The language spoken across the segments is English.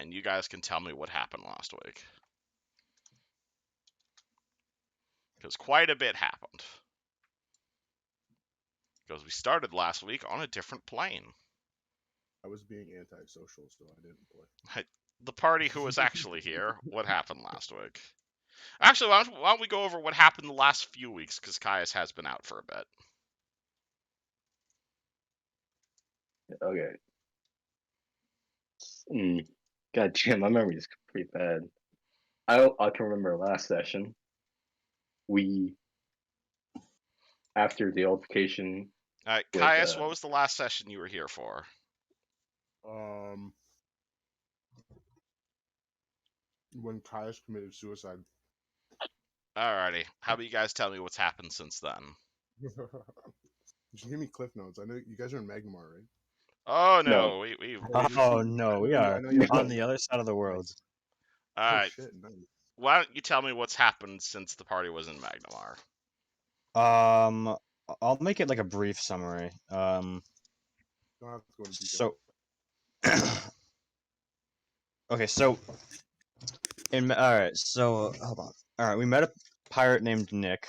and you guys can tell me what happened last week. Because quite a bit happened. Because we started last week on a different plane. I was being antisocial, so I didn't play. The party who was actually here, what happened last week? Actually, why don't we go over what happened the last few weeks, because Caius has been out for a bit. Okay. God damn, my memory is pretty bad. I can remember last session. After the altercation. Alright, Caius, what was the last session you were here for? When Caius committed suicide. Alrighty, how about you guys tell me what's happened since then? Just give me cliff notes. I know you guys are in Magnemar, right? Oh no, Oh no, we are on the other side of the world. Alright, shit, nice. Why don't you tell me what's happened since the party was in Magnemar? I'll make it like a brief summary. Don't have to go into detail. So, okay, so alright, so hold on. Alright, we met a pirate named Nick.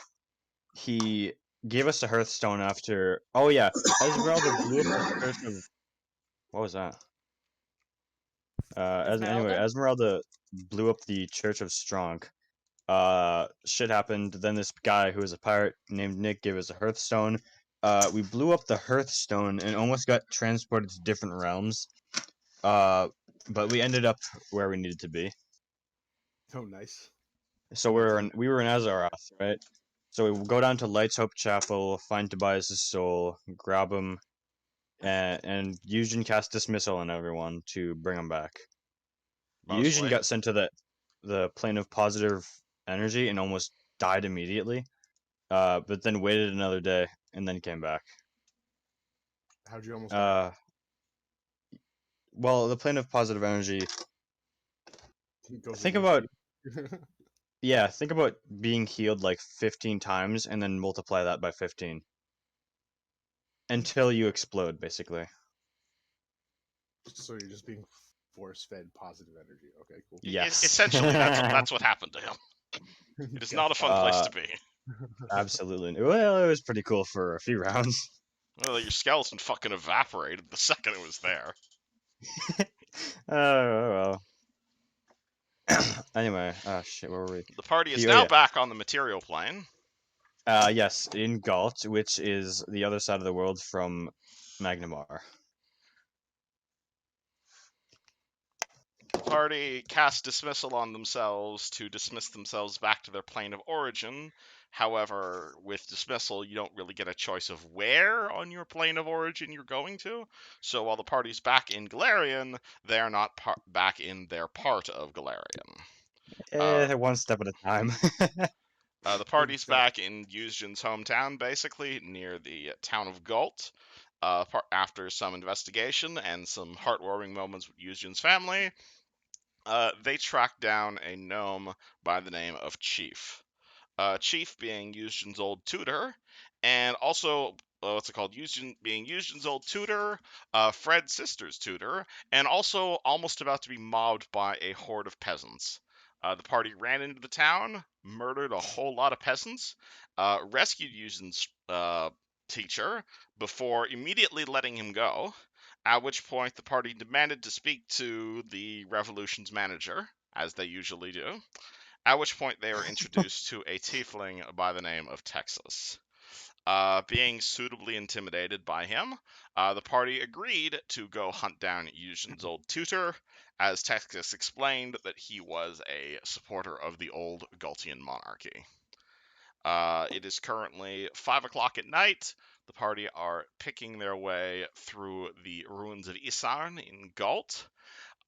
He gave us a Hearthstone after. Oh yeah, Esmeralda blew up the curse of. What was that? Anyway, Esmeralda blew up the Church of Strong. Shit happened. Then this guy who was a pirate named Nick gave us a Hearthstone. We blew up the Hearthstone and almost got transported to different realms. But we ended up where we needed to be. Oh, nice. So we were in Azeroth, right? So we go down to Light's Hope Chapel, find Tobias' soul, grab him, and Eugen cast Dismissal on everyone to bring him back. Eugen got sent to the plane of positive energy and almost died immediately, but then waited another day and then came back. How'd you almost die? Well, the plane of positive energy. Think about think about being healed like 15 times and then multiply that by 15 until you explode, basically. So you're just being force-fed positive energy. Okay, cool. Yes. Essentially, that's what happened to him. It is not a fun place to be. Absolutely. Well, it was pretty cool for a few rounds. Well, your skeleton fucking evaporated the second it was there. Oh, well. Anyway, shit, where were we? The party is now back on the material plane. Yes, in Galt, which is the other side of the world from Magnemar. The party cast Dismissal on themselves to dismiss themselves back to their plane of origin. However, with Dismissal, you don't really get a choice of where on your plane of origin you're going to. So while the party's back in Galarian, they are not back in their part of Galarian. One step at a time. The party's back in Eugen's hometown, basically, near the town of Galt. After some investigation and some heartwarming moments with Eugen's family, they track down a gnome by the name of Chief. Chief being Eugen's old tutor, and also Eugen being Eugen's old tutor, Fred's sister's tutor, and also almost about to be mobbed by a horde of peasants. The party ran into the town, murdered a whole lot of peasants, rescued Eugen's teacher before immediately letting him go. At which point, the party demanded to speak to the Revolution's manager, as they usually do. At which point, they were introduced to a tiefling by the name of Texas. Being suitably intimidated by him, the party agreed to go hunt down Eugen's old tutor, as Texas explained that he was a supporter of the old Galtian monarchy. It is currently 5 o'clock at night. The party are picking their way through the ruins of Isarn in Galt.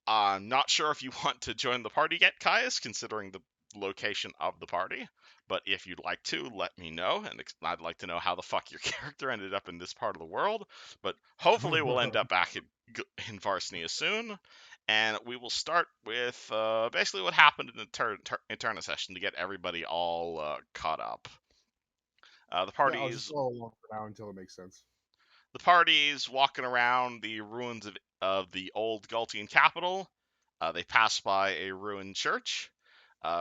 Not sure if you want to join the party yet, Caius, considering the location of the party. But if you'd like to, let me know, and I'd like to know how the fuck your character ended up in this part of the world. But hopefully we'll end up back in Varsnia soon. And we will start with basically what happened in the Eterna session to get everybody all caught up. The party's I'll just follow along for now until it makes sense. The party's walking around the ruins of the old Galtian capital. They pass by a ruined church.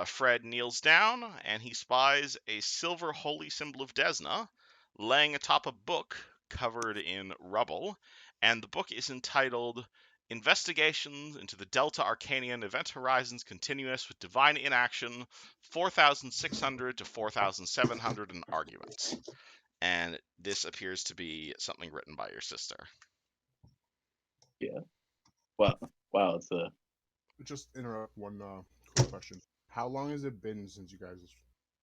Fred kneels down and he spies a silver holy symbol of Desna laying atop a book covered in rubble, and the book is entitled Investigations into the Delta Arcanian Event Horizons Continuous with Divine Inaction 4600 to 4700 in Arguments. And this appears to be something written by your sister. Wow, wow, it's a Just interrupt one quick question. How long has it been since you guys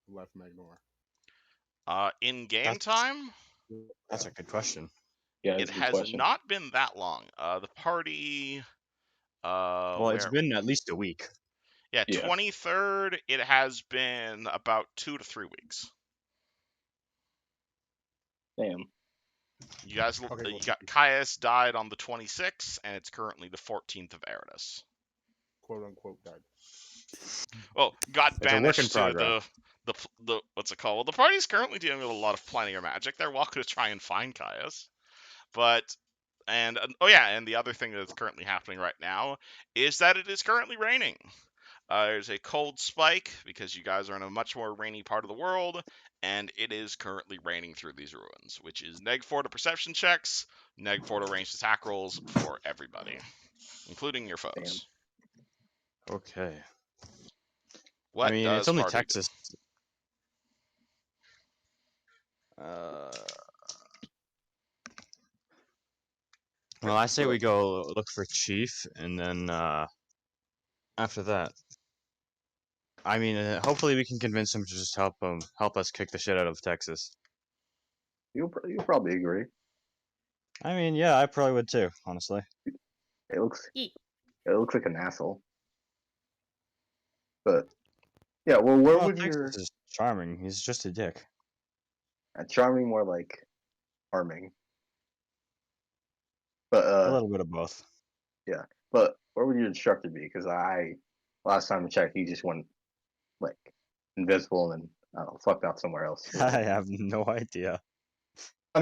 left Magnor? In game That's- time, That's a good question. yeah, it it's a good has question. not been that long. The party, Well, it's where? been at least a week. Yeah, Yeah. 23rd. It has been about 2 to 3 weeks. Damn. You guys, Okay, you got Caius died on the 26th, and it's currently the 14th of Eridus. quote unquote died. Well, got It's a work in banished to progress. the what's it called? Well, the party's currently dealing with a lot of planar magic. They're welcome to try and find Caius, but and oh yeah, and the other thing that's currently happening right now is that it is currently raining. There's a cold spike because you guys are in a much more rainy part of the world, and it is currently raining through these ruins, which is -4 to perception checks, -4 to ranged attack rolls for everybody, including your foes. Okay. What I mean, it's does only party do? Texas. Uh, well, I say we go look for Chief, and then after that, I mean, hopefully we can convince him to just help us kick the shit out of Texas. You'll probably agree. I mean, yeah, I probably would too, honestly. It looks Yeet. it looks like an asshole. But yeah, well, where Well, would Texas your is charming. He's just a dick. charming more like harming? But A little bit of both. but where would your instructor be? Because last time I checked, he just went like invisible and I don't know, fucked out somewhere else. I have no idea. I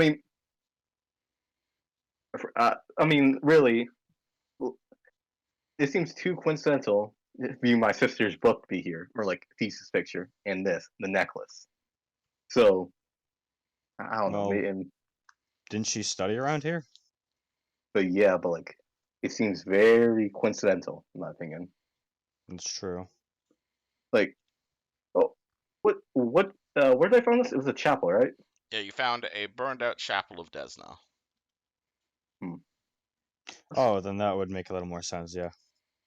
mean, really, it seems too coincidental for my sister's book to be here, or like thesis picture, and the necklace. So I don't know, Well, maybe, didn't she study around here? but yeah, but like it seems very coincidental in my opinion. It's true. Like, oh, where did I find this? It was a chapel, right? Yeah, you found a burned out chapel of Desna. Oh, then that would make a little more sense. Yeah.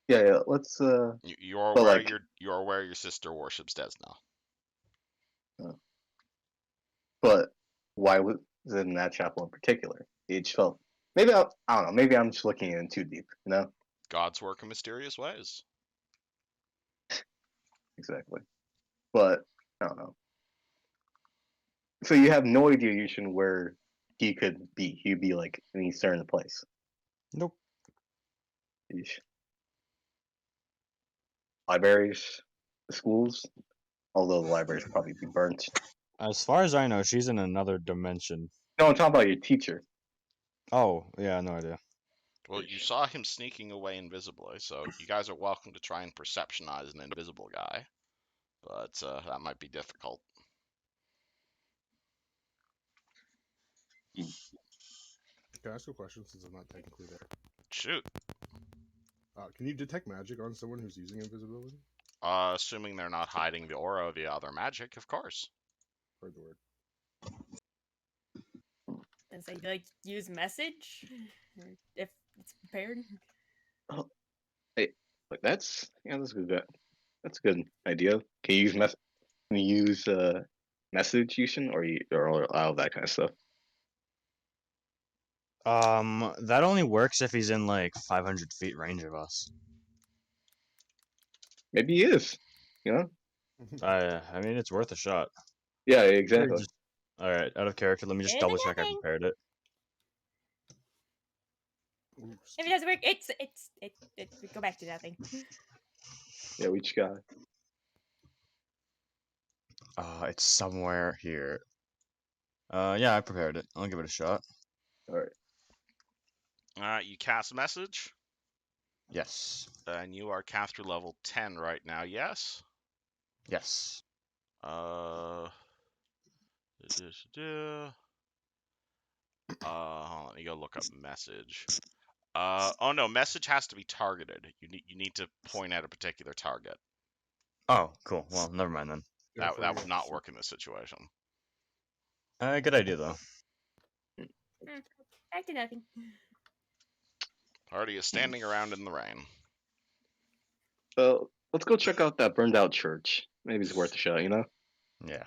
Yeah. Let's You're But, aware like- you're aware your sister worships Desna. but why was it in that chapel in particular? It just felt maybe I don't know. Maybe I'm just looking in too deep. You know? Gods work in mysterious ways. Exactly. But I don't know. So you have no idea, Yushin, where he could be. He'd be like in a certain place. Nope. Yeesh. Libraries, schools. Although the libraries would probably be burnt. As far as I know, she's in another dimension. No, I'm talking about your teacher. Oh, yeah, no idea. Well, you saw him sneaking away invisibly, so you guys are welcome to try and perceptionize an invisible guy. But that might be difficult. Can I ask a question since I'm not technically there? Shoot. Can you detect magic on someone who's using invisibility? Assuming they're not hiding the aura via other magic, of course. Heard the word. And say, like, use message? Or if it's prepared? Like that's that's a good. That's a good idea. Can you use message Yushin or all that kind of stuff? That only works if he's in like 500 feet range of us. Maybe he is. You know? I mean, it's worth a shot. Yeah, exactly. All right, out of character. Let me just Better double than check I nothing. prepared it. Ooh, If it doesn't work, we go back to nothing. Yeah, we just got. It's somewhere here. Yeah, I prepared it. I'll give it a shot. All right. You cast message. Yes. And you are caster level 10 right now, yes? Yes. Hold on, let me go look up message. Oh no, message has to be targeted. You need to point at a particular target. Oh, cool. Well, never mind then. Therefore, That you would have not to- work in this situation. Good idea though. Back to nothing. Party is standing around in the rain. Let's go check out that burned out church. Maybe it's worth a shot, you know? Yeah.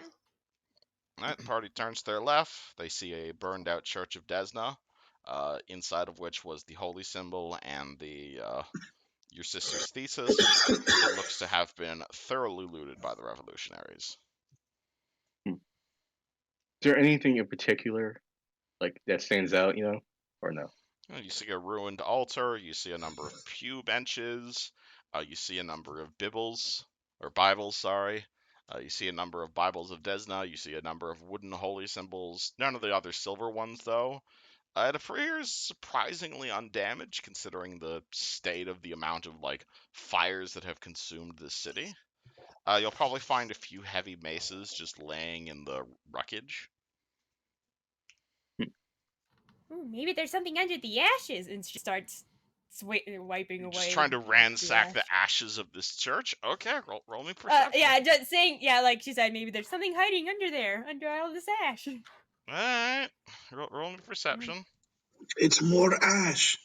Alright, the party turns to their left. They see a burned out church of Desna, inside of which was the holy symbol and the your sister's thesis. It looks to have been thoroughly looted by the revolutionaries. Is there anything in particular like that stands out, you know? Or no? You see a ruined altar. You see a number of pew benches. You see a number of Bibles. Sorry. You see a number of Bibles of Desna. You see a number of wooden holy symbols. None of the other silver ones, though. It appears surprisingly undamaged, considering the state of the amount of fires that have consumed this city. You'll probably find a few heavy maces just laying in the wreckage. Ooh, maybe there's something under the ashes, and she starts wiping away. Just trying to the ransack the ash. ashes of this church. Okay, roll me perception. Yeah, just saying. Yeah, like she said, maybe there's something hiding under there, under all this ash. All right, roll me perception. It's more ash.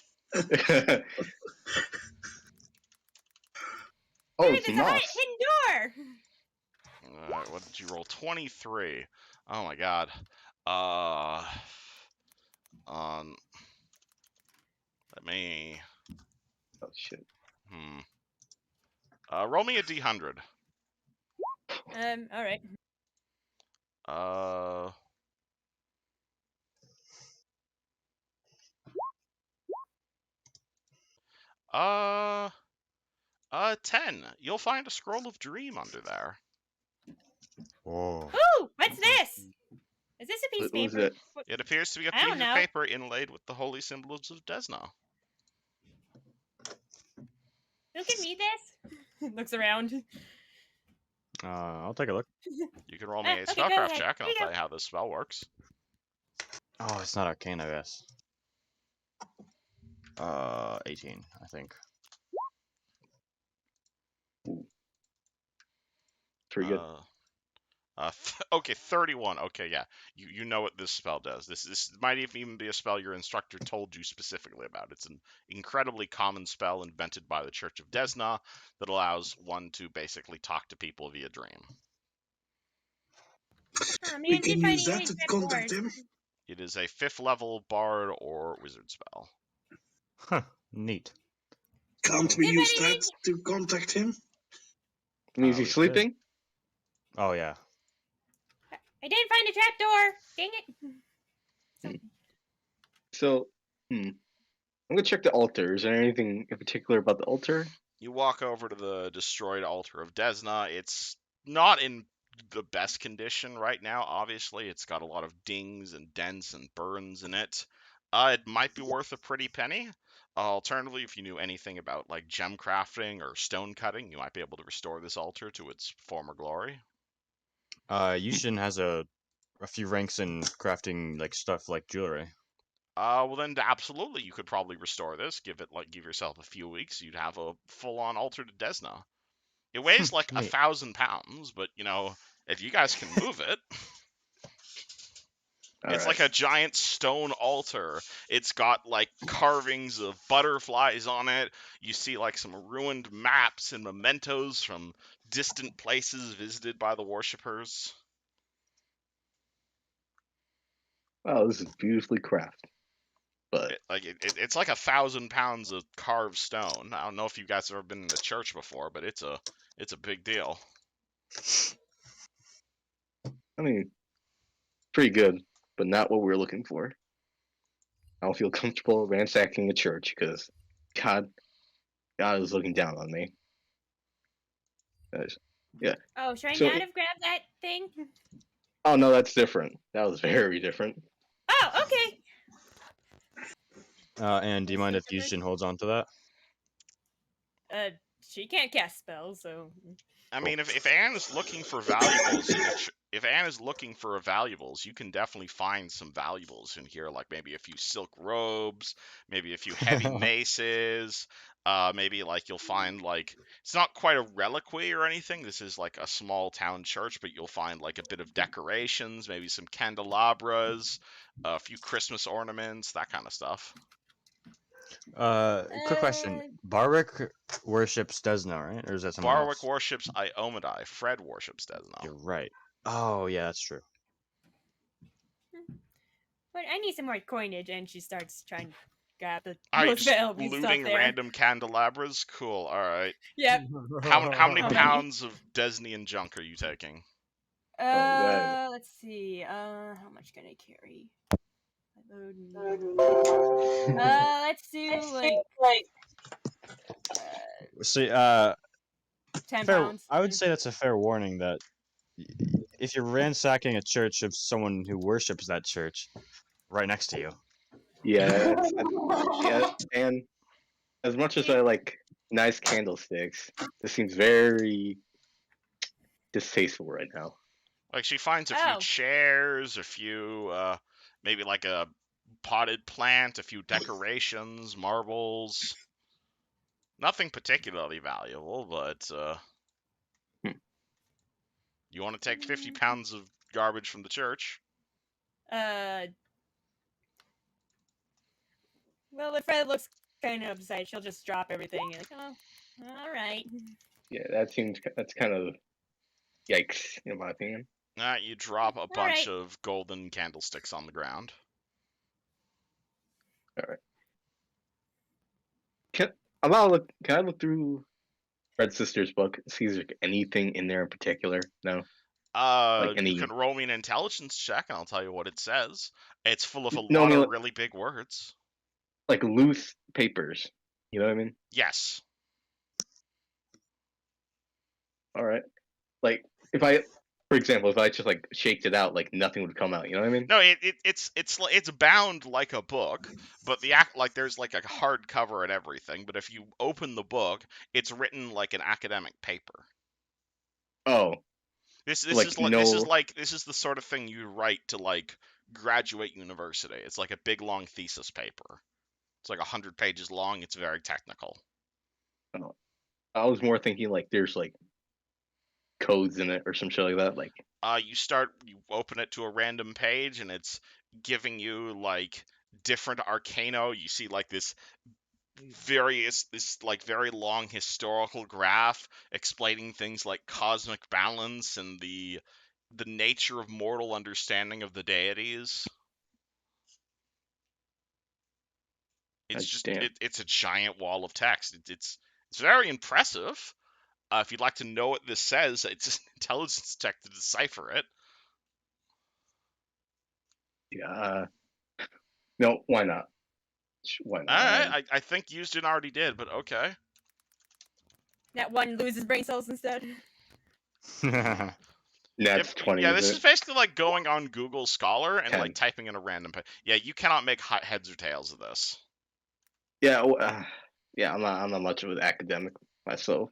Oh, Maybe it's there's a moss. hidden door. What did you roll? 23. Oh my god. Let me. Oh shit. Roll me a d100. All right. Uh. 10. You'll find a scroll of dream under there. Whoa. Ooh, what's this? Is this a piece of What was paper? it? It appears to be a I piece don't of know. paper inlaid with the holy symbols of Desna. Who can read this? Looks around. I'll take a look. You can roll me a Okay, go spellcraft ahead. check, and Here I'll you tell go. you how this spell works. Oh, it's not arcane, I guess. 18, I think. Pretty good. Okay, 31. Okay, yeah. You know what this spell does. This might even be a spell your instructor told you specifically about. It's an incredibly common spell invented by the Church of Desna that allows one to basically talk to people via dream. Oh, We man, can did use find that any to trap contact doors. him. It is a 5th level bard or wizard spell. Huh. Neat. Can't we Did use find that to contact him? Means we he's could. sleeping? Oh, yeah. I didn't find a trap door. Dang it. So, I'm gonna check the altar. Is there anything in particular about the altar? You walk over to the destroyed altar of Desna. It's not in the best condition right now, obviously. It's got a lot of dings and dents and burns in it. It might be worth a pretty penny. Alternatively, if you knew anything about gem crafting or stone cutting, you might be able to restore this altar to its former glory. Yushin has a few ranks in crafting stuff like jewelry. Well then, absolutely, you could probably restore this. Give yourself a few weeks. You'd have a full-on altar to Desna. It weighs like Neat. 1,000 pounds, but if you guys can move it, it's like a giant stone altar. It's got carvings of butterflies on it. You see some ruined maps and mementos from distant places visited by the worshippers. Oh, this is beautifully crafted. But It's like 1,000 pounds of carved stone. I don't know if you guys have ever been in a church before, but it's a big deal. I mean, pretty good, but not what we were looking for. I don't feel comfortable ransacking a church because God is looking down on me. Yeah. Oh, should I So- not have grabbed that thing? Oh no, that's different. That was very different. Oh, okay. And do you mind if Yushin holds on to that? She can't cast spells, so. I mean, if Anne is looking for valuables if Anne is looking for valuables, you can definitely find some valuables in here, like maybe a few silk robes, maybe a few heavy maces, maybe like you'll find like it's not quite a reliquary or anything. This is like a small town church, but you'll find like a bit of decorations, maybe some candelabras, a few Christmas ornaments, that kind of stuff. Quick question. Barwick worships Desna, right? Or is that someone Barwick else? worships Iomidai. Fred worships Desno. You're right. Oh, yeah, that's true. But I need some more coinage, and she starts trying to grab the Are you most just valuable stuff looting there. random candelabras? Cool. All right. Yep. How many How many? pounds of Desnian junk are you taking? that- Let's see. How much can I carry? Let's do like See, 10 fair. pounds. I would say that's a fair warning that if you're ransacking a church of someone who worships that church right next to you. Yeah, yeah, and as much as I like nice candlesticks, this seems very distasteful right now. Like she finds a few Oh. chairs, a few maybe like a potted plant, a few decorations, marbles. Nothing particularly valuable, but you want to take 50 pounds of garbage from the church? Well, if Fred looks kind of upset, she'll just drop everything and like, oh, all right. Yeah, that's kind of yikes in my opinion. You drop a bunch right. of golden candlesticks on the ground. All right. Can I look through Red Sister's book? See if there's anything in there in particular? No. Like You any? can roll me an intelligence check, and I'll tell you what it says. It's full of a No, I lot mean of really big words. like loose papers. You know what I mean? Yes. All right. Like if I, for example, if I just like shaked it out, like nothing would come out. You know what I mean? No, it's bound like a book, but the act like there's like a hardcover and everything. But if you open the book, it's written like an academic paper. Oh, This like is no. this is the sort of thing you write to like graduate university. It's like a big long thesis paper. It's like 100 pages long. It's very technical. Oh, I was more thinking like there's like codes in it or some shit like that. Like You open it to a random page, and it's giving you like different arcano. You see like this like very long historical graph explaining things like cosmic balance and the nature of mortal understanding of the deities. It's God just damn. it's a giant wall of text. It's very impressive. If you'd like to know what this says, it's an intelligence check to decipher it. Yeah. No, why not? Why not? All right, I think Houston already did, but okay. That one loses brain cells instead. That's 20, Yeah, is this it? is basically like going on Google Scholar and 10. like typing in a random. Yeah, you cannot make heads or tails of this. Yeah, yeah. I'm not much of an academic myself.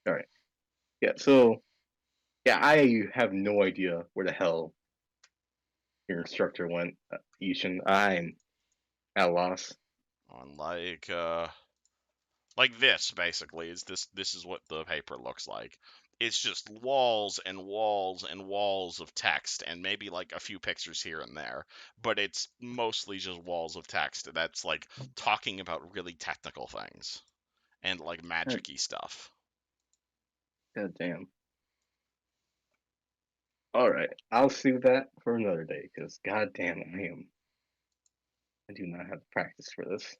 All right. Yeah. So, yeah, I have no idea where the hell your instructor went, Yushin. I'm at a loss. On like this basically is this is what the paper looks like. It's just walls and walls and walls of text and maybe like a few pictures here and there, but it's mostly just walls of text that's like talking about really technical things and like magic-y stuff. God damn. All right, I'll save that for another day because god damn, I do not have practice for this.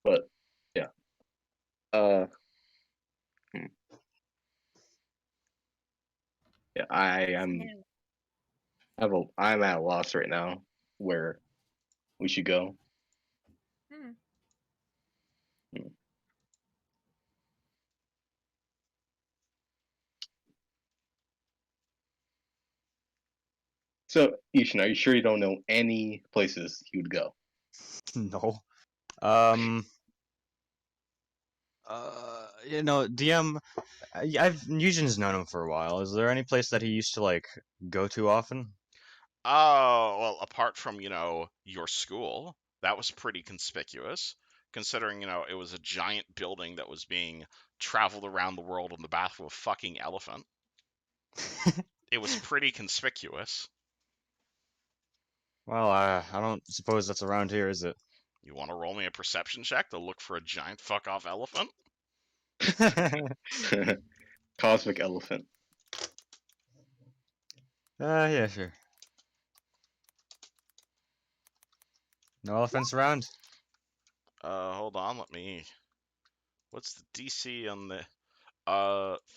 But yeah, uh, hmm. Yeah, I'm at a loss right now where we should go. Hmm. Hmm. So, Ishin, are you sure you don't know any places you would go? No. DM, Eugen's known him for a while. Is there any place that he used to like go to often? Oh, well, apart from, your school, that was pretty conspicuous, considering, it was a giant building that was being traveled around the world on the back of a fucking elephant. It was pretty conspicuous. Well, I don't suppose that's around here, is it? You want to roll me a perception check to look for a giant fuck off elephant? Cosmic elephant. Yeah, sure. No elephants around? Hold on, what's the DC on the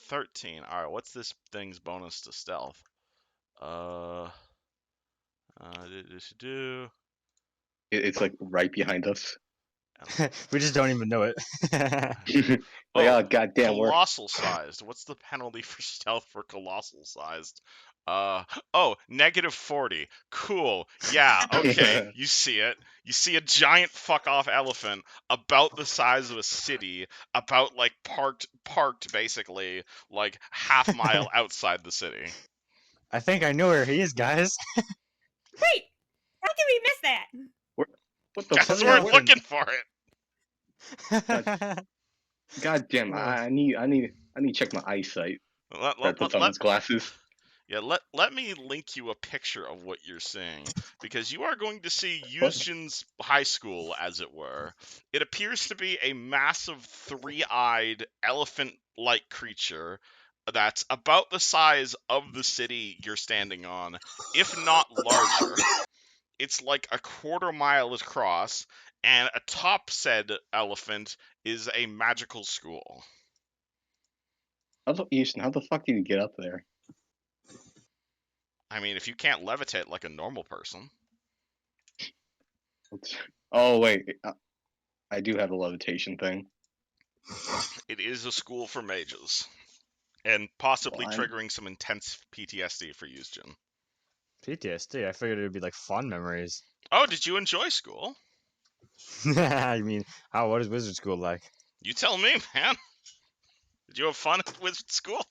13. All right, what's this thing's bonus to stealth? Do It's like right behind us. We just don't even know it. Like, Oh, oh goddamn, we're colossal sized. What's the penalty for stealth for colossal sized? -40. Cool. Yeah, okay. You see it. You see a giant fuck off elephant about the size of a city, about like parked basically like half mile outside the city. I think I know where he is, guys. Wait, how did we miss that? what the Guys, fuck? we're Yeah, looking for it. God damn, I need to check my eyesight. Brad puts on his glasses. Yeah, let me link you a picture of what you're seeing, because you are going to see What? Eusgen's high school, as it were. It appears to be a massive three-eyed elephant-like creature that's about the size of the city you're standing on, if not larger. It's like a quarter mile across, and atop said elephant is a magical school. Houston, how the fuck do you get up there? I mean, if you can't levitate like a normal person. Oh wait, I do have a levitation thing. It is a school for mages, and possibly Well, triggering some intense PTSD for Eugen. PTSD? I figured it would be like fun memories. Oh, did you enjoy school? I mean, what is wizard school like? You tell me, man. Did you have fun at wizard school?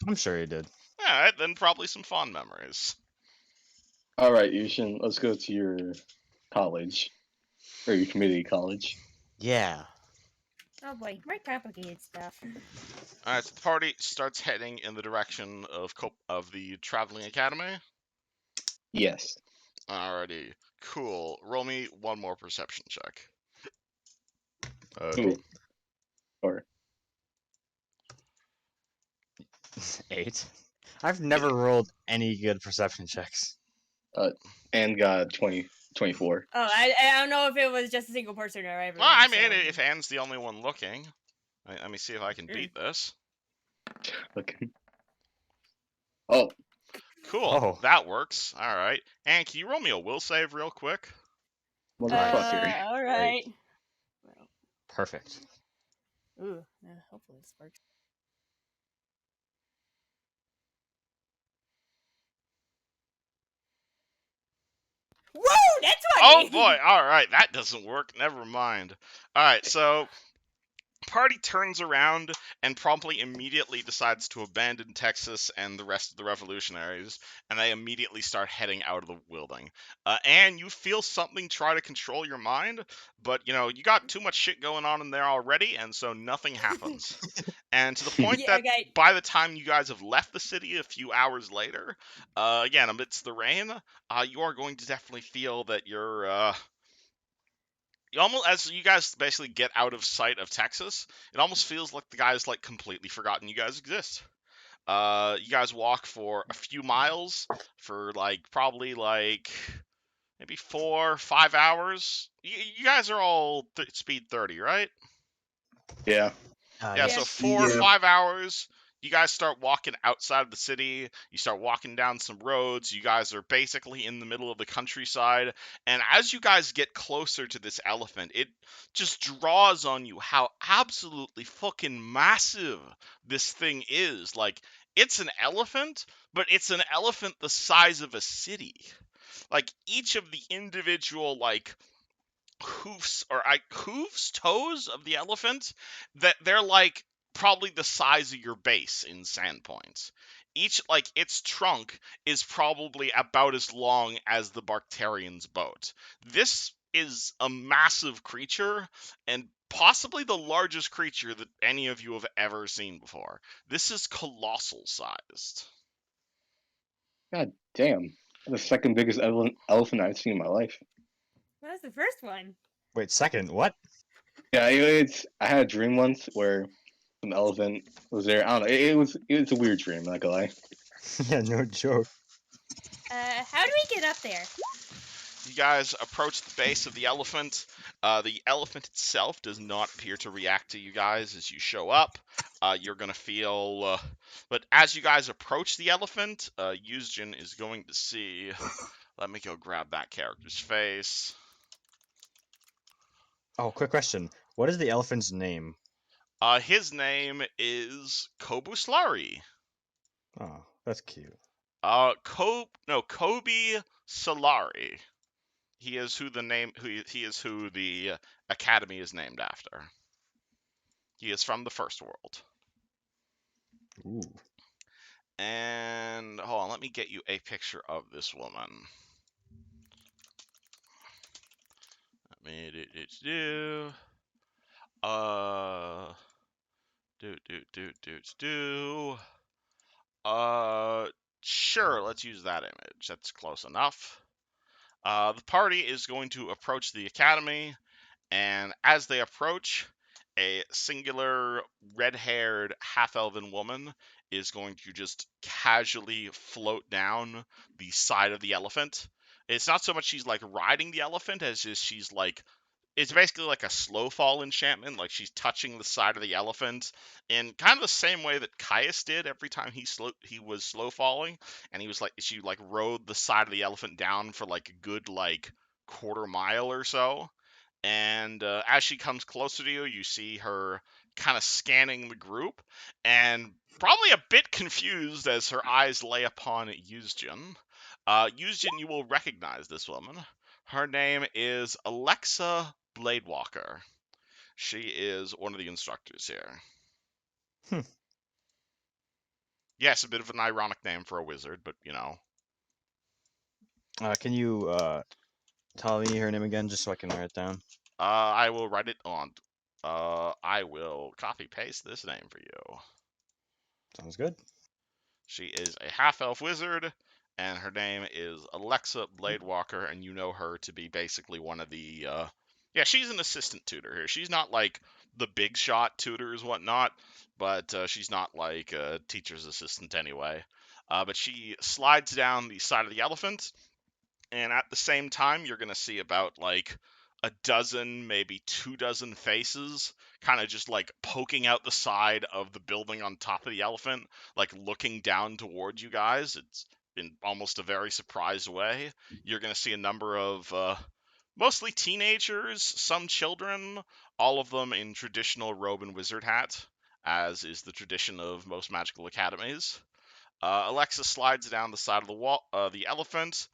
I'm sure he did. Alright, then probably some fond memories. all right, Yushin, let's go to your college or your community college. Yeah. Oh boy, more complicated stuff. Alright, so the party starts heading in the direction of the traveling academy. Yes. Alrighty, cool. Roll me one more perception check. Okay. Ooh. Or 8. I've never rolled any good perception checks. and got 24. Oh, I don't know if it was just a single person or everyone. Well, I mean, so- if Anne's the only one looking. Let me see if I can beat this. Okay. Oh, Cool, Oh. that works. Alright. Anne, can you roll me a will save real quick? motherfucker. all right. Perfect. Ooh, hopefully this works. Whoa, that's Oh funny. boy, alright, that doesn't work. Never mind. Alright, so party turns around and promptly immediately decides to abandon Texas and the rest of the revolutionaries, and they immediately start heading out of the building. And you feel something try to control your mind, but you got too much shit going on in there already, and so nothing happens. And to the point Yeah, that okay. by the time you guys have left the city a few hours later, again amidst the rain, you are going to definitely feel that you're almost, as you guys basically get out of sight of Texas, it almost feels like the guys like completely forgotten you guys exist. You guys walk for a few miles for probably maybe 4-5 hours. You guys are all speed 30, right? yeah. Yeah, so Yes. 4 or Yeah. 5 hours, you guys start walking outside of the city. You start walking down some roads. You guys are basically in the middle of the countryside. And as you guys get closer to this elephant, it just draws on you how absolutely fucking massive this thing is. Like, it's an elephant, but it's an elephant the size of a city. Like, each of the individual, toes of the elephant that they're like probably the size of your base in Sandpoint. Each like its trunk is probably about as long as the Bacterian's boat. This is a massive creature and possibly the largest creature that any of you have ever seen before. This is colossal sized. God damn. The second biggest elephant I've seen in my life. That was the first one. Wait, second, what? Yeah, I had a dream once where some elephant was there. I don't know. It was a weird dream, not gonna lie. Yeah, no joke. How do we get up there? You guys approach the base of the elephant. The elephant itself does not appear to react to you guys as you show up. You're going to feel... but as you guys approach the elephant, Yuzjin is going to see... Let me go grab that character's face. Oh, quick question. What is the elephant's name? His name is Kobuslari. Oh, that's cute. Kobe Solari. He is who the academy is named after. He is from the first world. Ooh. And hold on, let me get you a picture of this woman. Let me do. Sure, let's use that image. That's close enough. The party is going to approach the academy, and as they approach, a singular red-haired half-elven woman is going to just casually float down the side of the elephant. It's not so much she's like riding the elephant as just she's like it's basically like a slow fall enchantment, like she's touching the side of the elephant in kind of the same way that Caius did every time he was slow falling, and she like rode the side of the elephant down for like a good like quarter mile or so. And as she comes closer to you, you see her kind of scanning the group, and probably a bit confused as her eyes lay upon Yuzjin. Yuzjin, you will recognize this woman. Her name is Alexa Bladewalker. She is one of the instructors here. Hmm. Yes, a bit of an ironic name for a wizard, but you know. Can you tell me her name again, just so I can write it down? I will write it on. I will copy paste this name for you. Sounds good. She is a half-elf wizard, and her name is Alexa Bladewalker, and you know her to be basically one of the... yeah, she's an assistant tutor here. She's not like the big shot tutors, whatnot, but she's not like a teacher's assistant anyway. But she slides down the side of the elephant, and at the same time, you're going to see about like a dozen, maybe 2 dozen faces kind of just like poking out the side of the building on top of the elephant, like looking down towards you guys. It's in almost a very surprised way. You're going to see a number of mostly teenagers, some children, all of them in traditional robe and wizard hat, as is the tradition of most magical academies. Alexa slides down the side of the elephant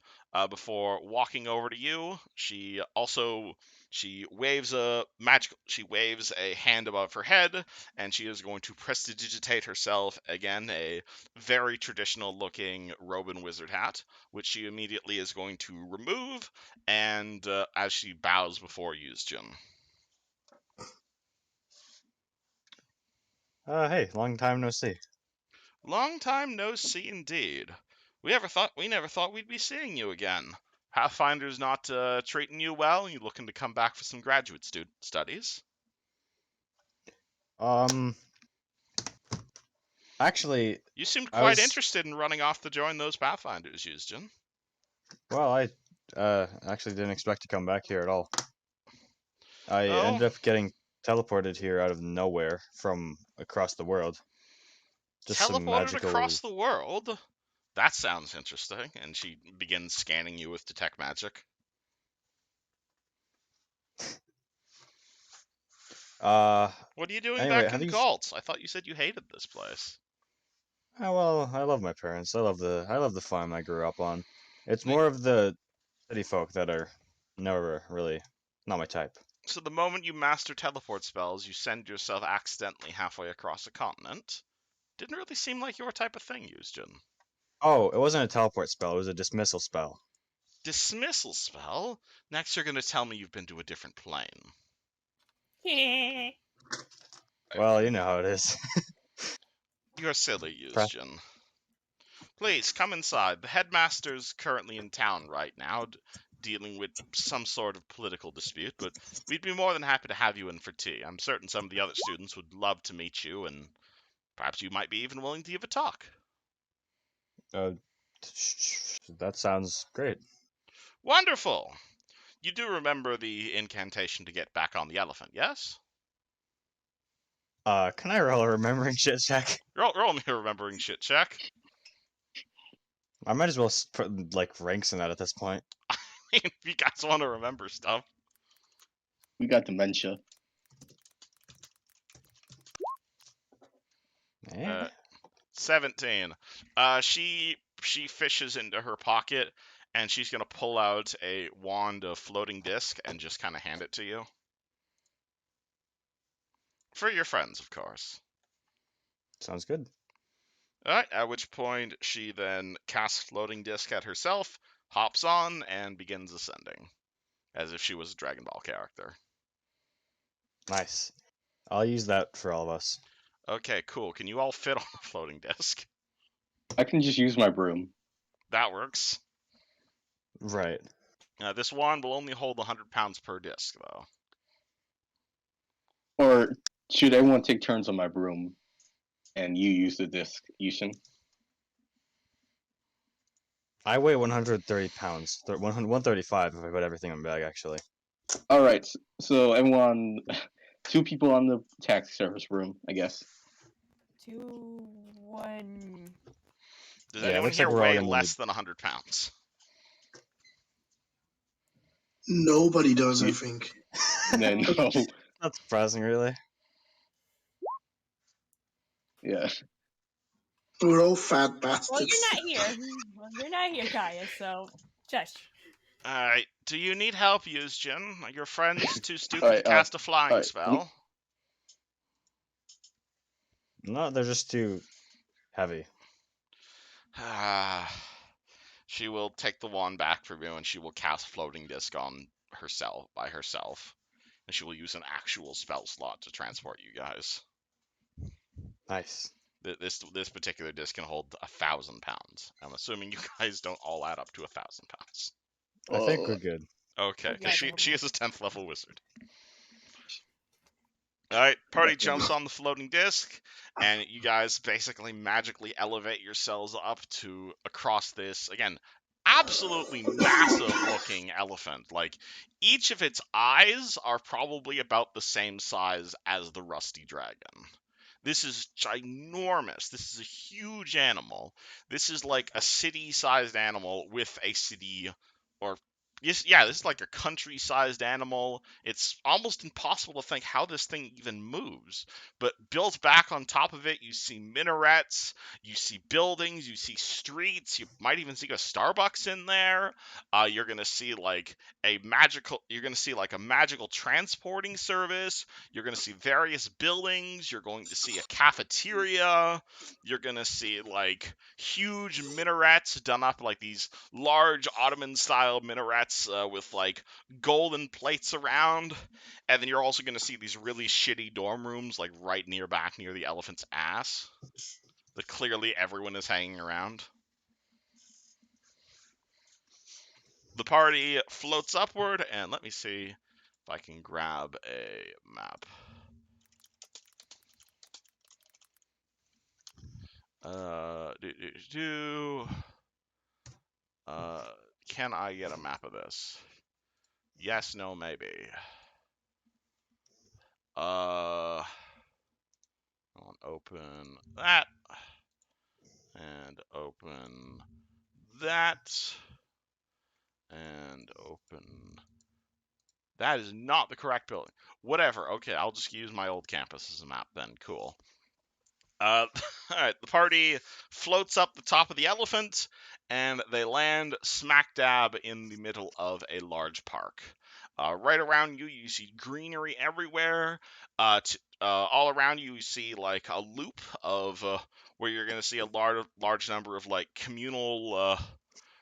before walking over to you. She waves a hand above her head, and she is going to prestidigitate herself again, a very traditional looking robe and wizard hat, which she immediately is going to remove, and as she bows before Yuzjin. Hey, long time no see. Long time no see indeed. We never thought we'd be seeing you again. Pathfinder's not treating you well. You looking to come back for some graduate studies? Actually, You seemed I quite was interested in running off to join those Pathfinders, Yuzjin. well, I actually didn't expect to come back here at all. I Oh, ended up getting teleported here out of nowhere from across the world. Just some teleported magical. across the world? That sounds interesting. And she begins scanning you with detect magic. What are you doing Anyway, back in Galt? I thought you said you hated this place. Oh, well, I love my parents. I love the farm I grew up on. It's more of the city folk that are never really Not my type. So the moment you master teleport spells, you send yourself accidentally halfway across a continent. Didn't really seem like your type of thing, Yusjin. Oh, it wasn't a teleport spell. It was a dismissal spell. Dismissal spell? Next you're going to tell me you've been to a different plane. Well, you know how it is. You're silly, Press. Yusjin. Please, come inside. The headmaster's currently in town right now, dealing with some sort of political dispute, but we'd be more than happy to have you in for tea. I'm certain some of the other students would love to meet you, and perhaps you might be even willing to give a talk. That sounds great. Wonderful! You do remember the incantation to get back on the elephant, yes? Can I roll a remembering shit check? Roll me a remembering shit check. I might as well put like ranks in that at this point. If you guys want to remember stuff. We got dementia. 17. She fishes into her pocket, and she's gonna pull out a wand of floating disc and just kind of hand it to you. For your friends, of course. Sounds good. Alright, at which point she then casts floating disc at herself, hops on, and begins ascending. As if she was a Dragon Ball character. Nice. I'll use that for all of us. Okay, cool. Can you all fit on a floating disc? I can just use my broom. That works. Right. This wand will only hold 100 pounds per disc, though. Or should everyone take turns on my broom and you use the disc, Yushin? I weigh 130 pounds. 135 if I put everything in my bag, actually. Alright, so everyone, 2 people on the taxi service room, I guess. 2, 1. Does Yeah, anyone looks here like we're all weigh gonna less than 100 pounds? Nobody does, I Yeah. think. No, no. Not surprising, really. Yeah. We're all fat Well, bastards. you're not here. Well, you're not here, Kaya, so shush. Alright, do you need help, Yusjin? Are your friends too stupid Alright, to cast a flying alright. spell? No, they're just too heavy. She will take the wand back from you and she will cast floating disc on herself by herself. And she will use an actual spell slot to transport you guys. Nice. This particular disc can hold 1,000 pounds. I'm assuming you guys don't all add up to 1,000 pounds. I think we're good. Okay, Oh, 'cause yeah, she is a 10th level wizard. Alright, party jumps on the floating disc, and you guys basically magically elevate yourselves up to across this, again, absolutely massive looking elephant. Like, each of its eyes are probably about the same size as the rusty dragon. This is ginormous. This is a huge animal. This is like a city-sized animal with a city, or this is like a country-sized animal. It's almost impossible to think how this thing even moves. But built back on top of it, you see minarets, you see buildings, you see streets. You might even see a Starbucks in there. You're gonna see like a magical transporting service. You're going to see various buildings. You're going to see a cafeteria. You're going to see like huge minarets done up like these large Ottoman style minarets with like golden plates around. And then you're also going to see these really shitty dorm rooms like right near the elephant's ass. That clearly everyone is hanging around. The party floats upward, and let me see if I can grab a map. Can I get a map of this? Yes, no, maybe. I'll open that. And open that. And open... That is not the correct building. Whatever, okay, I'll just use my old campus as a map then, cool. Alright, the party floats up the top of the elephant, and they land smack dab in the middle of a large park. Right around you, you see greenery everywhere. All around you, you see like a loop of where you're going to see a large number of like communal.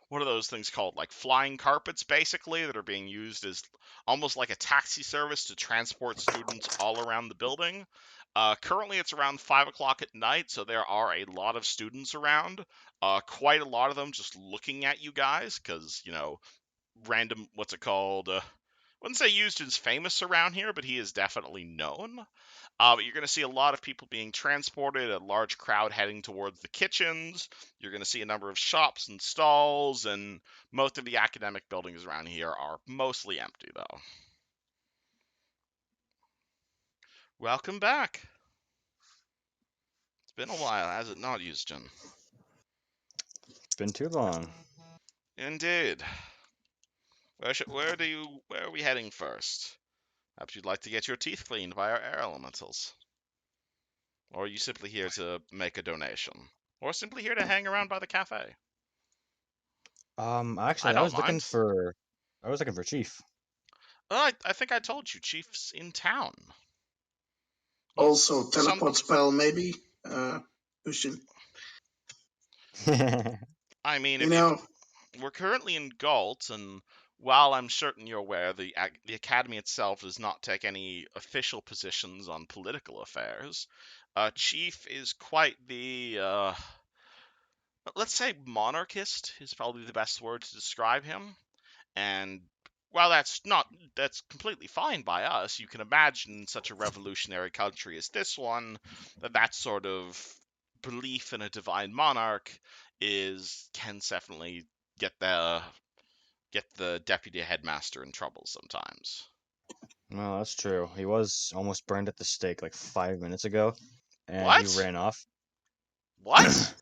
What are those things called? Like flying carpets, basically, that are being used as almost like a taxi service to transport students all around the building. Currently, it's around 5 o'clock at night, so there are a lot of students around. Quite a lot of them just looking at you guys, because, random, what's it called? Wouldn't say Euston's famous around here, but he is definitely known. But you're going to see a lot of people being transported, a large crowd heading towards the kitchens. You're going to see a number of shops and stalls, and most of the academic buildings around here are mostly empty, though. Welcome back. It's been a while, has it not, Euston? It's been too long. Indeed. Where are we heading first? Perhaps you'd like to get your teeth cleaned by our air elementals. Or are you simply here to make a donation? Or simply here to hang around by the cafe? Actually, I don't was looking mind. for Chief. Well, I think I told you, Chief's in town. Also, teleport spell, maybe. Lucian. I mean, You if know, we're currently in Galt, and while I'm certain you're aware, the Academy itself does not take any official positions on political affairs. Chief is quite the, let's say monarchist is probably the best word to describe him. And while that's completely fine by us, you can imagine in such a revolutionary country as this one, that sort of belief in a divine monarch can definitely get the deputy headmaster in trouble sometimes. Well, that's true. He was almost burned at the stake like 5 minutes ago, and he What? ran off. What?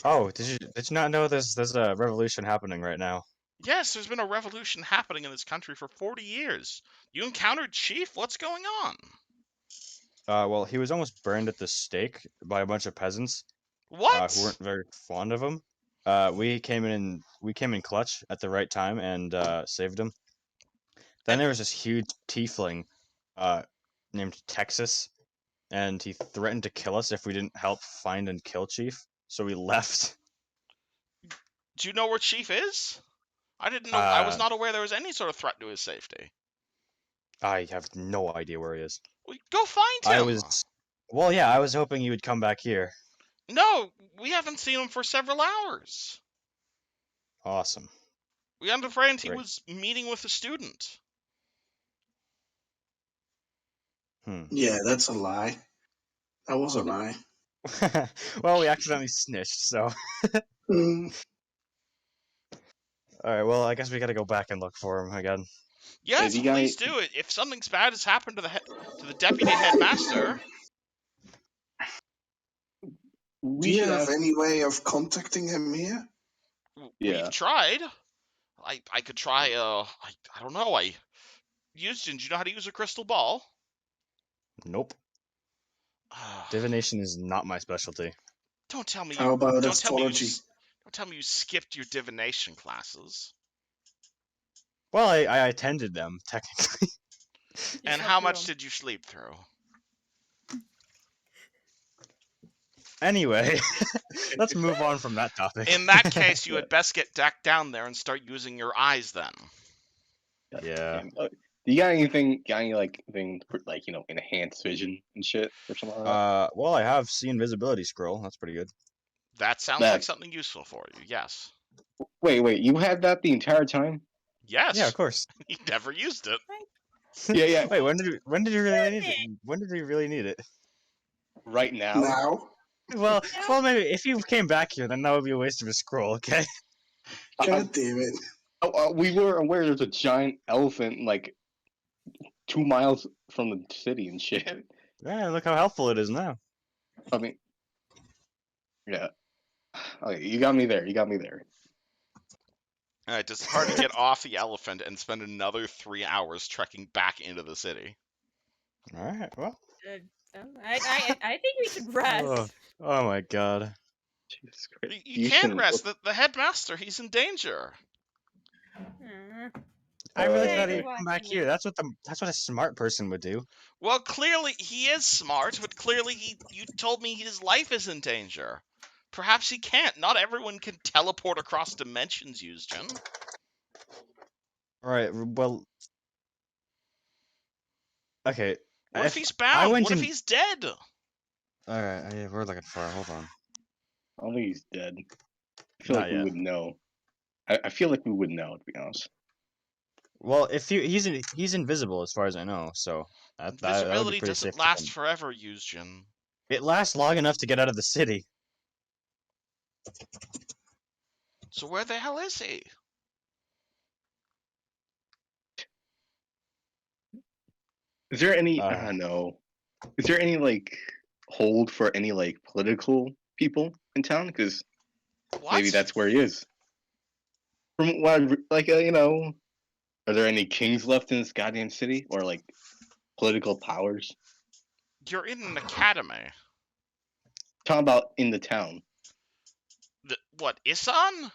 Oh, did you not know there's a revolution happening right now? Yes, there's been a revolution happening in this country for 40 years. You encountered Chief? What's going on? Well, he was almost burned at the stake by a bunch of peasants who What? weren't very fond of him. We came in clutch at the right time and saved him. Then And there was this huge tiefling named Texas, and he threatened to kill us if we didn't help find and kill Chief. So we left. do you know where Chief is? I didn't know. I was not aware there was any sort of threat to his safety. I have no idea where he is. Well, go find him. Well, yeah, I was hoping you would come back here. No, we haven't seen him for several hours. Awesome. We understand he Great. was meeting with a student. yeah, that's a lie. That was a lie. Well, we accidentally snitched, so. Mm, Alright, well, I guess we gotta go back and look for him again. Yes, you please guys- do it. If something's bad has happened to the deputy headmaster, do you have any way of contacting him here? Yeah. we've tried. I could try. I don't know. Houston, do you know how to use a crystal ball? Nope. Divination is not my specialty. Don't tell me. How about Don't tell me. astrology? Don't tell me you skipped your divination classes. Well, I attended them, technically. And how much did you sleep through? Anyway, let's move on from that topic. In that case, you had best get back down there and start using your eyes then. Yeah. Do you got anything? Got any things like enhanced vision and shit or something like that? Well, I have seen invisibility scroll. That's pretty good. That sounds like something useful for you. Yes. Wait, you had that the entire time? Yes. Yeah, of course. He never used it. Yeah. Wait, when did you really need it? When did you really need it? Right now. Now? Well, maybe if you came back here, then that would be a waste of a scroll. Okay. God damn it. We were aware there's a giant elephant 2 miles from the city and shit. Yeah, look how helpful it is now. I mean, yeah. Okay, you got me there. Alright, it's hard to get off the elephant and spend another 3 hours trekking back into the city. All right. Well. I think we should rest. Oh my god. Jesus Christ. You can't rest. The headmaster, he's in danger. I really Yeah, thought you he'd want come back to here. That's what a smart person would do. Well, clearly he is smart, but clearly you told me his life is in danger. Perhaps he can't. Not everyone can teleport across dimensions, Yuzjin. All right. Well, okay. What if he's I bound? went What if in. he's dead? All right. Yeah, we're looking for. Hold on. I don't think he's dead. I feel Not like we yet. would know. I feel like we would know, to be honest. Well, if he's invisible as far as I know, so that would be Invisibility pretty safe doesn't to last him. forever, Yuzjin. It lasts long enough to get out of the city. So where the hell is he? Is there any? Uh, No. Is there any like hold for any like political people in town? Because maybe What? that's where he is. From what, like are there any kings left in this goddamn city or like political powers? You're in an academy. Talking about in the town. What, Isan?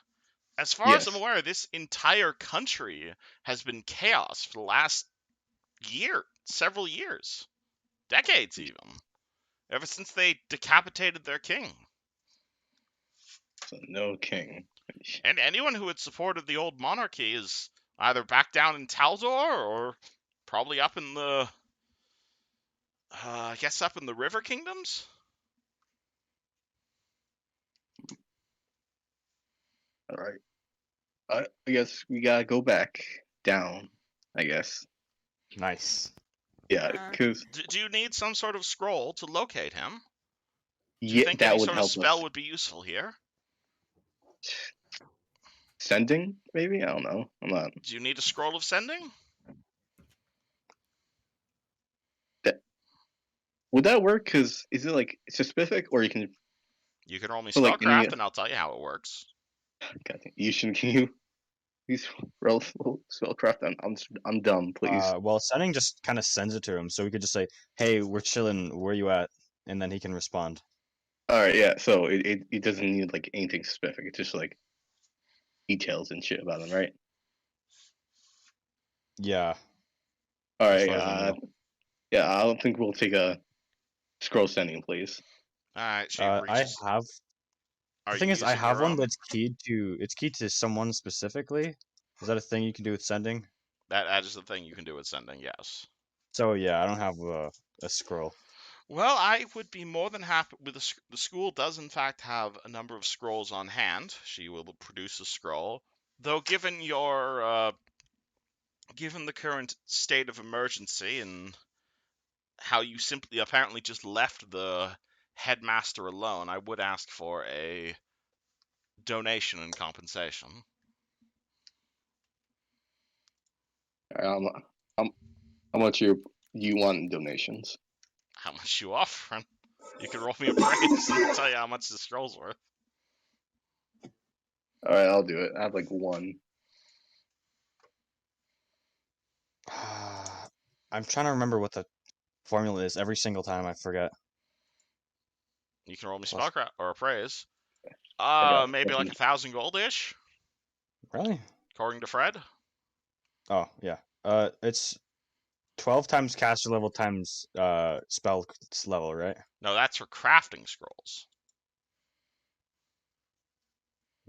As far as I'm Yes. aware, this entire country has been chaos for the last year, several years, decades even, ever since they decapitated their king. So no king. And anyone who had supported the old monarchy is either back down in Taldor or probably up in the, I guess up in the River Kingdoms? All right. I guess we gotta go back down. I guess. nice. Yeah, Uh, because Do you need some sort of scroll to locate him? Do you yeah, think that any would sort of help spell us. would be useful here? Sending, maybe? I don't know. I'm not. Do you need a scroll of sending? That would that work? Because is it like specific, or you can You can roll me for like any? spellcraft and I'll tell you how it works. God, you should. Can you please roll spellcraft? I'm dumb. Please. Well, sending just kind of sends it to him, so we could just say, "Hey, we're chilling. Where you at?" And then he can respond. All right. Yeah. So it doesn't need like anything specific. It's just like details and shit about him, right? Yeah, All as right. far as I know. Yeah. I don't think we'll take a scroll sending, please. Alright, she I reaches. have. Are The you thing is, I using have your one, own? but it's keyed to someone specifically. Is that a thing you can do with sending? That is the thing you can do with sending, yes. So yeah, I don't have a scroll. Well, I would be more than happy with the school does in fact have a number of scrolls on hand. She will produce a scroll. Though given the current state of emergency and how you simply apparently just left the headmaster alone, I would ask for a donation and compensation. Um, um, how much you want in donations? How much you offering? You can roll me a praise and I'll tell you how much the scroll's worth. All right, I'll do it. I have like one. I'm trying to remember what the formula is. Every single time I forget. You can roll me Plus, spellcraft or a praise. I got Maybe like 1,000 gold-ish, really? according to Fred. Oh yeah. It's 12 times caster level times spell level, right? No, that's for crafting scrolls.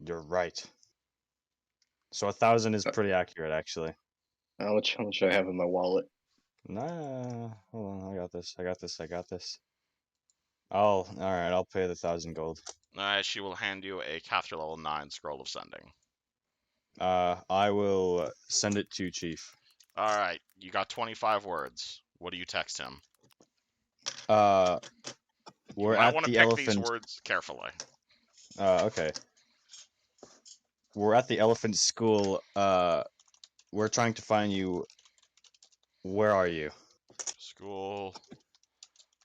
You're right. So 1,000 is uh, pretty accurate, actually. how much do I have in my wallet? Nah, hold on. I got this. I got this. I got this. All right. I'll pay the 1,000 gold. She will hand you a caster level 9 scroll of sending. I will send it to Chief. All right, you got 25 words. What do you text him? Uh, You we're might at want to the pick these elephant. words carefully. Okay. We're at the elephant school. We're trying to find you. Where are you? School.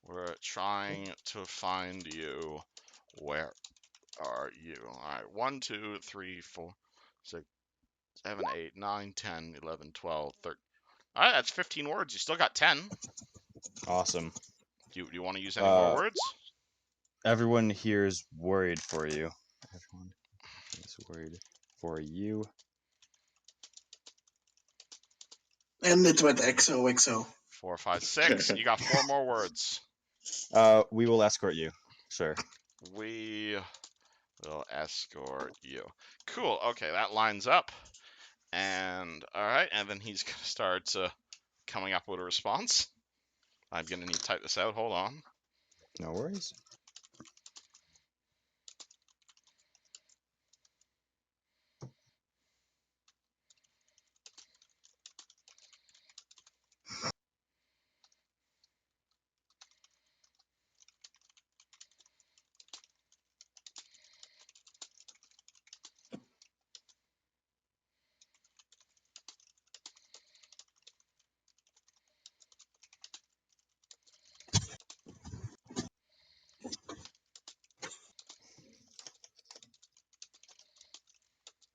We're trying to find you. Where are you? All right, 1, 2, 3, 4, 6, 7, 8, 9, 10, 11, 12, 13. All right, that's 15 words. You still got 10. Awesome. Do you want to use any more words? Everyone here is worried for you. Everyone is worried for you. End it with XOXO. 4, 5, 6. You got 4 more words. We will escort you, sir. We will escort you. Cool. Okay, that lines up. And all right, and then he's gonna start coming up with a response. I'm gonna need to type this out. Hold on. No worries.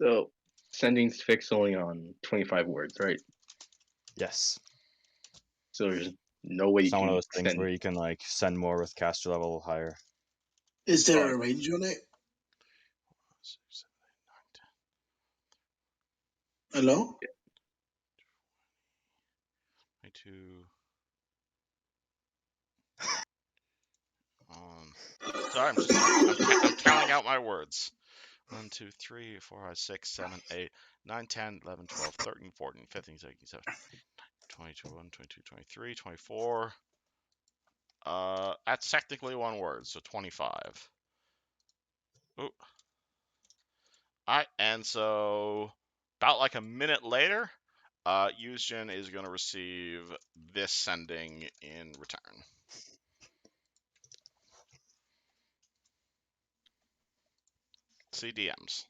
So sending's fixed only on 25 words, right? Yes. So there's no way you It's not one of can those things extend. where you can like send more with caster level higher. Is there a range on it? 6, 7, Hello? 8, 9, 10, 22. Sorry, I'm counting out my words. 1, 2, 3, 4, 5, 6, 7, 8, 9, 10, 11, 12, 13, 14, 15, 16, 17, 21, 22, 23, 24. That's technically one word, so 25. Ooh. Alright, and so about like a minute later, Yuzjin is going to receive this sending in return. CDMs.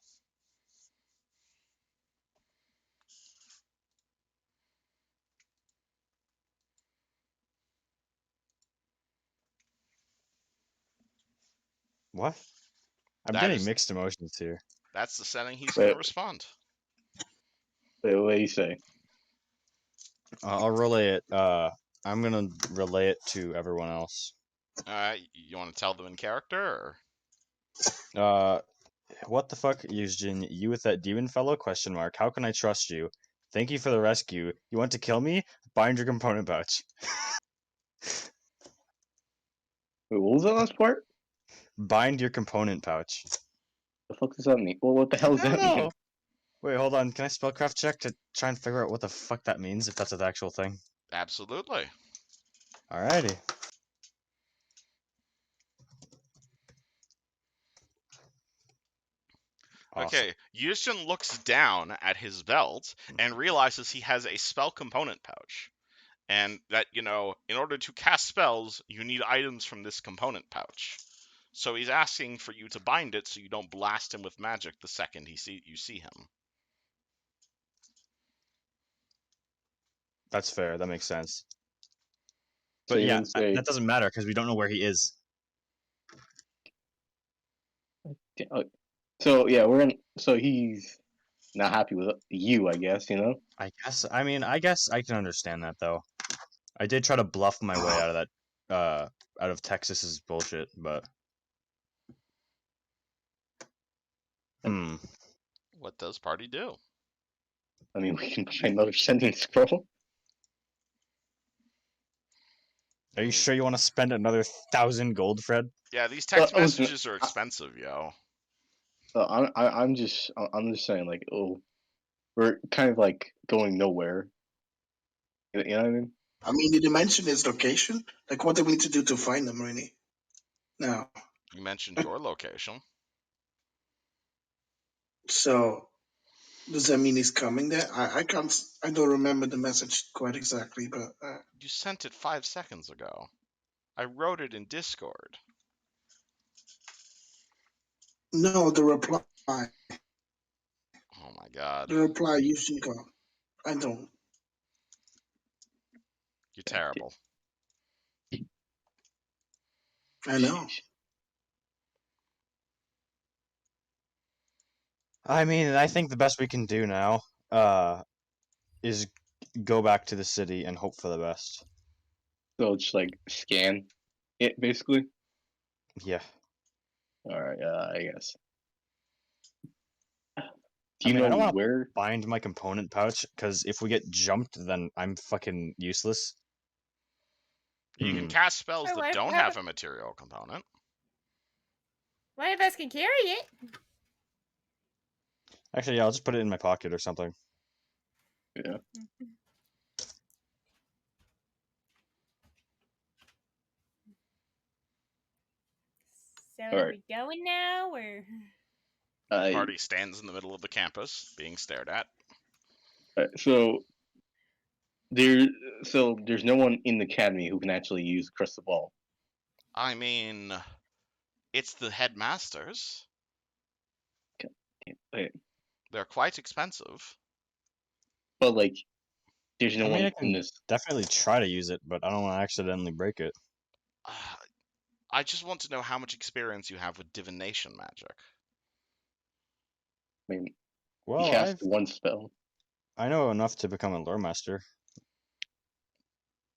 What? I'm That getting is mixed emotions here. that's the sending he's going to Wait, respond. what do you say? I'll relay it. I'm gonna relay it to everyone else. Alright, you want to tell them in character, or? What the fuck, Yuzjin? You with that demon fellow? Question mark. How can I trust you? Thank you for the rescue. You want to kill me? Bind your component pouch. Wait, what was that last part? Bind your component pouch. The fuck does that mean? Well, what the hell does I that don't mean? know. Wait, hold on. Can I spellcraft check to try and figure out what the fuck that means, if that's an actual thing? Absolutely. Alrighty. Awesome. Okay, Yuzjin looks down at his belt and realizes he has a spell component pouch. And that, in order to cast spells, you need items from this component pouch. So he's asking for you to bind it so you don't blast him with magic the second you see him. That's fair. That makes sense. So But you yeah, didn't say. that doesn't matter because we don't know where he is. So yeah, we're in. So he's not happy with you, I guess. I guess. I mean, I guess I can understand that though. I did try to bluff my way out of that, out of Texas's bullshit, but. What does party do? I mean, we can buy another sending scroll. Are you sure you want to spend another 1,000 gold, Fred? Yeah, these text Listen, messages are expensive, yo. I'm just saying, like, we're kind of like going nowhere. You know what I mean? I mean, did you mention his location? Like, what do we need to do to find him, really? No. You mentioned your location. So, does that mean he's coming there? I can't. I don't remember the message quite exactly, but You sent it 5 seconds ago. I wrote it in Discord. no, the reply. Oh my god. The reply usually go. I don't. You're terrible. I know. I mean, I think the best we can do now, is go back to the city and hope for the best. So it's like scan it basically. Yeah. All right, I guess. Do you I know don't want to where? find my component pouch, because if we get jumped, then I'm fucking useless. You can Hmm. cast spells Or that what- don't what have about- a material component. One of us can carry it. Actually, yeah, I'll just put it in my pocket or something. Yeah. So All are right. we going now, or? The party stands in the middle of the campus, being stared at. So there, so there's no one in the academy who can actually use crystal ball. I mean, it's the headmasters. Wait, They're quite expensive. but like, there's no I mean, I one in can this. definitely try to use it, but I don't want to accidentally break it. I just want to know how much experience you have with divination magic. I mean, you Well, cast one spell. I know enough to become a lore master.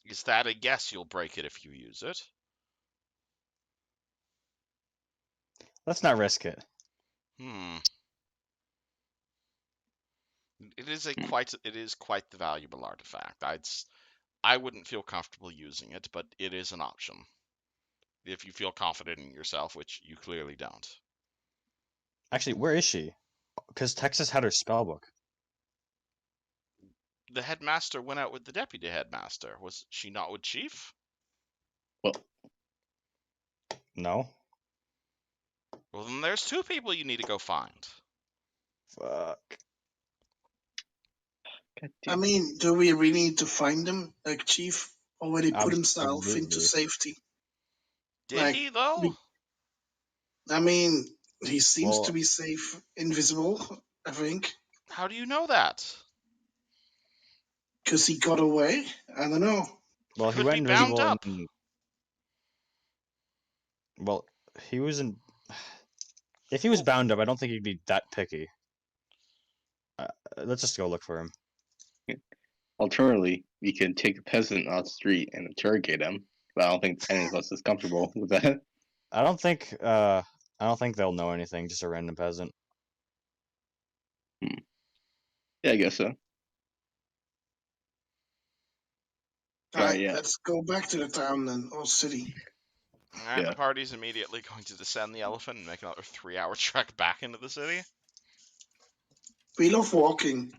Is that a guess you'll break it if you use it? Let's not risk it. Hmm. It is Hmm. quite the valuable artifact. I wouldn't feel comfortable using it, but it is an option. If you feel confident in yourself, which you clearly don't. Actually, where is she? Because Texas had her spellbook. The headmaster went out with the deputy headmaster. Was she not with Chief? Well, No. Well, then there's two people you need to go find. Fuck. God I damn. mean, do we really need to find him? Like Chief already put himself into Absolutely. safety. Did Like, he though? I mean, he seems Well, to be safe, invisible. I think How do you know that? because he got away. I don't know. well, he Could went be bound invisible up. and well, he was in. If he was bound up, I don't think he'd be that picky. Let's just go look for him. Alternatively, we could take a peasant off the street and interrogate him. But I don't think any of us is comfortable with that. I don't think. I don't think they'll know anything. Just a random peasant. Yeah, I guess so. All right, yeah. let's go back to the town then, or city. Alright, Yeah. the party's immediately going to descend the elephant and make another 3-hour trek back into the city. We love walking.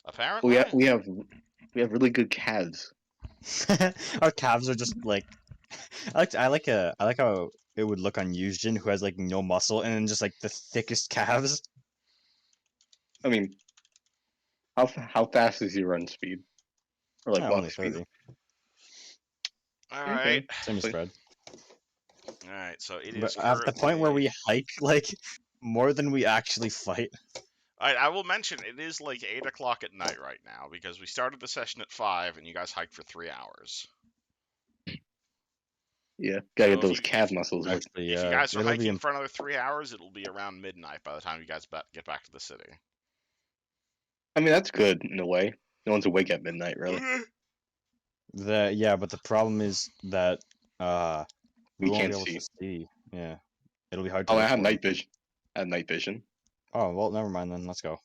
Apparently. We have really good calves. Our calves are just like. I like how it would look on Yuzhin, who has like no muscle and then just like the thickest calves. I mean, how fast is your run speed? Or like Only walk speed? 30. Alright. Same as Like- Fred. Alright, so it But is at the point where currently- we hike, like more than we actually fight. I will mention it is like 8 o'clock at night right now because we started the session at 5 and you guys hiked for 3 hours. Yeah, gotta So get those calf muscles. Work. Actually, If you guys are it'll be hiking for another 3 hours, it'll be around midnight by the time you guys get back to the city. I mean, that's good in a way. No one's awake at midnight, really. but the problem is that we We won't can't be able see. to see. Yeah, it'll be hard to. Oh, I look have for night them. vision. I have night vision. Oh well, never mind then. Let's go.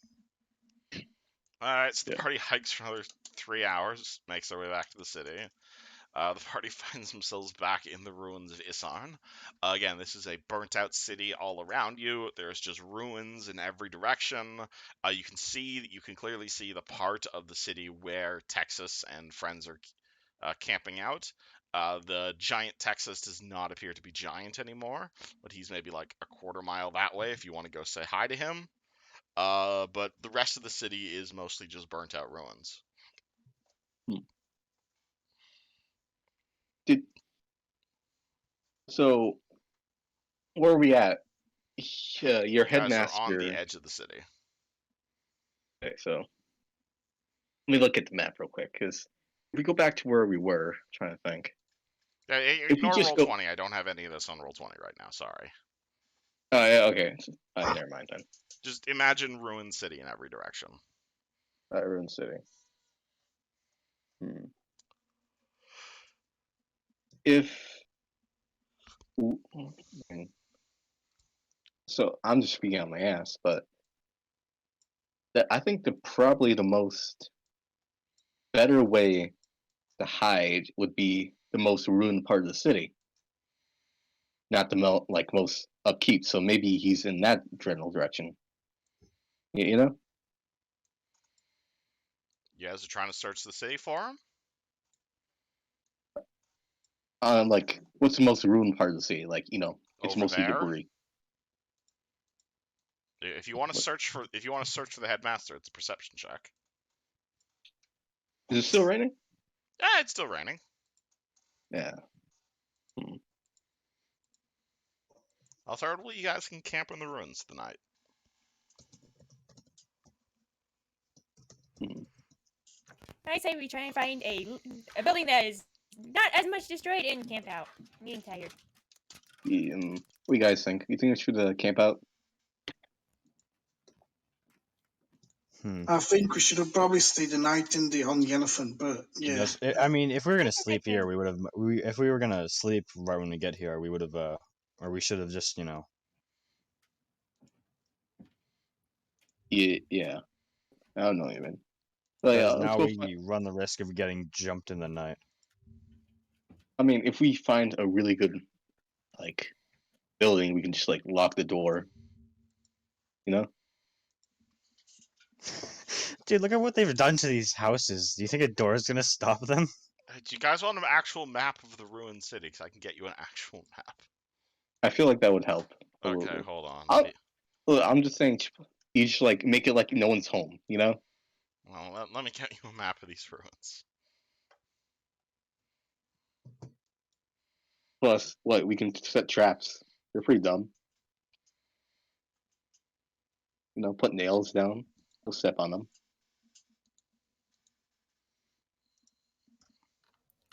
Alright, so the Yeah. party hikes for another 3 hours, makes their way back to the city. The party finds themselves back in the ruins of Isarn. Again, this is a burnt out city all around you. There's just ruins in every direction. You can clearly see the part of the city where Texas and friends are camping out. The giant Texas does not appear to be giant anymore, but he's maybe like a quarter mile that way if you want to go say hi to him. But the rest of the city is mostly just burnt out ruins. So, where are we at? Your You guys headmaster. are on the edge of the city. Okay, so let me look at the map real quick, because if we go back to where we were, I'm trying to think. Yeah, we ignore just roll go- 20. I don't have any of this on roll 20 right now. Sorry. Oh, yeah, okay. Never mind then. Just imagine ruined city in every direction. Ruin City. If so, I'm just speaking on my ass, but that I think probably the most better way to hide would be the most ruined part of the city, not the most upkeep. So maybe he's in that general direction. You know, You guys are trying to search the city for him? like what's the most ruined part of the city? Like it's Over mostly there? debris. If you want to search for the headmaster, it's a perception check. Is it still raining? Yeah, it's still raining. Yeah. Alternatively, you guys can camp in the ruins tonight. I say we try and find a building that is not as much destroyed and camp out. I'm getting tired. What do you guys think? You think we should camp out? I think we should have probably stayed the night on the elephant, but yeah. Yes, I mean, if we were gonna sleep here, we would have. If we were gonna sleep right when we get here, we would have. Or we should have just, Yeah. I don't know even. But Because let's now go. we run the risk of getting jumped in the night. I mean, if we find a really good building, we can just lock the door. You know? Dude, look at what they've done to these houses. Do you think a door is gonna stop them? Do you guys want an actual map of the ruined city? Because I can get you an actual map. I feel like that would help. Okay, hold on. Look, I'm just saying, you just make it like no one's home. You know? Well, let me get you a map of these ruins. Plus, what we can set traps. They're pretty dumb. Put nails down. We'll step on them.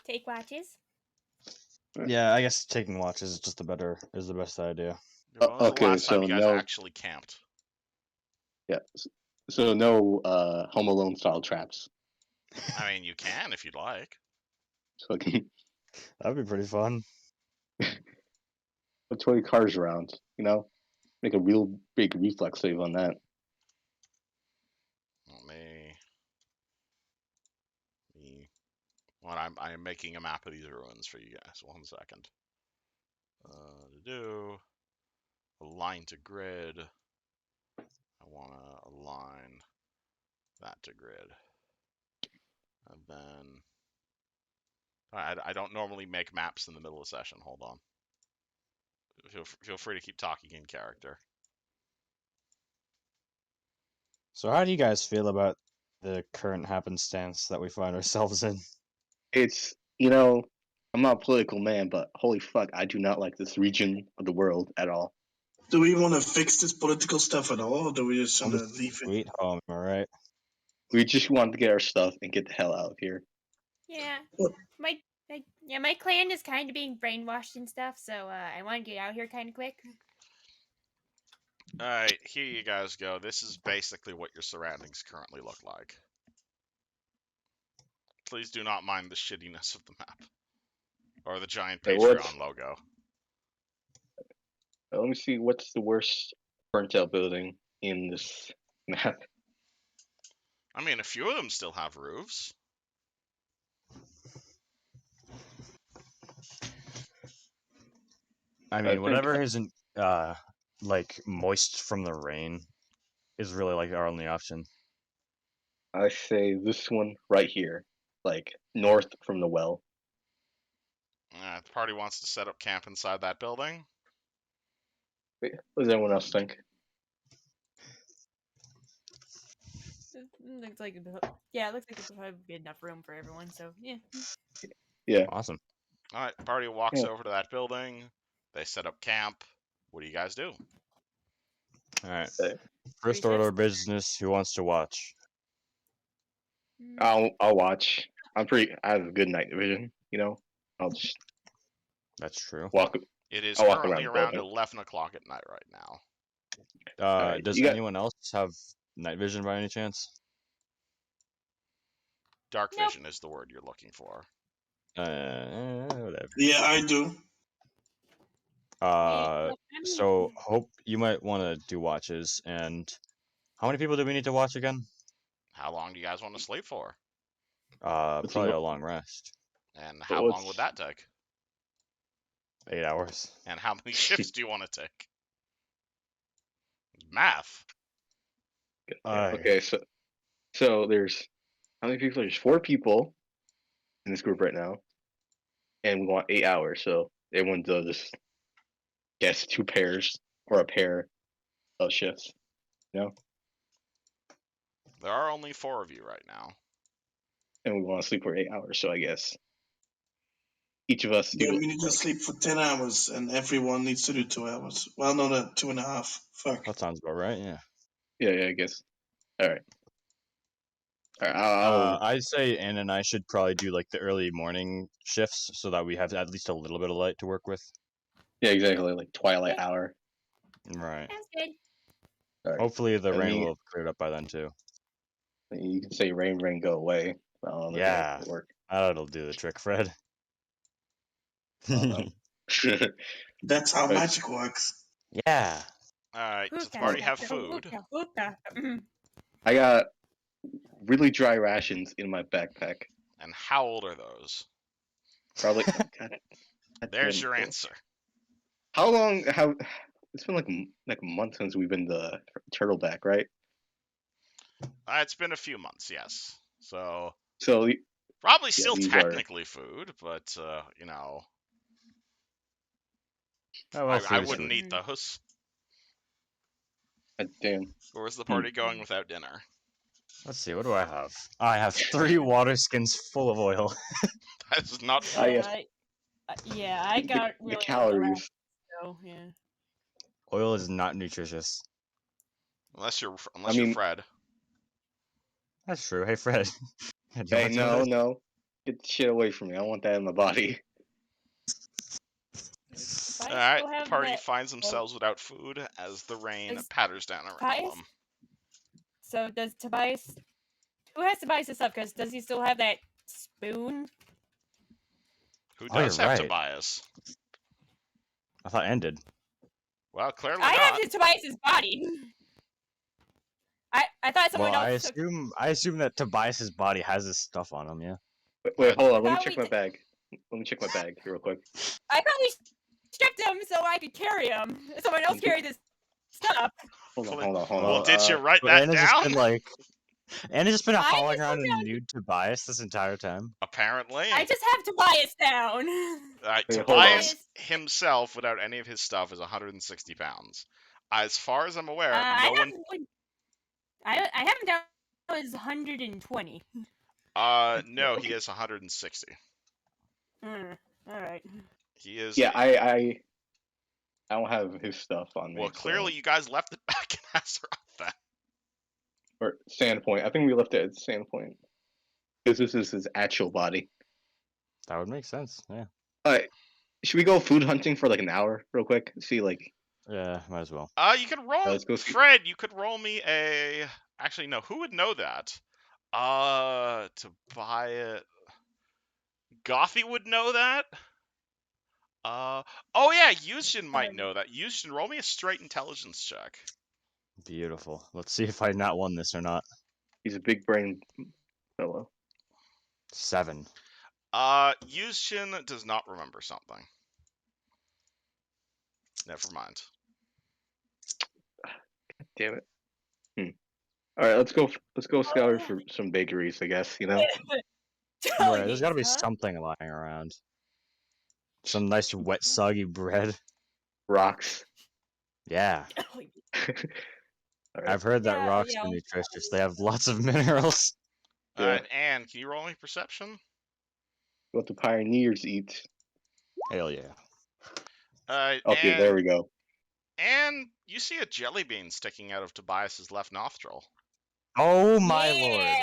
Take watches. Yeah, I guess taking watches is just the best idea. When was the Okay, last time so you guys no. actually camped? Yeah. So no Home Alone style traps. I mean, you can if you'd like. So I can That'd be pretty fun. put 20 cars around. Make a real big reflex save on that. Let me. Well, I am making a map of these ruins for you guys. 1 second. To do align to grid. I want to align that to grid, and then I don't normally make maps in the middle of session. Hold on. Feel free to keep talking in character. So how do you guys feel about the current happenstance that we find ourselves in? It's I'm not a political man, but holy fuck, I do not like this region of the world at all. Do we want to fix this political stuff at all, or do we just want to leave it? Sweet home, alright? We just want to get our stuff and get the hell out of here. Yeah. What? My clan is kind of being brainwashed and stuff, so I want to get out here kind of quick. Alright, here you guys go. This is basically what your surroundings currently look like. Please do not mind the shittiness of the map. Or the giant Hey, Patreon logo. Let me see, what's the worst burnt out building in this map? I mean, a few of them still have roofs. I I mean, think whatever isn't moist from the rain is really our only option. I say this one right here, north from the well. The party wants to set up camp inside that building. Wait, what does everyone else think? Looks like it looks like there's probably be enough room for everyone. So yeah. Yeah. Awesome. All right, party walks Yeah. over to that building. They set up camp. What do you guys do? Alright. Okay. First order of business, who wants to watch? I'll watch. I have a good night vision, I'll just That's true. walk. It is I'll walk currently around the around building. 11 o'clock at night right now. Alright, Does anyone else have night vision by any chance? Dark Nope. vision is the word you're looking for. Whatever. Yeah, I do. So Hope, you might want to do watches, and How many people do we need to watch again? How long do you guys want to sleep for? Let's see Probably what- a long rest. And But how long would what's- that take? 8 hours. And how many shifts do you want to take? Math. Okay, so there's how many people? There's 4 people in this group right now, and we want 8 hours. So everyone does just guess 2 pairs or a pair of shifts. There are only 4 of you right now. And we want to sleep for 8 hours. So I guess each of us Then do. we need to sleep for 10 hours, and everyone needs to do 2 hours. Well, no, 2.5. Fuck. That sounds about right. Yeah. Yeah, I guess. All right. All right. I'll I'd say Anna and I should probably do like the early morning shifts so that we have at least a little bit of light to work with. yeah, exactly. Like twilight hour. Right. Sounds good. All right. Hopefully the I rain mean- will have cleared up by then too. You can say rain, go away. I don't know if Yeah. that'll work. That'll do the trick, Fred. Oh, no. That's how Right. magic works. Yeah. Alright, does the Hookah, party have hookah, food? hookah, hookah. I got really dry rations in my backpack. And how old are those? Probably. God There's damn your it. answer. How long? How? It's been like a month since we've been to Turtleback, right? It's been a few months, yes. So, So probably still these are- technically food, but, you know, Oh, well, I food is wouldn't food. eat those. God damn. Where's the party going without dinner? Let's see. What do I have? I have 3 water skins full of oil. That's not Ah, food. yes. Yeah, I got the really calories. So yeah. Oil is not nutritious. Unless you're mean- Fred. That's true. Hey, Fred. Do you Hey, want some of this? no. Get the shit away from me. I want that in my body. If I Alright, still the have party that- finds themselves without food as the rain Is patters down around Tobias? them. So does Tobias? Who has Tobias' stuff? Because does he still have that spoon? Who Oh, does you're have right. Tobias? I thought ended. Well, clearly I not. have the Tobias' body. I thought someone Well, else took. I assume that Tobias's body has his stuff on him. Yeah. Wait, hold on. Let me Thought check we my bag. Let me check my bag real quick. I probably stripped him so I could carry him. Someone else carried his stuff. Hold on. Well, did you write Well, that Anna's just down? been like, Anna's just been I hauling just around wrote a down- nude Tobias this entire time. Apparently. I just have Tobias down. Wait, hold Tobias on. himself, without any of his stuff, is 160 pounds. As far as I'm aware, I no one. have him down as 120. No, he is 160. All right. He is. Yeah, I don't have his stuff on me. Well, clearly you guys left it back in Azeroth then. Or Sandpoint. I think we left it at Sandpoint. Because this is his actual body. That would make sense. Yeah. Alright. Should we go food hunting for like an hour real quick? See like Yeah, might as well. You could roll. Let's go see- Fred, you could roll me a. Actually, no. Who would know that? To buy it. Gothy would know that. Oh yeah, Yushin might know that. Yushin, roll me a straight intelligence check. Beautiful. Let's see if I not won this or not. he's a big brain fellow. 7. Yushin does not remember something. Never mind. Damn it. Alright, let's go scour for some bakeries, I guess, you know? Right, there's got to be Huh? something lying around. Some nice wet soggy bread. Rocks. Yeah, Alright. I've heard that Yeah, rocks yeah. are nutritious. They have lots of minerals. Yeah. Anne, can you roll me perception? What the pioneers eat. Hell yeah. Okay, there we go. And you see a jelly bean sticking out of Tobias's left nostril. Oh my yeah.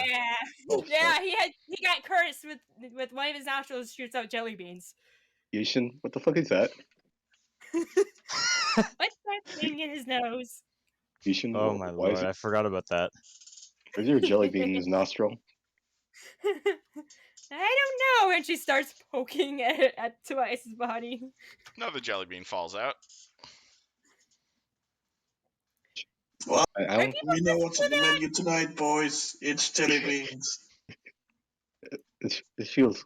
Oh, yeah, fuck. he got cursed with one of his nostrils shoots out jelly beans. Yushin, what the fuck is that? What's that thing in his nose? Yushin, Oh my why is lord, I forgot about that. is there a jelly bean in his nostril? I don't know. And she starts poking at Tobias's body. Another jelly bean falls out. Well, I Are don't. people we know listening what's on the menu tonight, boys. It's jelly beans. This feels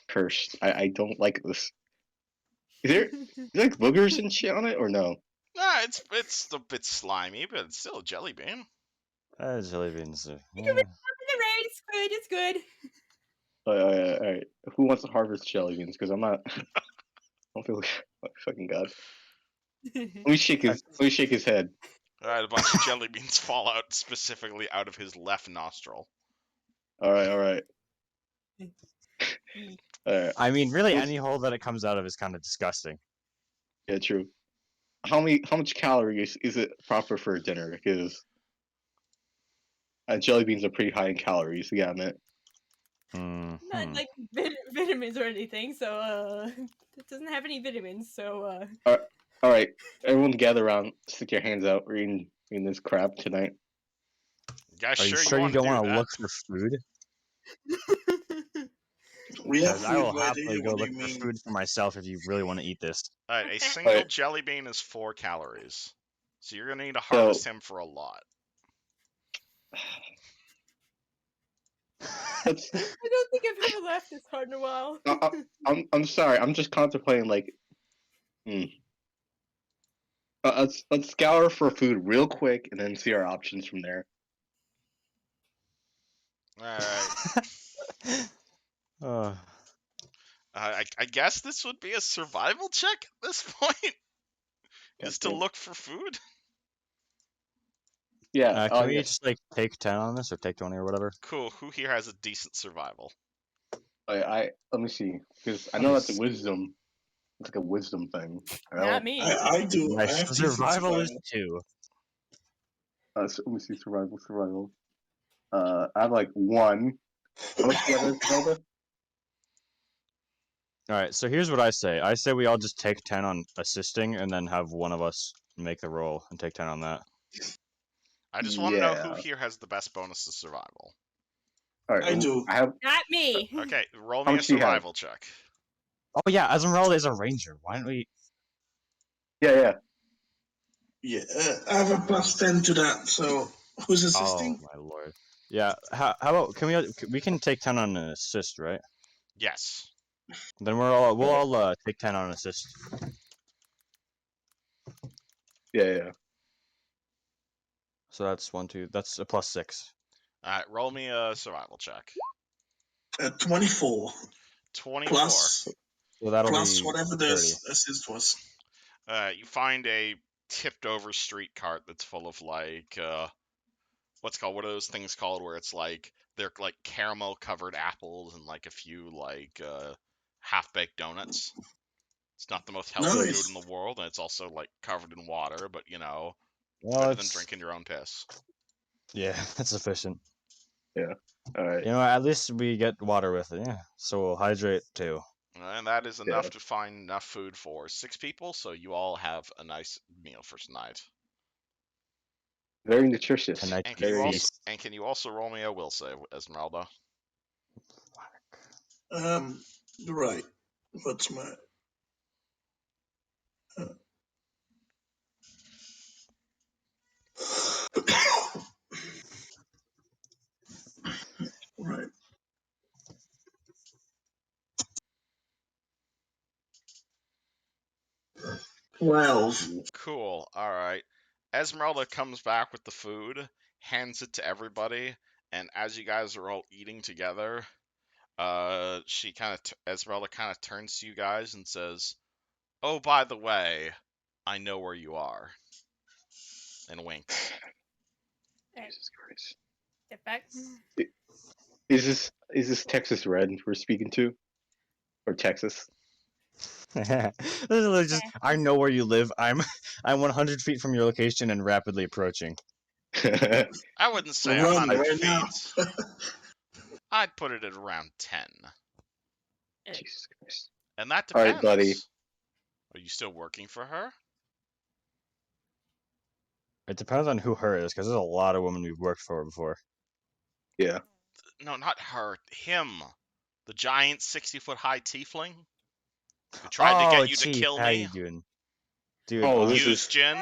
cursed. I don't like this. Is to there like boogers and shit on it or no? Nah, it's a bit slimy, but it's still a jelly bean. Jelly beans. Yeah. the raid. It's good. It's good. All right. Who wants to harvest jelly beans? Because I'm not. I don't feel like oh, fucking god. Let me shake his head. All right, a bunch of jelly beans fall out specifically out of his left nostril. All right. All right. I mean, really, What's- any hole that it comes out of is kind of disgusting. Yeah, true. How much calories is it proper for a dinner? Because jelly beans are pretty high in calories. Yeah, I meant. Not like vitamins or anything. So it doesn't have any vitamins. So All right. Everyone gather around. Stick your hands out. We're eating this crap tonight. You guys Are you sure sure you want to don't do want to that? look for food? We have Because I food will right happily here. go What do look you for mean? food for myself if you really want to eat this. All right, a single jelly bean is 4 calories, so you're gonna need to harvest him for a lot. I don't think I've ever laughed this hard in a while. I'm sorry. I'm just contemplating like. Let's scour for food real quick and then see our options from there. All right. I guess this would be a survival check at this point. Is to look for food. Yeah. Can we just like take 10 on this or take 20 or whatever? Cool. Who here has a decent survival? Let me see because I know that's a wisdom. It's like a wisdom thing. Not me. I do. I Nice. have decent Survival is survival. 2. So let me see survival. I have like 1. How much do you have, Zelda? Alright, so here's what I say. I say we all just take 10 on assisting and then have one of us make the roll and take 10 on that. I just want to know who here has the best bonus to survival. All right, I do. I have. Not me. Okay, roll How me a much do you have? survival check. Oh yeah, Esmeralda is a ranger. Why don't we? Yeah. Yeah, I have a +10 to that. So who's Oh assisting? my lord. Yeah. How about we can take 10 on an assist, right? Yes. Then we'll all take 10 on an assist. Yeah. So that's 1, 2. That's a +6. All right, roll me a survival check. 24 24. plus So that'll plus be whatever the 30. assist was. You find a tipped over street cart that's full of like what are those things called where it's like they're like caramel covered apples and like a few like half baked donuts. It's not the most healthy Nice. food in the world, and it's also like covered in water, but you know, Well, better than drinking your own piss. Yeah, that's sufficient. All right. You know, at least we get water with it. Yeah, so we'll hydrate too. And that is enough to find enough food for 6 people, so you all have a nice meal for tonight. Very nutritious. Tonight And feast. can you also roll me a will save, Esmeralda? Right. What's my? Right. 12. Cool. All right. Esmeralda comes back with the food, hands it to everybody, and as you guys are all eating together, Esmeralda kind of turns to you guys and says, "Oh, by the way, I know where you are," and winks. Jesus Christ. Get back. Is this Texas Red we're speaking to, or Texas? This is literally just, I know where you live. I'm 100 feet from your location and rapidly approaching. I wouldn't say Run 100 right feet. now. I'd put it at around 10. Jesus Christ. And that All depends. right, buddy. Are you still working for her? It depends on who her is, because there's a lot of women we've worked for before. Yeah. No, not her. Him. The giant 60-foot high tiefling who tried to get you to Chief, kill how me. you doing? Dude, Oh, this Used is. Jin.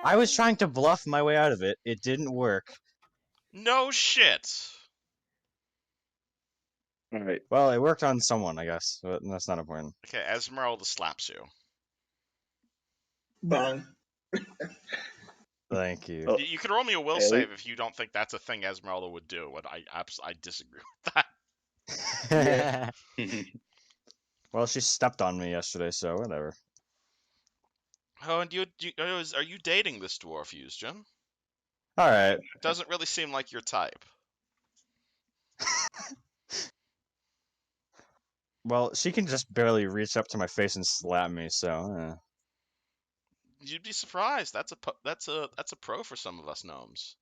I was trying to bluff my way out of it. It didn't work. No shit. All right. Well, it worked on someone, I guess, but that's not important. Okay, Esmeralda slaps you. Bang. Thank you. Oh, You can roll me a will Hey. save if you don't think that's a thing Esmeralda would do, but I disagree with that. Yeah. Well, she stepped on me yesterday, so whatever. Oh, and are you dating this dwarf, Yusjin? All right. Doesn't really seem like your type. Well, she can just barely reach up to my face and slap me, so. You'd be surprised. That's a pro for some of us gnomes.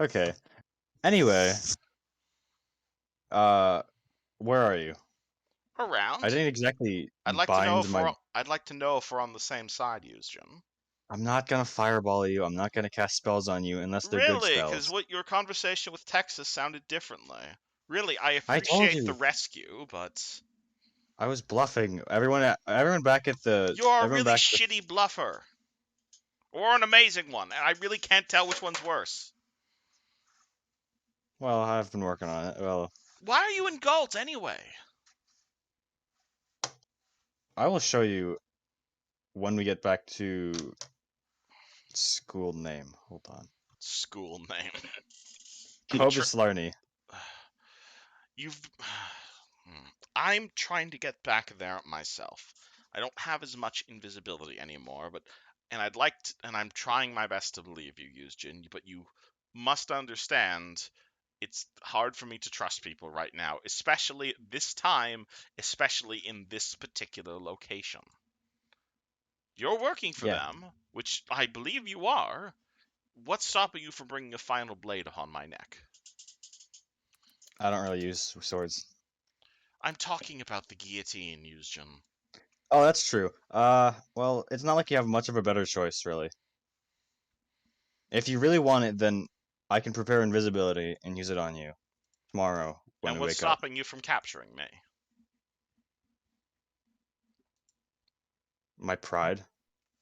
Okay. Anyway, where are you? Around. I didn't exactly I'd like bind my. to know if we're on the same side, Yusjin. I'm not gonna fireball you. I'm not gonna cast spells on you unless they're good Really? Because spells. what your conversation with Texas sounded differently. Really, I I told appreciate the you. rescue, but I was bluffing. Everyone back at the. you're a Everyone really back. At shitty bluffer. Or an amazing one, and I really can't tell which one's worse. Well, I've been working on it. Well, Why are you in Galt anyway? I will show you when we get back to school name. Hold on. School name. Cobus Larney. You've. I'm trying to get back there myself. I don't have as much invisibility anymore, and I'm trying my best to believe you, Yusjin, but you must understand it's hard for me to trust people right now, especially this time, especially in this particular location. You're working for Yeah. them, which I believe you are. What's stopping you from bringing a final blade upon my neck? I don't really use swords. I'm talking about the guillotine, Yusjin. Oh, that's true. Well, it's not like you have much of a better choice, really. If you really want it, then I can prepare invisibility and use it on you tomorrow when And we what's wake up. stopping you from capturing me? My pride.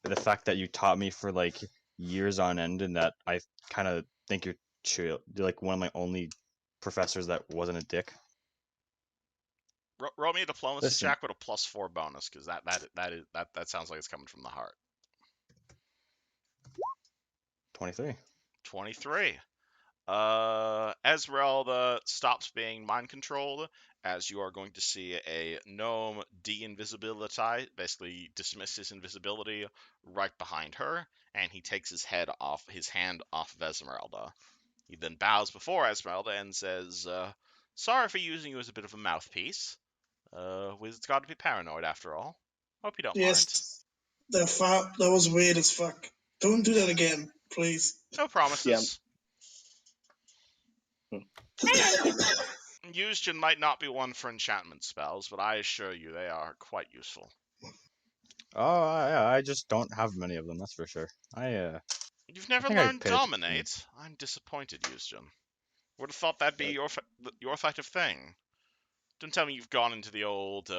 The fact that you taught me for like years on end and that I kind of think you're chill. You're like one of my only professors that wasn't a dick. Roll me a diplomacy Listen. check with a +4 bonus, because that sounds like it's coming from the heart. 23. 23. Esmeralda stops being mind controlled as you are going to see a gnome de-invisibility, basically dismiss his invisibility right behind her, and he takes his hand off of Esmeralda. He then bows before Esmeralda and says, sorry for using you as a bit of a mouthpiece. Wizards gotta be paranoid after all. Hope you don't mind. Yes, that was weird as fuck. Don't do that again, please. No promises. Yeah. Yusjin might not be one for enchantment spells, but I assure you they are quite useful. Oh, yeah, I just don't have many of them, that's for sure. You've never think I learned paid attention. Dominate? I'm disappointed, Yusjin. Would have thought that'd be your type of thing. Don't tell me you've gone into the old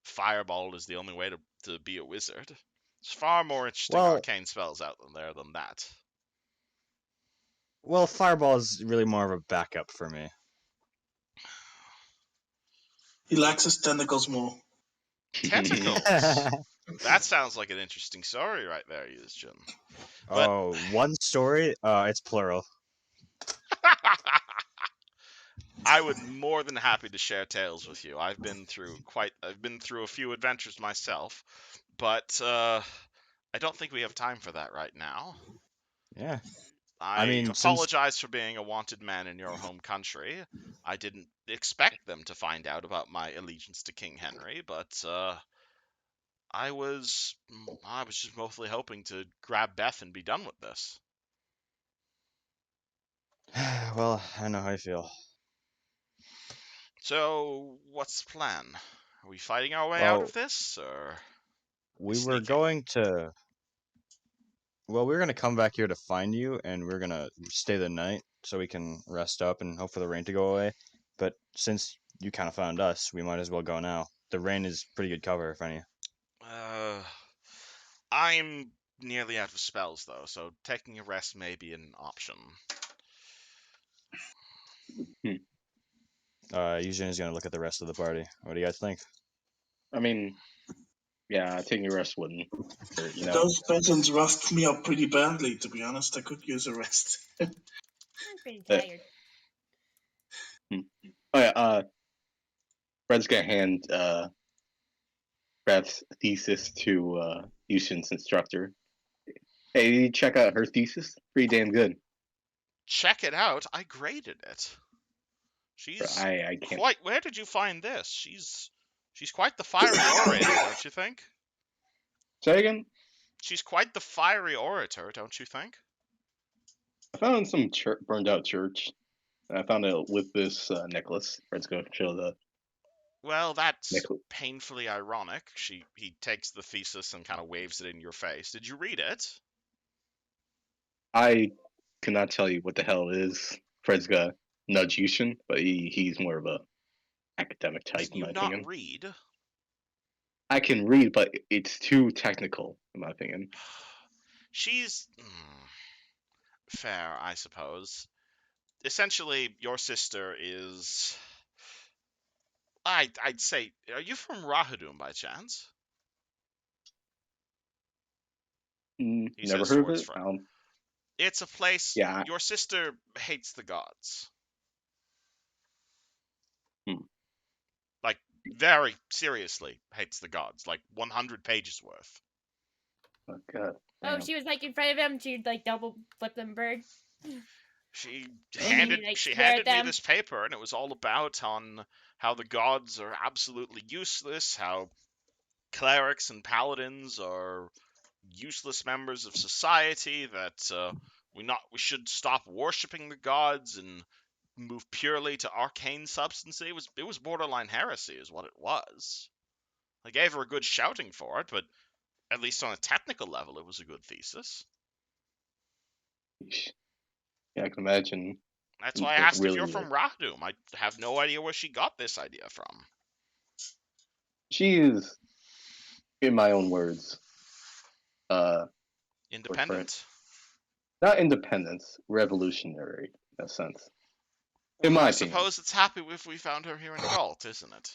Fireball is the only way to be a wizard. There's far more interesting arcane spells out there than that. Well, Fireball is really more of a backup for me. He likes his tentacles more. Tentacles? That sounds like an interesting story right there, Yusjin. But... Oh, one story? It's plural. I would more than happy to share tales with you. I've been through a few adventures myself, but I don't think we have time for that right now. Yeah. I mean, apologize for being a wanted man in your home country. I didn't expect them to find out about my allegiance to King Henry, but I was just mostly hoping to grab Beth and be done with this. Well, I know how you feel. So, what's the plan? Are we fighting our way out of this, or we were sneaking? going to... Well, we were going to come back here to find you, and we are going to stay the night so we can rest up and hope for the rain to go away. But since you kind of found us, we might as well go now. The rain is pretty good cover, if any. I'm nearly out of spells, though, so taking a rest may be an option. Eugene's gonna look at the rest of the party. What do you guys think? I mean, yeah, taking a rest wouldn't hurt, Those peasants roughed me up pretty badly, to be honest. I could use a rest. I'm pretty Uh, tired. Oh yeah, Fred's gonna hand Brad's thesis to Houston's instructor. Hey, you check out her thesis? Pretty damn good. Check it out. I graded it. She's I can't. quite. Where did you find this? She's quite the fiery orator, don't you think? Say again? She's quite the fiery orator, don't you think? I found some burned out church. I found it with this necklace. Fred's gonna show the Well, that's necklace. painfully ironic. He takes the thesis and kind of waves it in your face. Did you read it? I cannot tell you what the hell it is. Fred's gonna nudge Houston, but he's more of a academic type, Can in you my not opinion. read? I can read, but it's too technical, in my opinion. She's fair, I suppose. Essentially, your sister is. I'd say. Are you from Rahadum by chance? He Never says heard of swords it. from. It's a place. Yeah. Your sister hates the gods. Like, very seriously hates the gods. Like 100 pages worth. Oh god. Oh, Damn. she was like in front of him. She'd like double flip them bird. She And handed he'd, like, she swear at handed me them. this paper, and it was all about on how the gods are absolutely useless, how clerics and paladins are useless members of society, that we should stop worshipping the gods and move purely to arcane substance. It was borderline heresy, is what it was. I gave her a good shouting for it, but at least on a technical level, it was a good thesis. Yeah, I can imagine. That's why I Like, asked if really, you're from Rahdum. I have no idea where she got this idea from. she is, in my own words, Independent? not independence, revolutionary in a sense. In Well, my I opinion. suppose it's happy if we found her here in Galt, isn't it?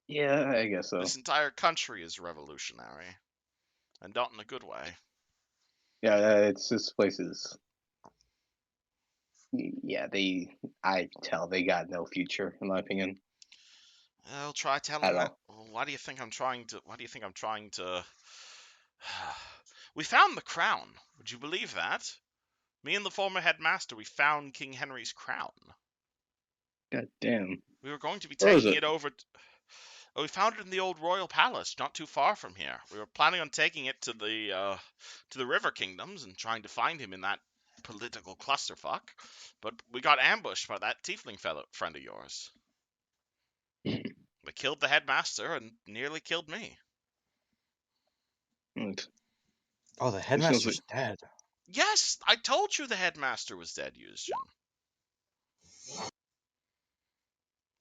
Yeah, I guess so. This entire country is revolutionary. And not in a good way. Yeah, it's this place is. Yeah, I can tell they got no future, in my opinion. I'll try telling At that. all. Why do you think I'm trying to... We found the crown. Would you believe that? Me and the former headmaster, we found King Henry's crown. God damn. We were going to be Where is taking it? it over... we found it in the old royal palace, not too far from here. We were planning on taking it to the River Kingdoms and trying to find him in that political clusterfuck, but we got ambushed by that tiefling friend of yours. They killed the headmaster and nearly killed me. Oh, the headmaster's dead. Yes, I told you the headmaster was dead, Yuzjin.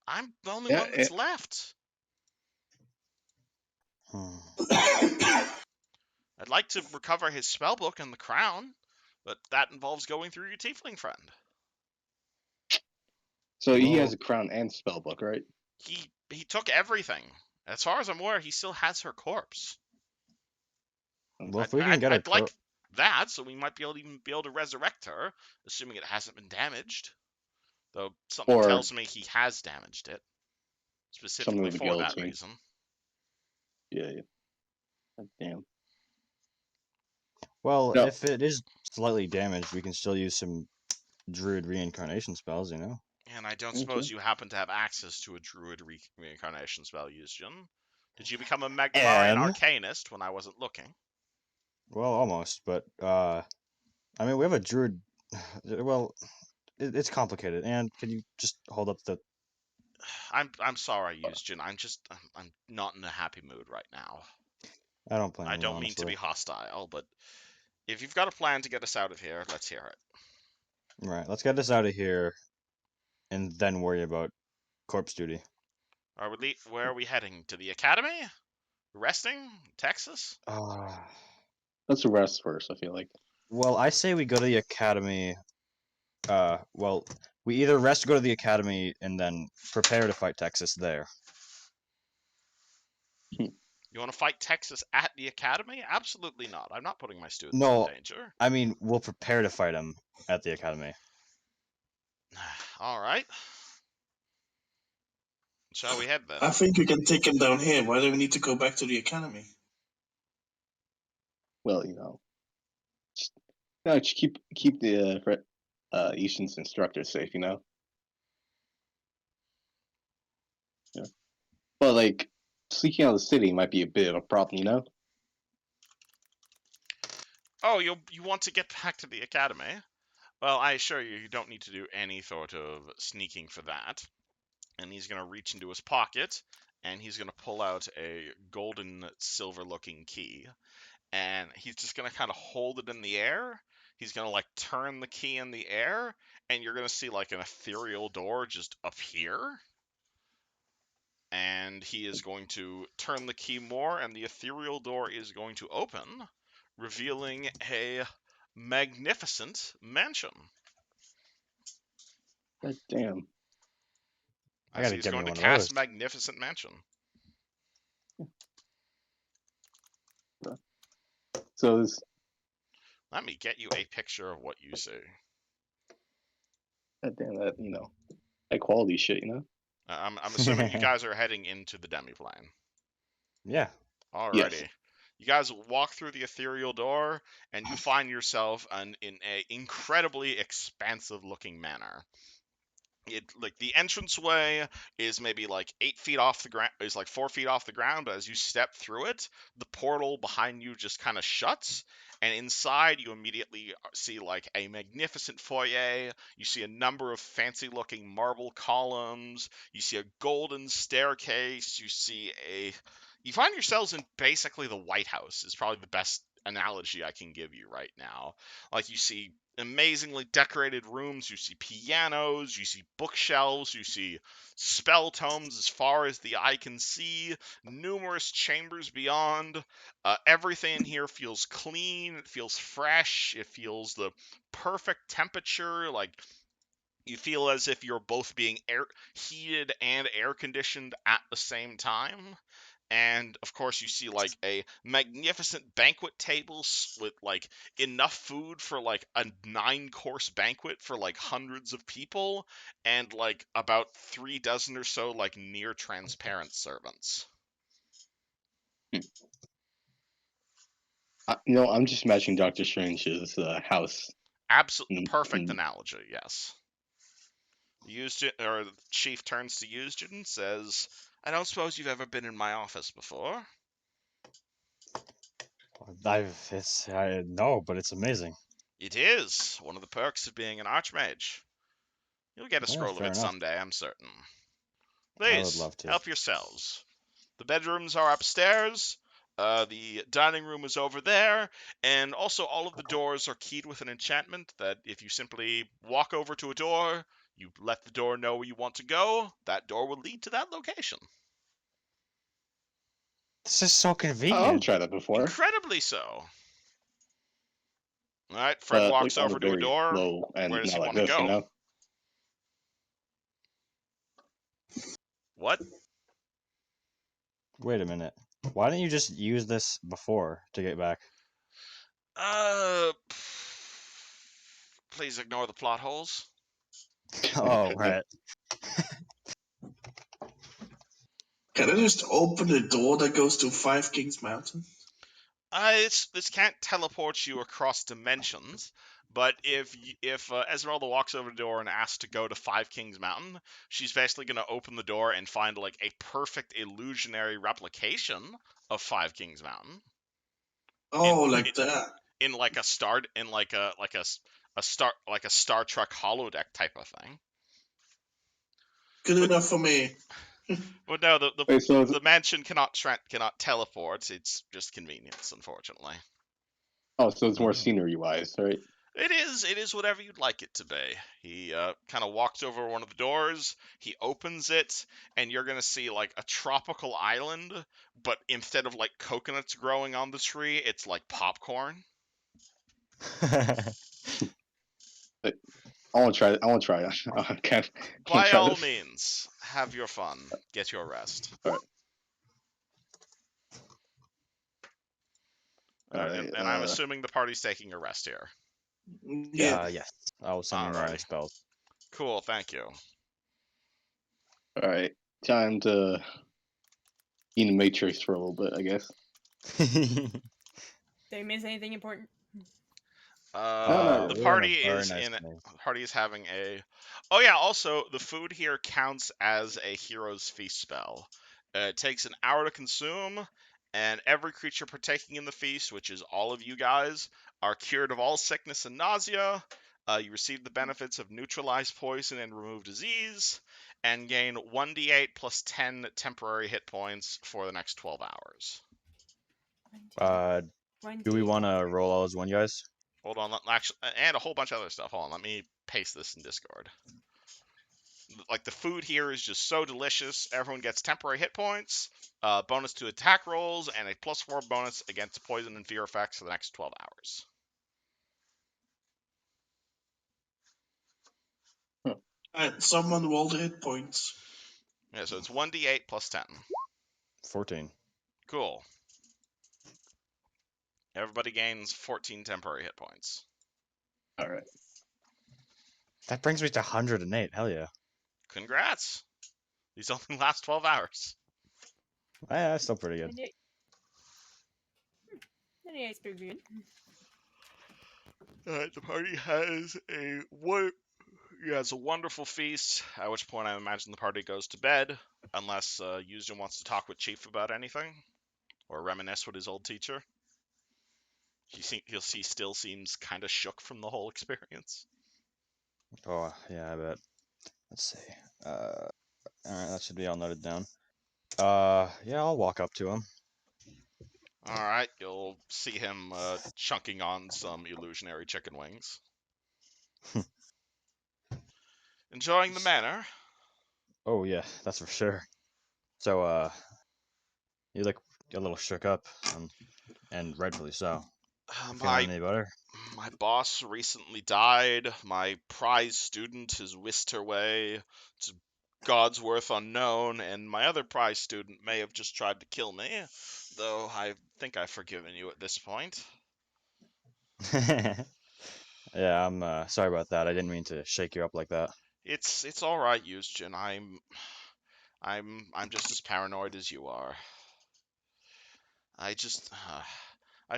I'm the only one that's left. I'd like to recover his spellbook and the crown, but that involves going through your tiefling friend. So he has a crown and spellbook, right? He took everything. As far as I'm aware, he still has her corpse. Well, if we can get I'd her like that, so we might be able to resurrect her, assuming it hasn't been damaged. Though something tells me he has damaged it, specifically for that reason. Yeah. Damn. Well, if it is slightly damaged, we can still use some druid reincarnation spells, you know? And I don't suppose you happen to have access to a druid reincarnation spell, Yuzjin. Did you become a Megamarian Arcanist when I wasn't looking? Well, almost, but, I mean, we have a druid... Well, it's complicated, and can you just hold up the... I'm sorry, Yuzjin. I'm not in a happy mood right now. I don't blame you, I don't mean to be hostile, but if you've got a plan to get us out of here, let's hear it. Right, let's get us out of here, and then worry about corpse duty. Where are we heading? To the academy? Resting? Texas? Let's rest first, I feel like. Well, I say we go to the academy. Well, we either rest, go to the academy, and then prepare to fight Texas there. You want to fight Texas at the academy? Absolutely not. I'm not putting my students No, in danger. I mean, we'll prepare to fight him at the academy. All right. Shall we head then? I think we can take him down here. Why do we need to go back to the academy? Well, just keep the Easton's instructors safe, Yeah. But like sneaking out of the city might be a bit of a problem, Oh, you want to get back to the academy? Well, I assure you, you don't need to do any sort of sneaking for that. And he's going to reach into his pocket, and he's going to pull out a golden silver-looking key. And he's just going to kind of hold it in the air. He's going to, like, turn the key in the air, and you're going to see, like, an ethereal door just appear. And he is going to turn the key more, and the ethereal door is going to open, revealing a magnificent mansion. God damn. I As gotta he's get me going to one of cast those. magnificent mansion. So this Let me get you a picture of what you see. God damn that, high quality shit. I'm assuming you guys are heading into the demiplane. Yeah. Alrighty. Yes. You guys walk through the ethereal door, and you find yourself in a incredibly expansive looking manor. Like the entranceway is maybe like 8 feet off the ground, is like 4 feet off the ground, but as you step through it, the portal behind you just kind of shuts, and inside you immediately see like a magnificent foyer. You see a number of fancy looking marble columns, you see a golden staircase, you find yourselves in basically the White House is probably the best analogy I can give you right now. Like you see amazingly decorated rooms, you see pianos, you see bookshelves, you see spell tomes as far as the eye can see, numerous chambers beyond. Everything in here feels clean, it feels fresh, it feels the perfect temperature. Like you feel as if you're both being heated and air conditioned at the same time. And of course, you see like a magnificent banquet table with like enough food for like a 9-course banquet for like hundreds of people, and like about 3 dozen or so like near transparent servants. I'm just imagining Doctor Strange's house. Absolutely perfect analogy, yes. The chief turns to Eusgen and says, "I don't suppose you've ever been in my office before?" No, but it's amazing. It is one of the perks of being an archmage. You'll get a Yeah, scroll of fair it enough. someday, I'm certain. I would Please, love to. help yourselves. The bedrooms are upstairs, the dining room is over there, and also all of the doors are keyed with an enchantment that if you simply walk over to a door, you let the door know where you want to go, that door will lead to that location. This is so I'll convenient. try that before. Incredibly so. Alright, Fred walks on over a to a very door. low and Where does he not like want to this, go? What? Wait a minute. Why didn't you just use this before to get back? Please ignore the plot holes. Oh, right. Can I just open the door that goes to Five Kings Mountain? This can't teleport you across dimensions, but if Esmeralda walks over the door and asks to go to Five Kings Mountain, she's basically going to open the door and find like a perfect illusionary replication of Five Kings Mountain. Oh, like that. In like a Star Trek holodeck type of thing. Good enough for me. Well, no, Wait, so the mansion cannot teleport. It's just convenience, unfortunately. so it's more scenery wise, right? It is whatever you'd like it to be. He kind of walks over one of the doors, he opens it, and you're gonna see like a tropical island, but instead of like coconuts growing on the tree, it's like popcorn. I want to try. I want to try. I can't By try all this. means, have your fun. Get your rest. All right. All And, right. and I'm assuming the party's taking a rest here. Yeah. Yes. I'll summon my Alrighty. spells. Cool, thank you. all right. Time to be in the Matrix for a little bit, I guess. Did I miss anything important? not The really. We're in a party very is nice in. place. Party is having a. Oh yeah. Also, the food here counts as a hero's feast spell. It takes an hour to consume, and every creature partaking in the feast, which is all of you guys, are cured of all sickness and nausea. You receive the benefits of neutralize poison and remove disease, and gain 1d8 plus 10 temporary hit points for the next 12 hours. Uh, do we want to roll all as one, guys? Hold on, actually, and a whole bunch of other stuff. Hold on, let me paste this in Discord. Like the food here is just so delicious. Everyone gets temporary hit points, bonus to attack rolls, and a +4 bonus against poison and fear effects for the next 12 hours. And someone rolled hit points. Yeah, so it's 1d8 plus 10. 14. Cool. Everybody gains 14 temporary hit points. All right. That brings me to 108. Hell yeah. Congrats. These only last 12 hours. Yeah, that's still pretty good. 98's pretty good. The party has a wonderful feast, at which point I imagine the party goes to bed, unless Yuzin wants to talk with Chief about anything, or reminisce with his old teacher. He still seems kind of shook from the whole experience. Oh, yeah, I bet. Let's see. Alright, that should be all noted down. Yeah, I'll walk up to him. Alright, you'll see him chunking on some illusionary chicken wings. Enjoying the manor? Oh, yeah, that's for sure. So, you look a little shook up, and rightfully so. Feeling any better? My boss recently died. My prize student has whisked her way to God's worth unknown, and my other prize student may have just tried to kill me, though I think I've forgiven you at this point. Yeah, I'm sorry about that. I didn't mean to shake you up like that. It's all right, Yuzjin. I'm just as paranoid as you are. I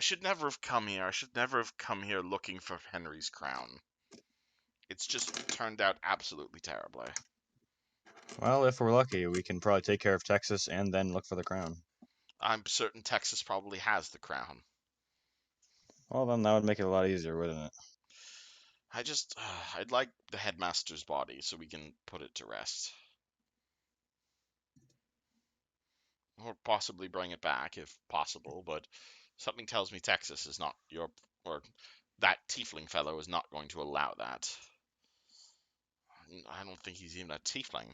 should never have come here. I should never have come here looking for Henry's crown. It's just turned out absolutely terribly. Well, if we're lucky, we can probably take care of Texas and then look for the crown. I'm certain Texas probably has the crown. Well, then that would make it a lot easier, wouldn't it? I'd like the headmaster's body so we can put it to rest. Or possibly bring it back if possible, but something tells me Texas is not or that tiefling fellow is not going to allow that. I don't think he's even a tiefling.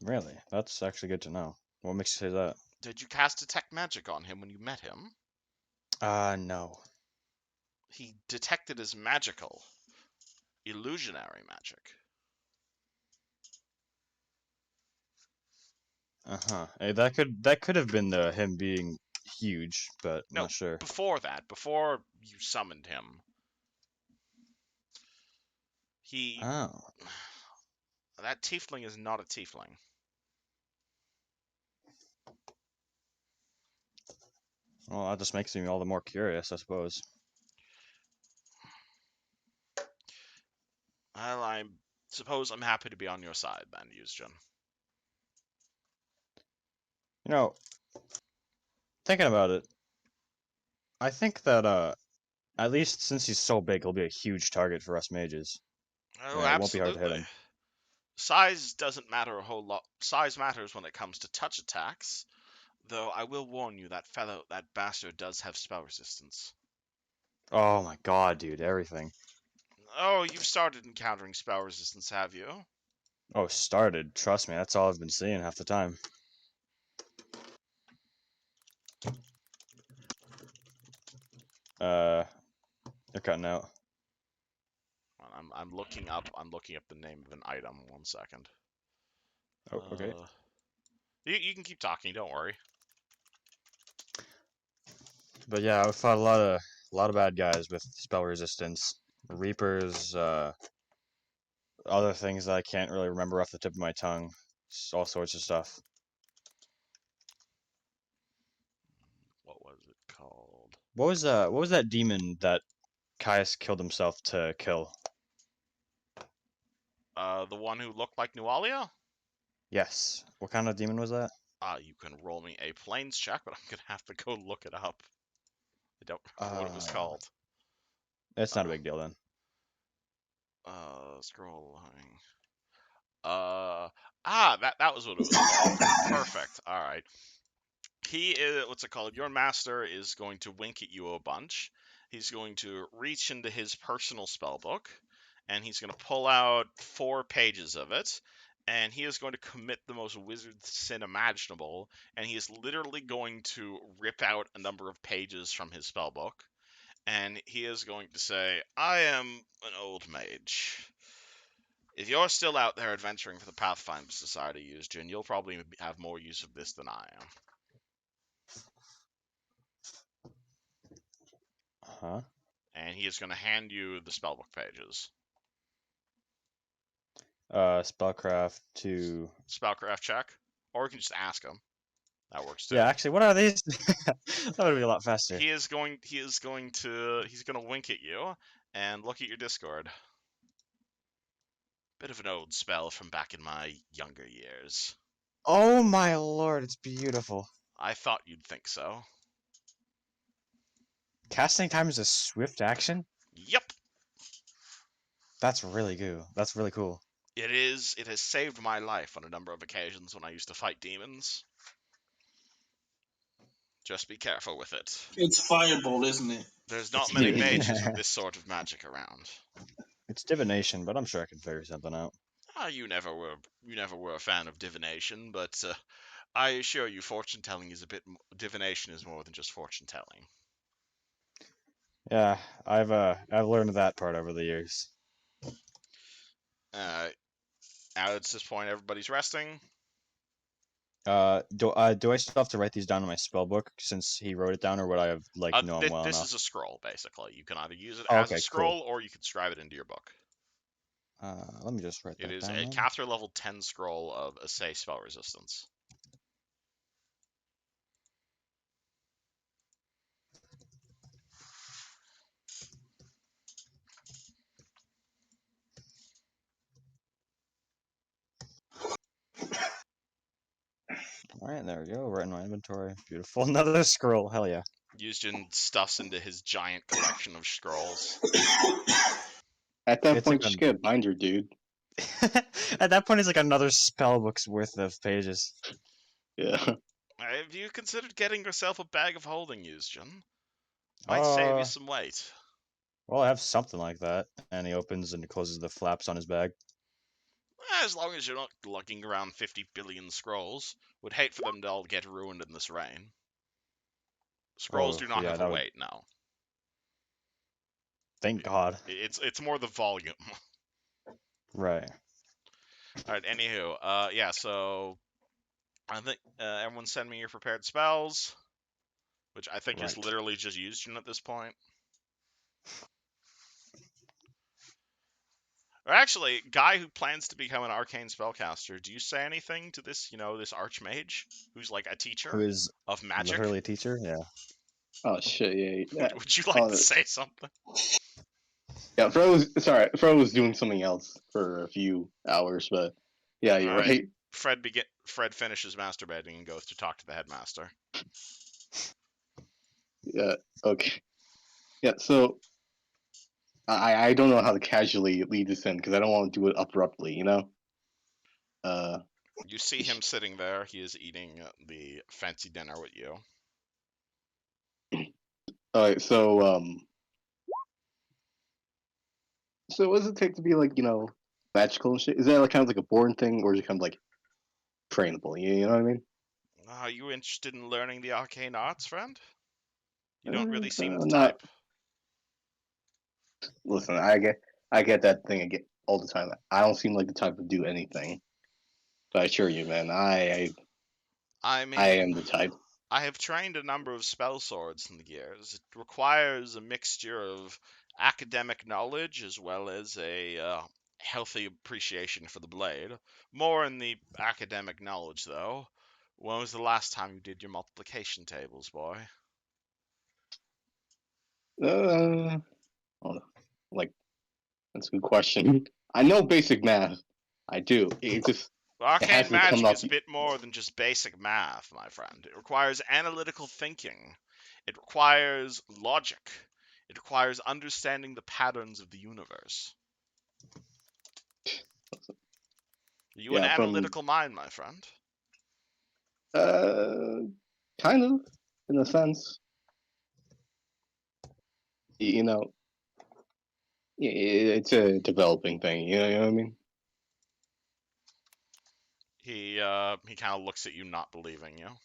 Really? That's actually good to know. What makes you say that? Did you cast detect magic on him when you met him? No. He detected as magical. Illusionary magic. Uh-huh. Hey, that could have been him being huge, but I'm No, not sure. before that, before you summoned him. Oh. That tiefling is not a tiefling. Well, that just makes me all the more curious, I suppose. Well, I suppose I'm happy to be on your side then, Yuzjin. You know, thinking about it, I think that at least since he's so big, he'll be a huge target for us mages. Oh, Yeah, it won't be hard to hit absolutely. him. Size doesn't matter a whole lot. Size matters when it comes to touch attacks, though I will warn you that that bastard does have spell resistance. Oh my god, dude, everything. Oh, you've started encountering spell resistance, have you? Oh, started. Trust me, that's all I've been seeing half the time. They're cutting out. I'm looking up the name of an item. 1 second. Oh, okay. You can keep talking. Don't worry. But yeah, I fought a lot of bad guys with spell resistance, reapers, other things that I can't really remember off the tip of my tongue, all sorts of stuff. What was it called? What was that demon that Caius killed himself to kill? The one who looked like Nualia? Yes. What kind of demon was that? You can roll me a planes check, but I'm gonna have to go look it up. I don't remember what it was called. It's not a big deal then. Scrolling. That was what it was called. Perfect. All right. He is, what's it called? Your master is going to wink at you a bunch. He's going to reach into his personal spell book, and he's going to pull out 4 pages of it, and he is going to commit the most wizard sin imaginable, and he is literally going to rip out a number of pages from his spell book, and he is going to say, I am an old mage. If you're still out there adventuring for the Pathfinder Society, Eugene, you'll probably have more use of this than I am. Huh? And he is going to hand you the spellbook pages. Spellcraft to. Spellcraft check, or you can just ask him. That works too. Yeah, actually, what are these? That would be a lot faster. He's going to wink at you and look at your Discord. Bit of an old spell from back in my younger years. Oh my lord, it's beautiful. I thought you'd think so. Casting time is a swift action? Yep. That's really good. That's really cool. It is. It has saved my life on a number of occasions when I used to fight demons. Just be careful with it. It's fireball, isn't it? There's not It's many divination. mages with this sort of magic around. It's divination, but I'm sure I can figure something out. You never were a fan of divination, but I assure you, fortune telling is divination is more than just fortune telling. Yeah, I've learned that part over the years. Now at this point, everybody's resting. Do I still have to write these down in my spell book since he wrote it down, or would I have know him well This enough? is a scroll, basically. You can either use it Oh, as a okay, scroll, cool. or you can scribe it into your book. Let me just write It that is down a then. Cather level 10 scroll of Assay spell resistance. All right, there we go. Right in my inventory. Beautiful. Another scroll. Hell yeah. Eugen stuffs into his giant collection of scrolls. At that It's point, like just get a binder, dude. At that point, it's like another spell book's worth of pages. Yeah. Have you considered getting yourself a bag of holding, Eugen? Might save you Uh, some weight. well, I have something like that. And he opens and closes the flaps on his bag. As long as you're not lugging around 50 billion scrolls. Would hate for them to all get ruined in this rain. Scrolls Oh, do not yeah, have that a would. weight, no. Thank God. It's more the volume. Right. Alright, anywho, yeah, so I think everyone send me your prepared spells, which I think is Right. literally just Eugen at this point. Or actually, guy who plans to become an arcane spellcaster, do you say anything to this, this archmage who's like a Who teacher is of magic? literally a teacher? Yeah. Oh shit. Yeah. Would you like to say something? Yeah. Fro was doing something else for a few hours, but yeah, you're Alright. right. Fred finishes masturbating and goes to talk to the headmaster. Yeah. Okay. Yeah. So I don't know how to casually lead this in because I don't want to do it abruptly, you know. You see him sitting there. He is eating the fancy dinner with you. All right. So So what does it take to be like, magical and shit? Is that like kind of like a born thing, or is it kind of like trainable? You know what I mean? Are you interested in learning the arcane arts, friend? You don't really seem the I'm not. type. Listen, I get that thing again all the time. I don't seem like the type to do anything. But I assure you, man, I I am mean, the type. I have trained a number of spell swords in the years. It requires a mixture of academic knowledge as well as a healthy appreciation for the blade. More in the academic knowledge, though. When was the last time you did your multiplication tables, boy? Uh, hold on. Like that's a good question. I know basic math. I do. It Arcane hasn't come magic up. is a bit more than just basic math, my friend. It requires analytical thinking. It requires logic. It requires understanding the patterns of the universe. Are you an Yeah, from analytical mind, my friend? uh, kind of in a sense. You know, it's a developing thing. You know what I mean? He kind of looks at you, not believing you.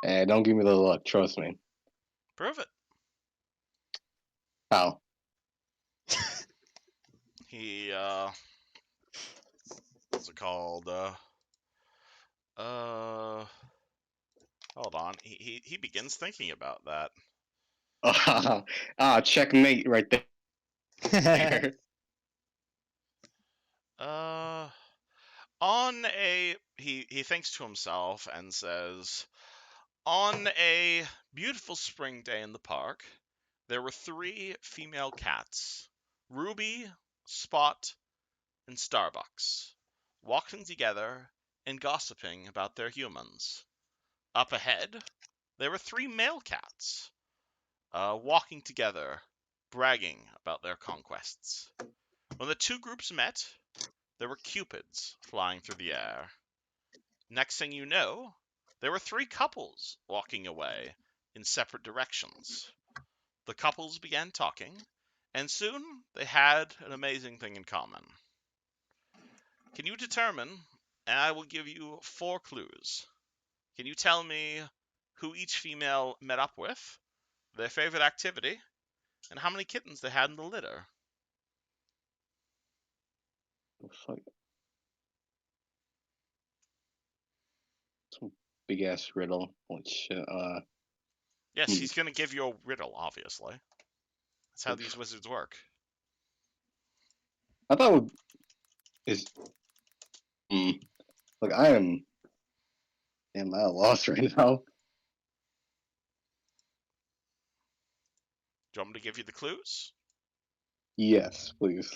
And don't give me the luck. Trust me. Prove it. How? He what's it called? Hold on. He begins thinking about that. Checkmate right there. Uh, on a he thinks to himself and says, on a beautiful spring day in the park, there were 3 female cats, Ruby, Spot, and Starbucks, walking together and gossiping about their humans. Up ahead, there were 3 male cats, walking together, bragging about their conquests. When the 2 groups met, there were cupids flying through the air. Next thing you know, there were 3 couples walking away in separate directions. The couples began talking, and soon they had an amazing thing in common. Can you determine, and I will give you 4 clues. Can you tell me who each female met up with, their favorite activity, and how many kittens they had in the litter? Fuck, some big ass riddle. Holy shit. Yes, Hmm. he's going to give you a riddle, obviously. That's how these wizards work. I thought it is. Hmm. Look, I am. Am I lost right now? Do you want me to give you the clues? Yes, please.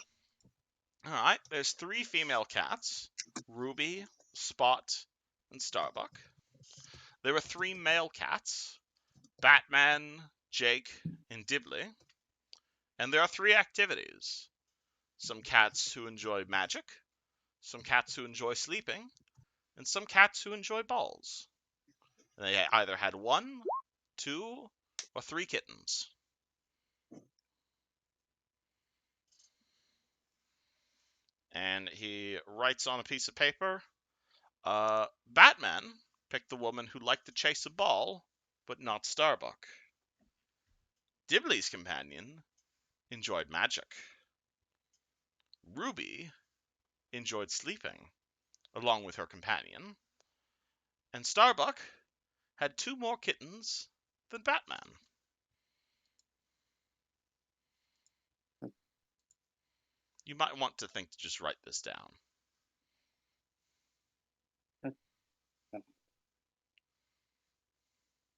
Alright, there's 3 female cats, Ruby, Spot, and Starbuck. There were 3 male cats, Batman, Jake, and Dibley. And there are 3 activities. Some cats who enjoy magic, some cats who enjoy sleeping, and some cats who enjoy balls. And they either had 1, 2, or 3 kittens. And he writes on a piece of paper, Batman picked the woman who liked to chase a ball, but not Starbuck. Dibley's companion enjoyed magic. Ruby enjoyed sleeping, along with her companion. And Starbuck had 2 more kittens than Batman. You might want to think to just write this down.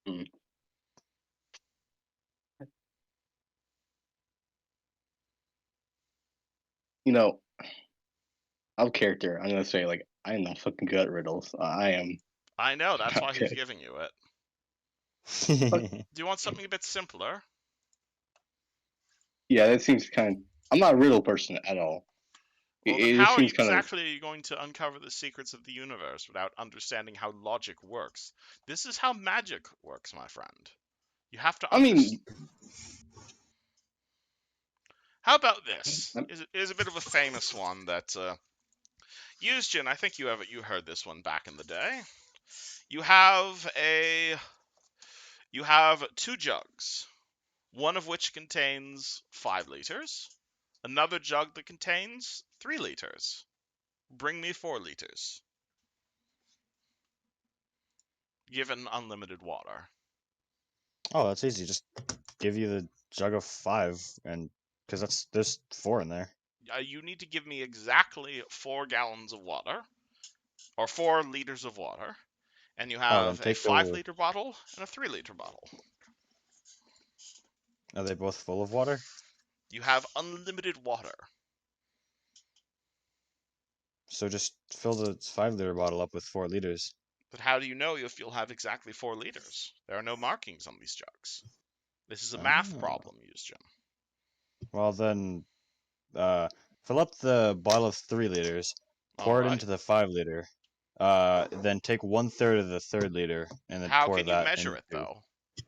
Hmm. You know, out of character, I'm gonna say like I am not fucking good at riddles. I am. I know, that's why he's Okay. giving you it. But Do you want something a bit simpler? yeah, that seems kind of. I'm not a riddle person at all. Well, then It just how seems kind of. exactly are you going to uncover the secrets of the universe without understanding how logic works? This is how magic works, my friend. You have to I mean, How about this? Is a bit of a famous one that Eugene, I think you heard this one back in the day. You have two jugs, one of which contains 5 liters, another jug that contains 3 liters. Bring me 4 liters. Given unlimited water. Oh, that's easy. Just give you the jug of 5, and because there's 4 in there. You need to give me exactly 4 gallons of water, or 4 liters of water, and you Oh, then have a take 5-liter bottle and a 3-liter bottle. Are they both full of water? You have unlimited water. So just fill the 5-liter bottle up with 4 liters. But how do you know if you'll have exactly 4 liters? There are no markings on these jugs. This is a math Oh. problem, Eugene. Well then, fill up the bottle of 3 liters, pour it Alright. into the 5-liter, then take 1/3 of the 3rd liter, and then How pour can you that measure into. it, though?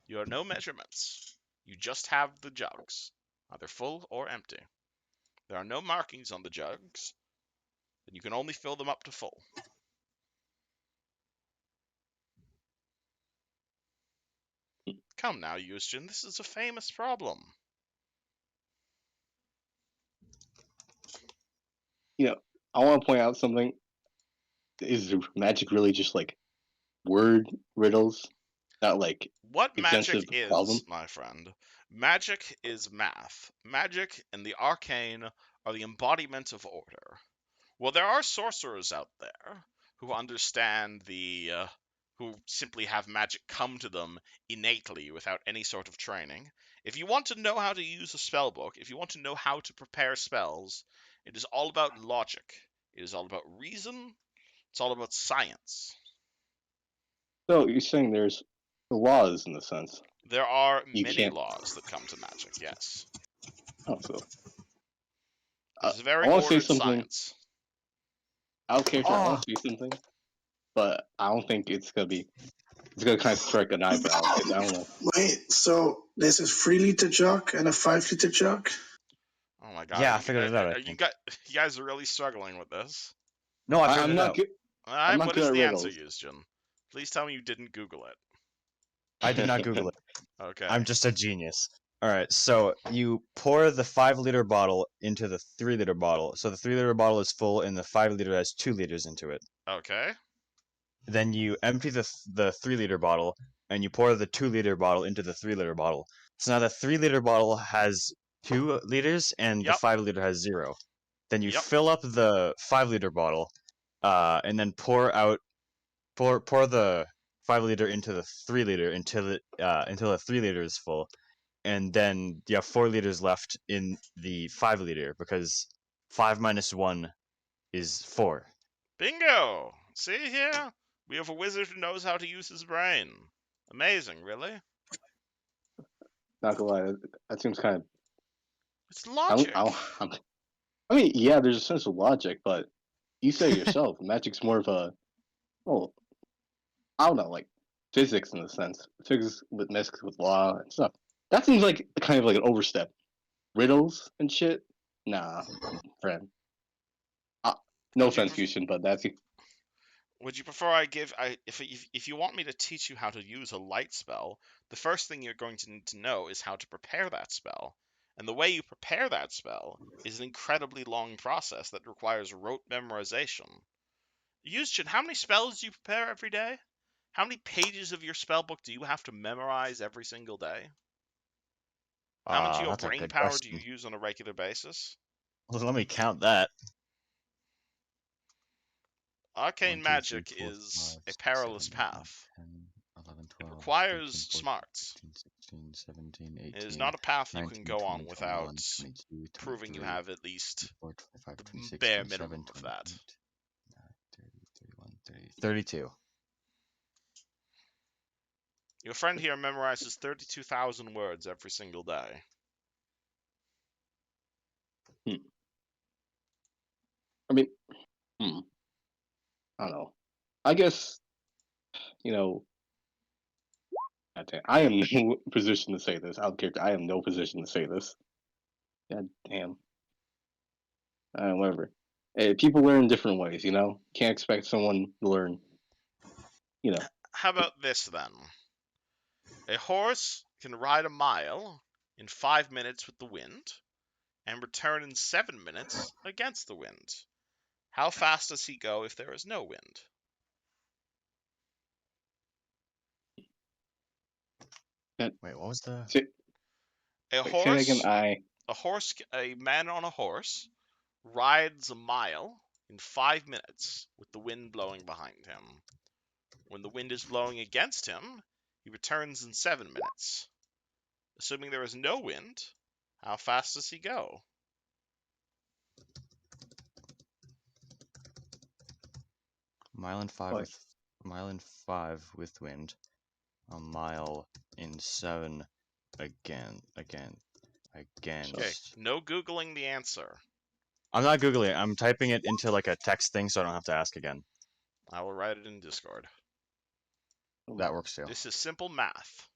You have no measurements. You just have the jugs, either full or empty. There are no markings on the jugs, and you can only fill them up to full. Come now, Eugene, this is a famous problem. I want to point out something. Is magic really just like word riddles, not like What extensive magic is, problem? my friend, magic is math. Magic and the arcane are the embodiment of order. Well, there are sorcerers out there who understand who simply have magic come to them innately without any sort of training. If you want to know how to use a spell book, if you want to know how to prepare spells, it is all about logic. It is all about reason. It's all about science. So you're saying there's laws in the sense There are you many can't. laws that come to magic, yes. Oh, so It is a I very want to say ordered something science. out of character. I Oh, want to say something, but I don't think it's gonna be. It's gonna kind of strike an eyebrow because I don't know. Wait, so there's a 3-liter jug and a 5-liter jug? Oh my god, yeah, I figured it out, I think. you guys are really struggling with this. No, I I, figured I'm it not out. good. I'm not What good is at the answer, riddles. Eugene? Please tell me you didn't Google it. I did not Google it. Okay. I'm just a genius. Alright, so you pour the 5-liter bottle into the 3-liter bottle. So the 3-liter bottle is full and the 5-liter has 2 liters into it. Okay. Then you empty the 3-liter bottle and you pour the 2-liter bottle into the 3-liter bottle. So now the 3-liter bottle has 2 liters and the Yep. 5-liter has 0. Then you Yep. fill up the 5-liter bottle, and then pour the 5-liter into the 3-liter until the 3-liter is full, and then you have 4 liters left in the 5-liter because 5 minus 1 is 4. Bingo! See here? We have a wizard who knows how to use his brain. Amazing, really? Not gonna lie, that seems kind of. It's logic. I mean, yeah, there's a sense of logic, but you say yourself, magic's more of a. Well, I don't know, like physics in a sense. Physics with mixed with law and stuff. That seems like kind of like an overstep. Riddles and shit. Nah, friend. No Would you offense, Houston, but that's Would you prefer if you want me to teach you how to use a light spell, the first thing you're going to need to know is how to prepare that spell. And the way you prepare that spell is an incredibly long process that requires rote memorization. Yushin, how many spells do you prepare every day? How many pages of your spell book do you have to memorize every single day? How much of your That's a brain good power do you question. use on a regular basis? Well, let me count that. Arcane 1, 2, 3, magic 4, is 5, a 6, perilous 7, 8, 9, path. 10, 11, It 12, requires 13, 14, smarts. 15, 16, 17, It is 18, not a path you can 19, go 20, on without 21, 22, proving you 23, have at least 24, 25, the 26, bare 27, minimum of that. 28, 30, 31, 30, 32. Your friend here memorizes 32,000 words every single day. I mean, I don't know. I guess you know. I am no position to say this. Out of character, I am no position to say this. God damn. Whatever. Hey, people learn different ways, you know? Can't expect someone to learn, you know. How about this then? A horse can ride a mile in 5 minutes with the wind and return in 7 minutes against the wind. How fast does he go if there is no wind? Wait, what was the? Say, A say that again. horse, a man on a horse rides a mile in 5 minutes with the wind blowing behind him. When the wind is blowing against him, he returns in 7 minutes. Assuming there is no wind, how fast does he go? Mile and five What? with mile and 5 with wind. A mile in 7 Okay, against. no Googling the answer. I'm not googling it. I'm typing it into like a text thing, so I don't have to ask again. I will write it in Discord. That works too. This is simple math.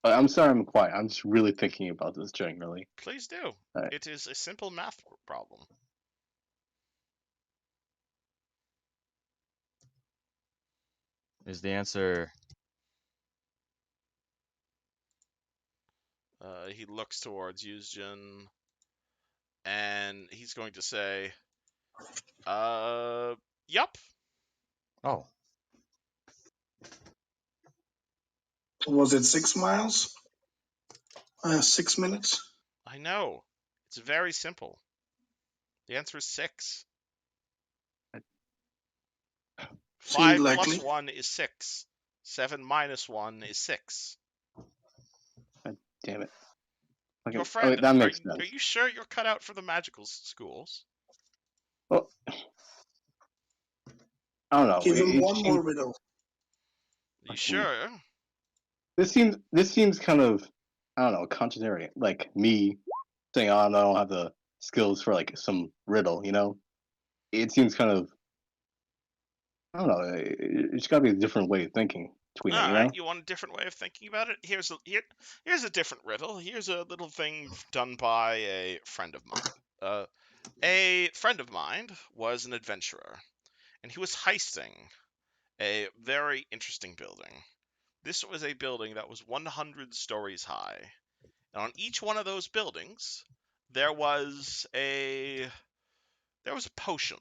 I'm sorry I'm quiet. I'm just really thinking about this generally. Please do. Alright. It is a simple math problem. Is the answer? He looks towards Yuzjin, and he's going to say, yup. Oh, Was it 6 miles? 6 minutes? I know. It's very simple. The answer is 6. Seemed 5 likely. plus 1 is 6. 7 minus 1 is 6. Damn it. Your Okay. friend, Okay, that makes are sense. you sure you're cut out for the magical schools? Well, I don't know. Give him It one more seems, riddle. You sure? this seems kind of, I don't know, contradictory. Like me saying, oh, no, I don't have the skills for like some riddle, you know? It seems kind of, I don't know. It's got to be a different way of thinking between it, you Alright, know? you want a different way of thinking about it? Here's a different riddle. Here's a little thing done by a friend of mine. A friend of mine was an adventurer, and he was heisting a very interesting building. This was a building that was 100 stories high. And on each one of those buildings, there was a potion.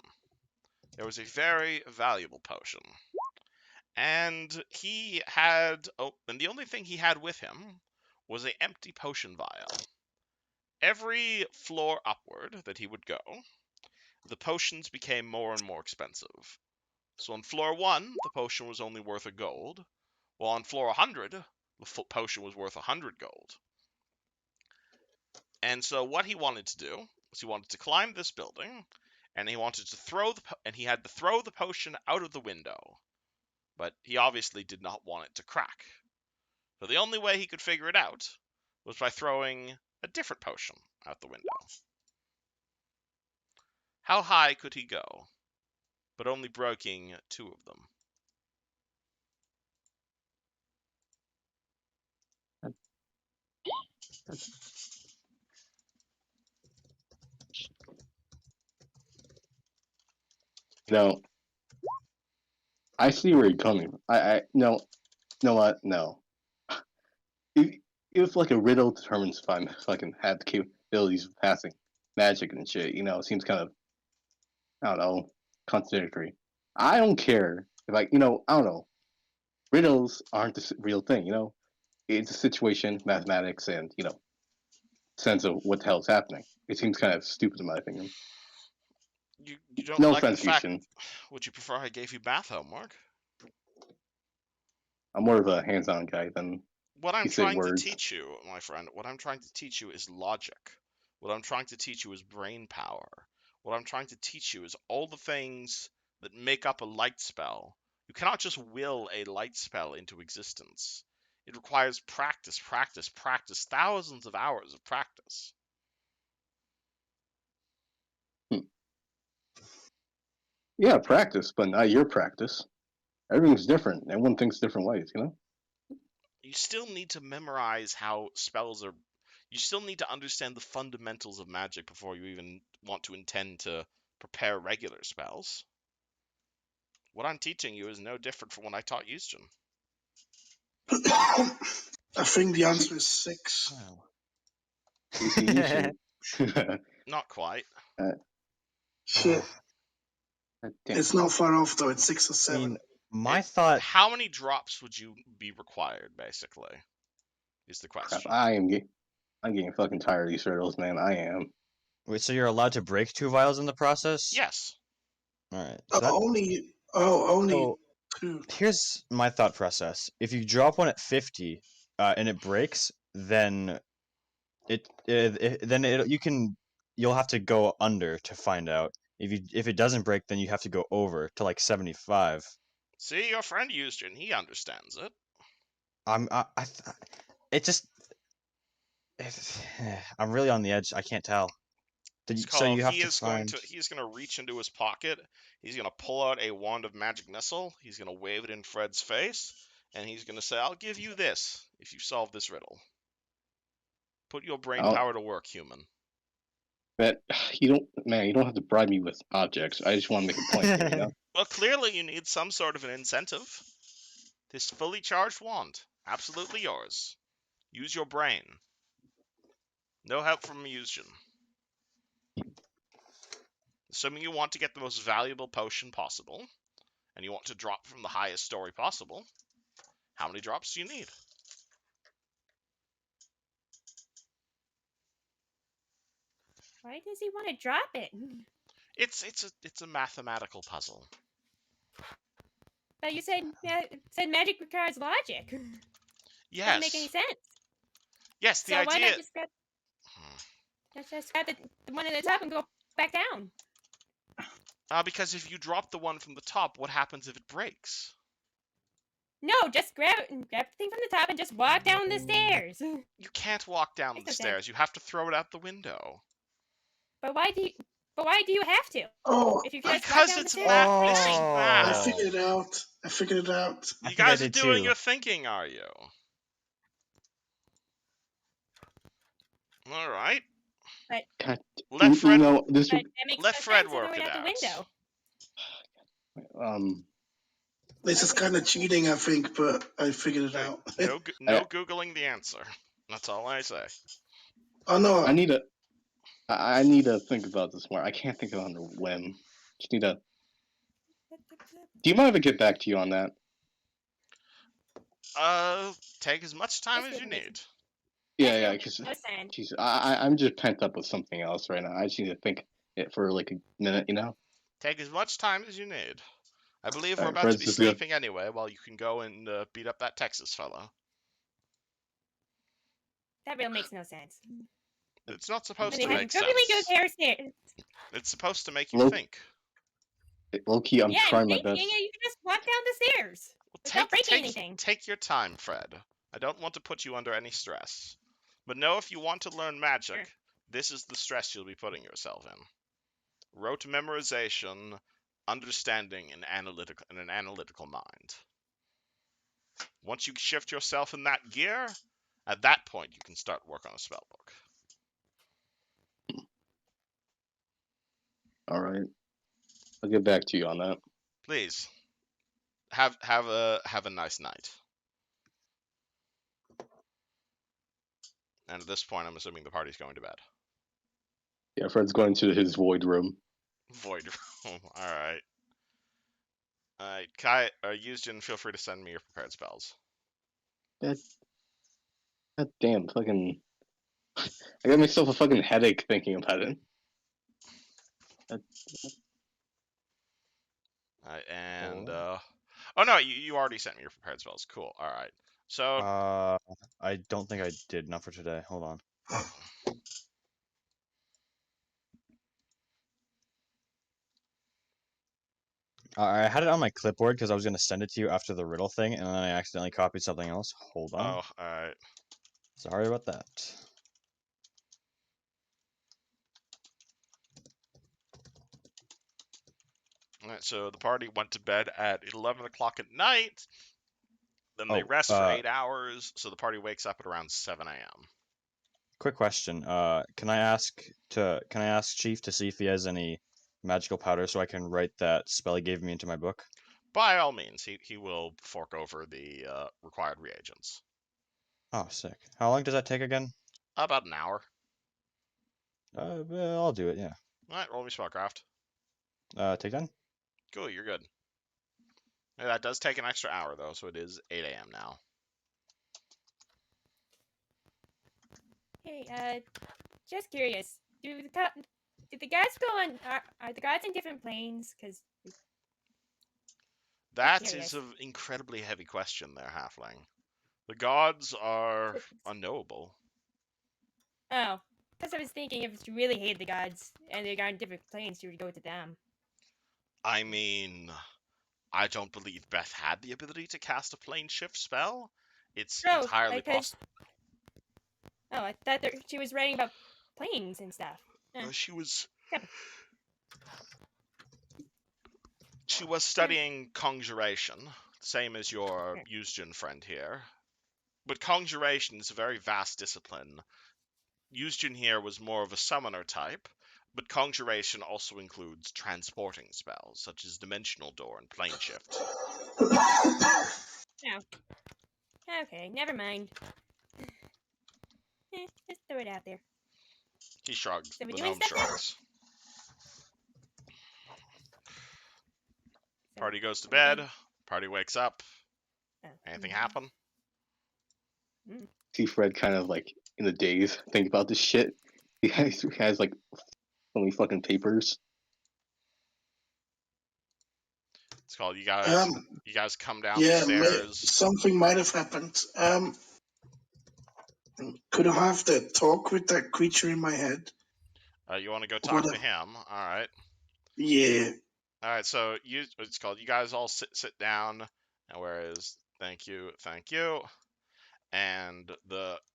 There was a very valuable potion. And and the only thing he had with him was an empty potion vial. Every floor upward that he would go, the potions became more and more expensive. So on floor 1, the potion was only worth a gold, while on floor 100, the potion was worth 100 gold. And so what he wanted to do was he wanted to climb this building, and he wanted to he had to throw the potion out of the window. But he obviously did not want it to crack. So the only way he could figure it out was by throwing a different potion out the window. How high could he go, but only breaking 2 of them? You know, I see where you're coming from. No, you know what? No. If like a riddle determines if I'm fucking have the capabilities of passing magic and shit, you know, it seems kind of, I don't know, contradictory. I don't care if I don't know. Riddles aren't the real thing, you know. It's a situation, mathematics, and sense of what the hell's happening. It seems kind of stupid in my opinion. You don't No like the offense, fact. Yushin. Would you prefer I gave you math homework? I'm more of a hands-on guy than What I'm you say trying to words. teach you, my friend, what I'm trying to teach you is logic. What I'm trying to teach you is brain power. What I'm trying to teach you is all the things that make up a light spell. You cannot just will a light spell into existence. It requires practice, practice, practice, thousands of hours of practice. Hmm. Yeah, practice, but not your practice. Everything's different. Everyone thinks different ways, you know? You still need to memorize how spells are. You still need to understand the fundamentals of magic before you even want to intend to prepare regular spells. What I'm teaching you is no different from what I taught Yusjin. I think the answer is 6. Wow. You see, you should. Not quite. Shit. Damn. It's not far off though. It's 6 or I 7. mean, my thought. How many drops would you be required, basically, is the Crap, question. I'm getting fucking tired of these riddles, man. I am. Wait, so you're allowed to break 2 vials in the process? Yes. All right. Oh, So that, only so 2. here's my thought process. If you drop one at 50, and it breaks, then you'll have to go under to find out. If it doesn't break, then you have to go over to like 75. See, your friend Yusjin, he understands it. It just I'm really on the edge. I can't tell. It's So called you have to find. he's going to reach into his pocket. He's going to pull out a wand of magic missile. He's going to wave it in Fred's face, and he's going to say, "I'll give you this if you solve this riddle. Put your brain power to work, human." But you don't have to bribe me with objects. I just want to make a point here, you know? Well, clearly you need some sort of an incentive. This fully charged wand, absolutely yours. Use your brain. No help from Yusjin. Assuming you want to get the most valuable potion possible, and you want to drop from the highest story possible, how many drops do you need? Why does he want to drop it? It's a mathematical puzzle. But you said magic requires logic. Yes. Doesn't make any sense. Yes, the So idea. why not just grab the one at the top and go back down? Because if you drop the one from the top, what happens if it breaks? No, just grab the thing from the top and just walk down the stairs. You can't walk down Makes the no stairs. sense. You have to throw it out the window. But why do you have to? Oh, If you can just walk Because down the it's stairs, math. This it's is fine. I math. figured it out. I figured it out. I You think I guys are did doing too. your thinking, are you? All right. God, Let Fred. No, this But that makes Let no Fred sense. Throw work it it out the out. window. This is kind of cheating, I think, but I figured it Hey, out. no googling the answer. That's all I say. Oh no, I need to think about this more. I can't think of it on a whim. Just need to. Do you mind if I get back to you on that? Take as much time This as you really makes need. Yeah, makes because no sense. jeez, I'm just pent up with something else right now. I just need to think it for like a minute, you know. Take as much time as you need. I believe we're Alright, about to Fred's be just good. sleeping anyway, while you can go and beat up that Texas fellow. That really makes no sense. It's not supposed They to had make perfectly good sense. pair of stairs. It's supposed to make you Look, think. Low key, I'm Yeah, trying and my thinking, best. yeah, you can just walk down the stairs without breaking anything. Take your time, Fred. I don't want to put you under any stress. But know if you want to learn magic, Sure. this is the stress you'll be putting yourself in. Rote memorization, understanding, and an analytical mind. Once you shift yourself in that gear, at that point you can start work on a spell book. All right, I'll get back to you on that. Please have a nice night. And at this point, I'm assuming the party's going to bed. Yeah, Fred's going to his void room. Void room. All right. Kai or Yusjin, feel free to send me your prepared spells. God damn, fucking. I got myself a fucking headache thinking about it. And oh no, you already sent me your prepared spells. Cool. All right. So I don't think I did. Not for today. Hold on. I had it on my clipboard because I was gonna send it to you after the riddle thing, and then I accidentally copied something else. Hold on. all right. Sorry about that. Alright, so the party went to bed at 11 o'clock at night. Then they Oh, rest for 8 hours, so the party wakes up at around 7 a.m. quick question. Can I ask Chief to see if he has any magical powder so I can write that spell he gave me into my book? By all means, he will fork over the required reagents. Oh, sick. How long does that take again? About an hour. Well, I'll do it. Yeah. Alright, roll me spellcraft. Take 10. Cool, you're good. Yeah, that does take an extra hour, though, so it is 8 a.m. now. Hey, just curious. Do the gods go on? Are the gods in different planes? Because That curious. is an incredibly heavy question there, Halfling. The gods are unknowable. Oh, because I was thinking if you really hate the gods and they're on different planes, you would go to them. I mean, I don't believe Beth had the ability to cast a plane shift spell. It's Oh, entirely possible. Oh, I thought she was writing about planes and stuff. She was Yep. She was studying conjuration, same as your Yuzjin friend here. But conjuration is a very vast discipline. Yuzjin here was more of a summoner type, but conjuration also includes transporting spells, such as Dimensional Door and Plane Shift. Oh. Okay, never mind. Just throw it out there. He shrugs. So we're The doing gnome stuff now? shrugs. So Party goes to are we doing- bed. Party wakes up. oh, Anything mm, happen? See Fred kind of like in the daze, think about this shit. He has like so many fucking papers. It's called you guys. You guys come down the Yeah, stairs. something might have happened. Could I have that talk with that creature in my head? You want to go talk to him? All right. Yeah. All right. So it's called. You guys all sit down. And whereas, thank you. And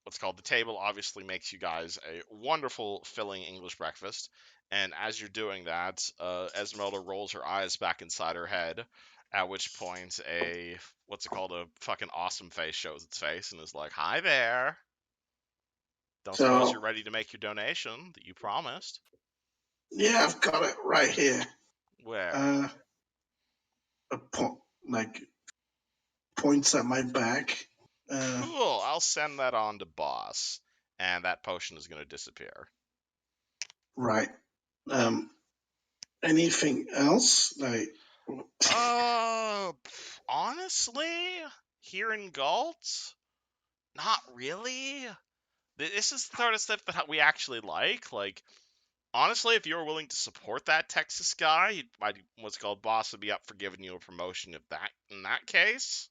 what's called the table obviously makes you guys a wonderful filling English breakfast. And as you're doing that, Esmeralda rolls her eyes back inside her head, at which point a fucking awesome face shows its face and is like, "Hi there. Don't suppose you're ready to make your donation that you promised?" Yeah, I've got it right here. Where? Points at my back. Cool. I'll send that on to boss, and that potion is going to disappear. Right. Anything else? Honestly, here in Galt, not really. This is the sort of stuff that we actually like. Like, honestly, if you're willing to support that Texas guy, what's called boss would be up for giving you a promotion in that case.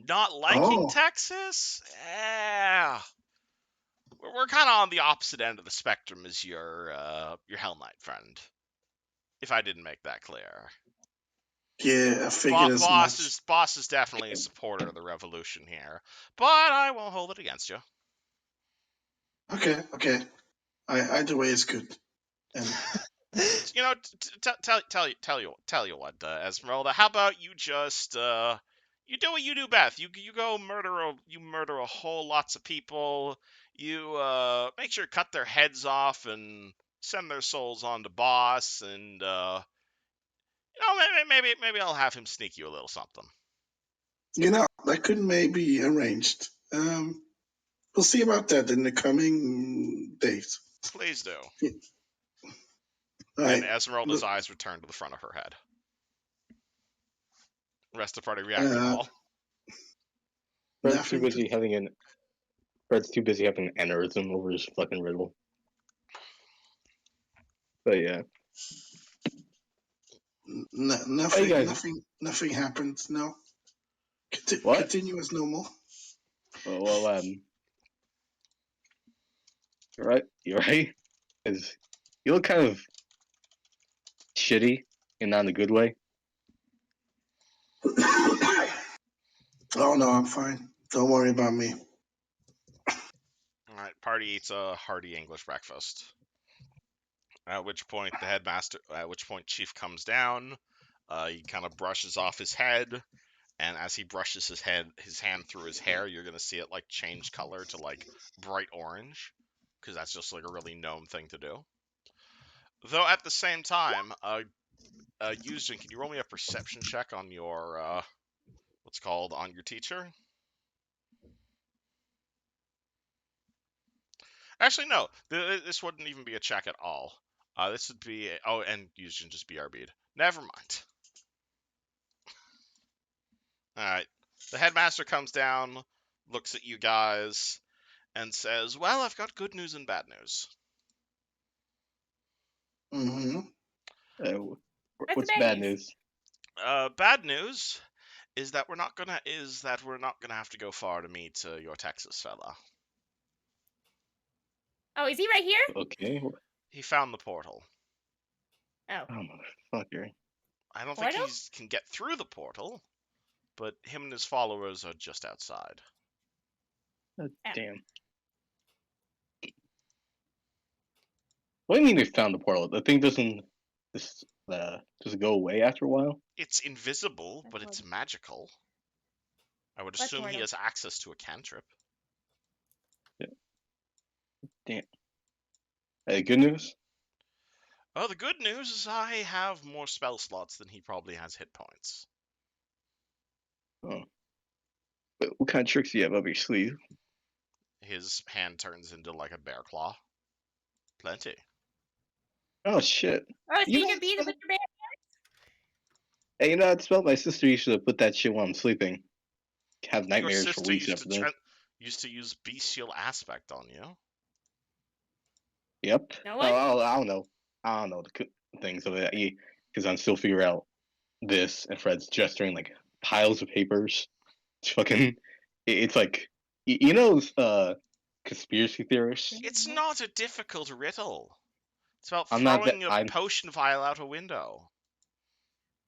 Not liking Texas? Yeah. We're kind of on the opposite end of the spectrum as your Hell Knight friend. If I didn't make that clear. Yeah, I figured as much. Boss is definitely a supporter of the revolution here, but I won't hold it against you. Okay. Either way is good. And you know, tell you what, Esmeralda. How about you just you do what you do best. You go murder a whole lots of people. You make sure to cut their heads off and send their souls on to boss, and maybe I'll have him sneak you a little something. That could maybe be arranged. We'll see about that in the coming days. Please do. Right. And Esmeralda's eyes return to the front of her head. The rest of the party react at all. Fred's too busy having an aneurysm over his fucking riddle. But yeah. Nothing happened. No. Continue as normal. Oh, well, you're right. Because you look kind of shitty and not in a good way. Oh no, I'm fine. Don't worry about me. All right, party eats a hearty English breakfast. At which point the headmaster, at which point Chief comes down. He kind of brushes off his head, and as he brushes his hand through his hair, you're gonna see it like change color to like bright orange, because that's just like a really gnome thing to do. Though at the same time, Yuzhin, can you roll me a perception check on your what's called on your teacher? Actually, no. This wouldn't even be a check at all. This would be and Yuzhin just BRB'd. Never mind. All right. The headmaster comes down, looks at you guys, and says, "Well, I've got good news and bad news. Mm-hmm. What's the bad bad news? Bad news is that we're not gonna have to go far to meet your Texas fella. Oh, is he right here? Okay. He found the portal. Oh. Oh, motherfucker. I don't think Portal? he can get through the portal, but him and his followers are just outside." Damn. What do you mean they found the portal? The thing doesn't just does it go away after a while? It's invisible, but it's magical. I would assume he portal? has access to a cantrip. Yeah. Damn. Hey, good news? Oh, the good news is I have more spell slots than he probably has hit points. Oh. What kind of tricks do you have up your sleeve? His hand turns into like a bear claw. Plenty. Oh shit. Oh, so You you know can beat him with your bear? Hey, you know that spell? My sister used to put that shit while I'm sleeping. Have Your nightmares for sister weeks after that. used to use bestial aspect on you. Yep. No Oh, one? I don't know. I don't know the things of it because I'm still figuring out this, and Fred's gesturing like piles of papers. It's fucking. It's like you know conspiracy theorists. It's not a difficult riddle. It's about I'm not that. throwing a I'm. potion vial out a window.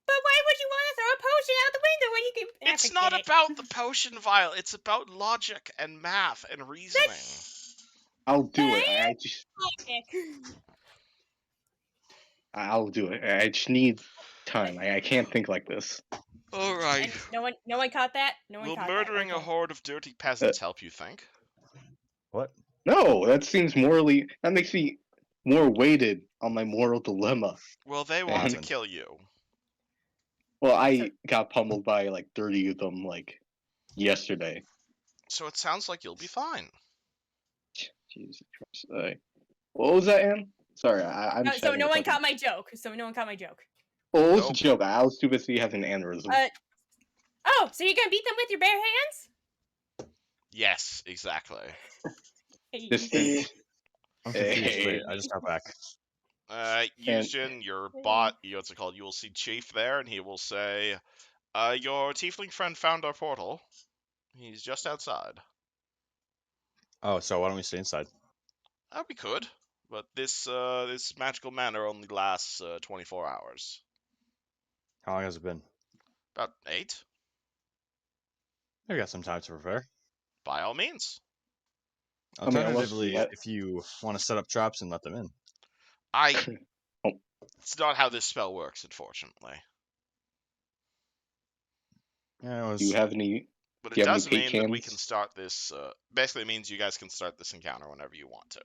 But why would you want to throw a potion out the window when you can? It's not about the potion vial. It's about logic and math and reasoning. I'll do But it. I I just. logic. I'll do it. I just need time. I can't think like this. All right. And no one caught that. No one Will caught murdering that. a horde of dirty peasants help you think? What? No, that seems morally. That makes me more weighted on my moral dilemma. Well, they want to And- kill you. Well, I got pummeled by like 30 of them like yesterday. So it sounds like you'll be fine. Jesus Christ. What was that, Ann? Sorry, I'm just So having no a one fucking- caught my joke. So no one caught my joke. Oh, it was a Nope. joke. I was too busy having an aneurysm. Oh, so you're gonna beat them with your bare hands? Yes, exactly. Distance. I'm confused. Hey. Wait, I just got back. Yuzhin, your bot, what's it called? You will see Chief there, and he will say, your tiefling friend found our portal. He's just outside. Oh, so why don't we stay inside? We could, but this magical manor only lasts 24 hours. How long has it been? About 8. We got some time to prepare. By all means. I mean, unless Alternatively, you let- if you want to set up traps and let them in. Oh. It's not how this spell works, unfortunately. Yeah, it was. Do you have any? But Do it you have any does mean that we pecans? can start this. Basically, it means you guys can start this encounter whenever you want to.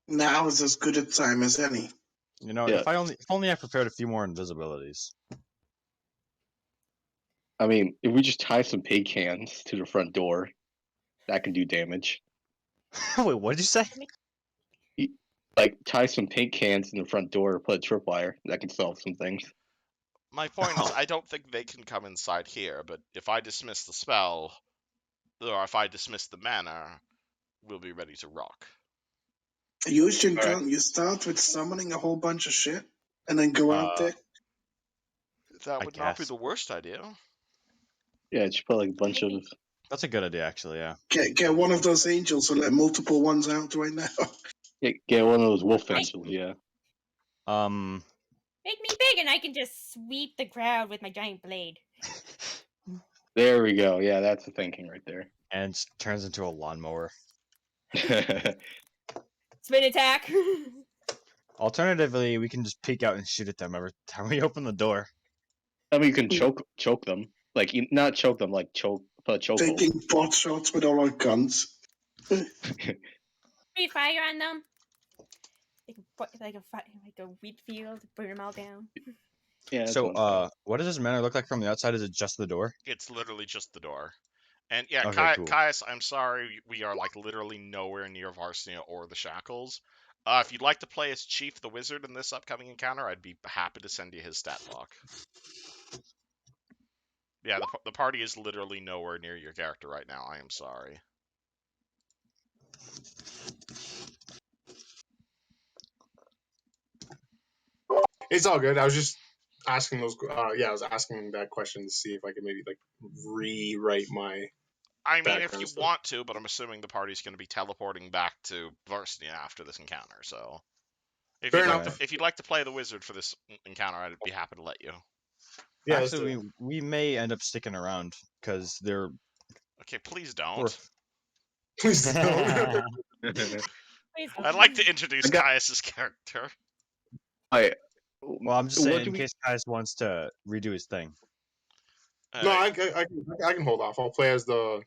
Now is as good a time as any. You know, Yeah. if only I prepared a few more invisibilities. I mean, if we just tie some pecans to the front door, that can do damage. Wait, what did you say? Like tie some paint cans in the front door, put a tripwire. That can solve some things. My point is, I don't think they can come inside here, but if I dismiss the spell, or if I dismiss the manor, we'll be ready to rock. Usually, Alright. can't you start with summoning a whole bunch of shit and then go out there? That I would not be guess. the worst idea. Yeah, just put like a bunch of. That's a good idea, actually. Yeah. Get one of those angels and let multiple ones out right now. Get one of those wolf angels. Yeah. Make me big and I can just sweep the crowd with my giant blade. There we go. Yeah, that's the thinking right there. And turns into a lawnmower. Spin attack. Alternatively, we can just peek out and shoot at them every time we open the door. I mean, you can choke them, like not choke them, like put a chokehold. Taking pot shots with all our guns. Free fire on them. Like a wheat field, burn them all down. Yeah. So, what does this manor look like from the outside? Is it just the door? It's literally just the door. And yeah, Okay, cool. Caius, I'm sorry, we are like literally nowhere near Varsinia or the Shackles. If you'd like to play as Chief the Wizard in this upcoming encounter, I'd be happy to send you his stat block. Yeah, the party is literally nowhere near your character right now. I am sorry. It's all good. I was just asking those. I was asking that question to see if I could maybe like rewrite my. I mean, if background you stuff. want to, but I'm assuming the party's going to be teleporting back to Varsinia after this encounter. So, Fair enough. if you'd like to play the wizard for this encounter, I'd be happy to let you. Yeah, Actually, we may end up sticking around because they're. Okay, please don't. please don't. Please I'd like to introduce Caius's character. Well, I'm just saying in we- case Caius wants to redo his thing. No, I can hold off. I'll play as the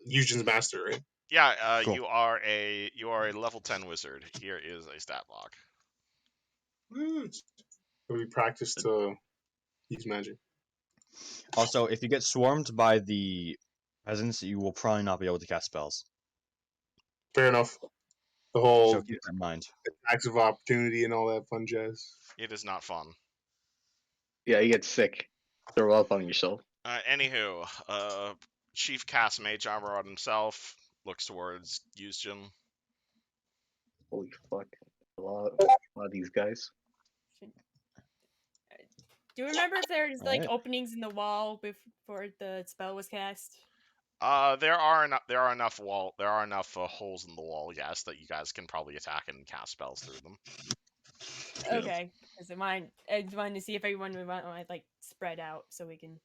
Eugen's master, right? Yeah, Cool. you are a level 10 wizard. Here is a stat block. We practice to use magic. Also, if you get swarmed by the peasants, you will probably not be able to cast spells. Fair enough. The So whole keep that in mind. acts of opportunity and all that fun jazz. It is not fun. Yeah, you get sick. Throw up on yourself. Anywho, Chief casts Mage Armor on himself, looks towards Eugen. Holy fuck! A lot of these guys. Do you remember if there's like Alright. openings in the wall before the spell was cast? There are enough holes in the wall, yes, that you guys can probably attack and cast spells through them. Yeah. Okay, because I wanted to see if everyone would want like spread out so we can,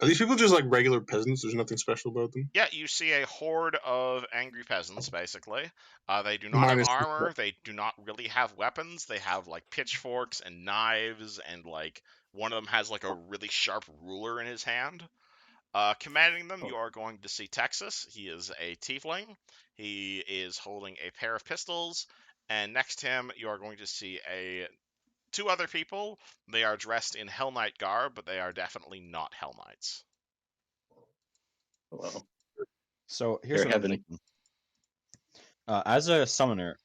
Are these people just like regular peasants? There's nothing special about them. Yeah, you see a horde of angry peasants, basically. They do not Minus the- have armor. They do not really have weapons. They have like pitchforks and knives, and like one of them has like a really sharp ruler in his hand. Commanding them, you are going to see Texas. He is a tiefling. He is holding a pair of pistols, and next to him, you are going to see two other people. They are dressed in Hell Knight garb, but they are definitely not Hell Knights. Well, So here's They're what I'm heaven. thinking. As a summoner,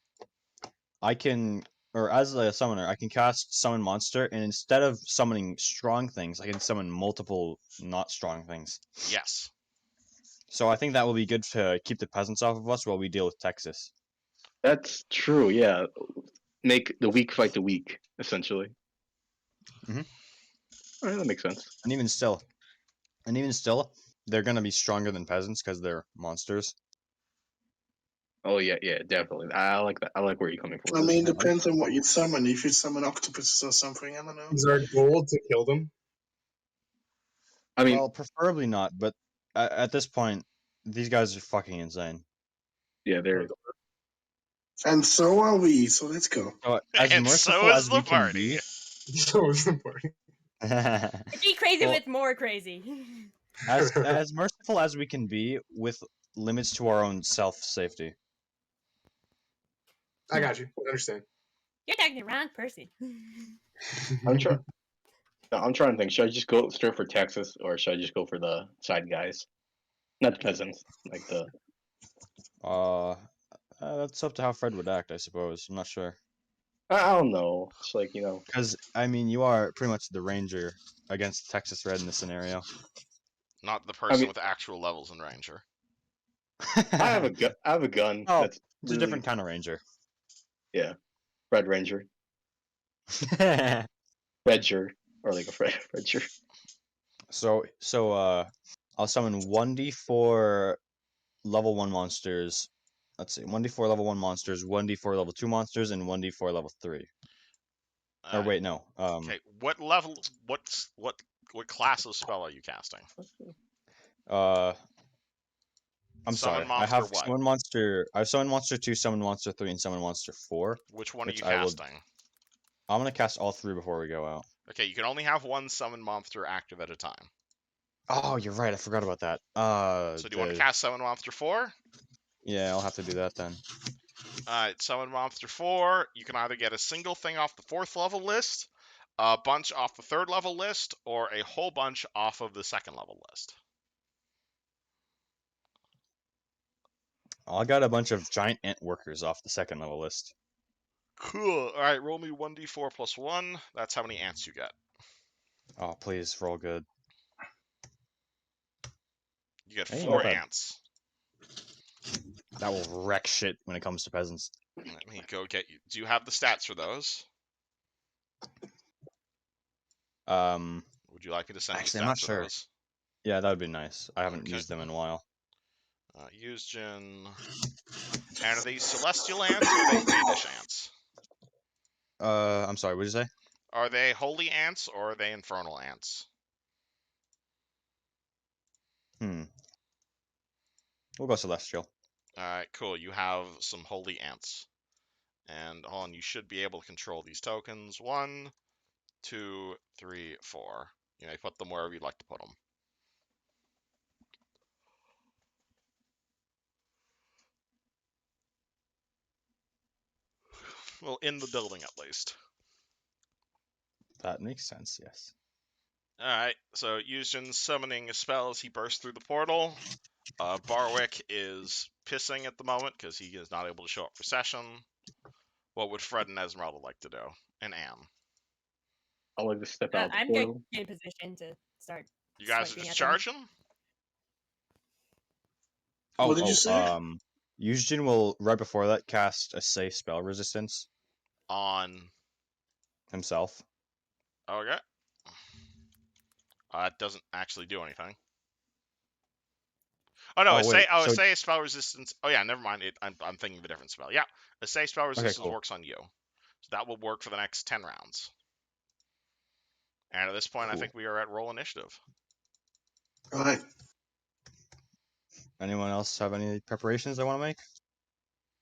I can cast Summon Monster, and instead of summoning strong things, I can summon multiple not strong things. Yes. So I think that will be good to keep the peasants off of us while we deal with Texas. that's true. Yeah, make the weak fight the weak, essentially. Mhm. All right, that makes sense. And even still, they're gonna be stronger than peasants because they're monsters. Oh yeah, definitely. I like that. I like where you're coming from. I mean, with this. depends on what you summon. If you summon octopuses or something, I don't know. Is our goal to kill them? I mean, Well, preferably not, but at this point, these guys are fucking insane. yeah, they're And so are we. So let's go. So as And merciful so is as the we can party. So it's important. be, be crazy Well- with more crazy. as merciful as we can be with limits to our own self safety. I got you. I understand. You're talking to the wrong person. I'm trying. I'm trying to think. Should I just go straight for Texas, or should I just go for the side guys, not the peasants, like the? That's up to how Fred would act, I suppose. I'm not sure. I don't know. It's like Because, I mean, you are pretty much the ranger against Texas Red in this scenario. Not the person mean- with actual levels in Ranger. I have a gun. I have a gun. Oh, That's It's a different kind of ranger. Red Ranger, Redger, or like a Redger. So, I'll summon 1d4 level 1 monsters. Let's see, 1d4 level 1 monsters, 1d4 level 2 monsters, and 1d4 level 3. Or wait, no. Okay, what level? What what class of spell are you casting? I'm Summon sorry. I monster have what? summon monster. I have summon monster 2, summon monster 3, and summon monster 4. Which one are which you I will. casting? I'm gonna cast all 3 before we go out. Okay, you can only have one summon monster active at a time. Oh, you're right. I forgot about that. So do you want to cast summon monster 4? Yeah, I'll have to do that then. Alright, summon monster 4. You can either get a single thing off the 4th level list, a bunch off the 3rd level list, or a whole bunch off of the 2nd level list. I got a bunch of giant ant workers off the 2nd level list. Cool. Alright, roll me 1d4 plus 1. That's how many ants you get. Oh, please roll good. You get Hey, 4 not bad. ants. That will wreck shit when it comes to peasants. Let me go get you. Do you have the stats for those? Would you like me to send Actually, you I'm stats not for sure. those? Yeah, that would be nice. I haven't Okay. used them in a while. Usegen. And are these celestial ants or are they fiendish ants? I'm sorry. What did you say? Are they holy ants or are they infernal ants? We'll go celestial. Alright, cool. You have some holy ants. And hold on, you should be able to control these tokens. 1, 2, 3, 4. You may put them wherever you'd like to put them. Well, in the building at least. That makes sense. Yes. Alright, so Eugen summoning spells, he bursts through the portal. Barwick is pissing at the moment because he is not able to show up for session. What would Fred and Esmeralda like to do? And Anne. I'll like to step out the I'm portal. getting in position to start. You guys are swiping just at them. charging? What did you say? Eugen will right before that cast a safe spell resistance On. himself. Okay. It doesn't actually do anything. Oh no! Wait, so Assay spell resistance. Oh yeah, never mind. I'm thinking of a different spell. Yeah, Assay spell resistance cool. works on you, so that will work for the next 10 rounds. And at this point, I Cool. think we are at roll initiative. All right. Anyone else have any preparations they want to make?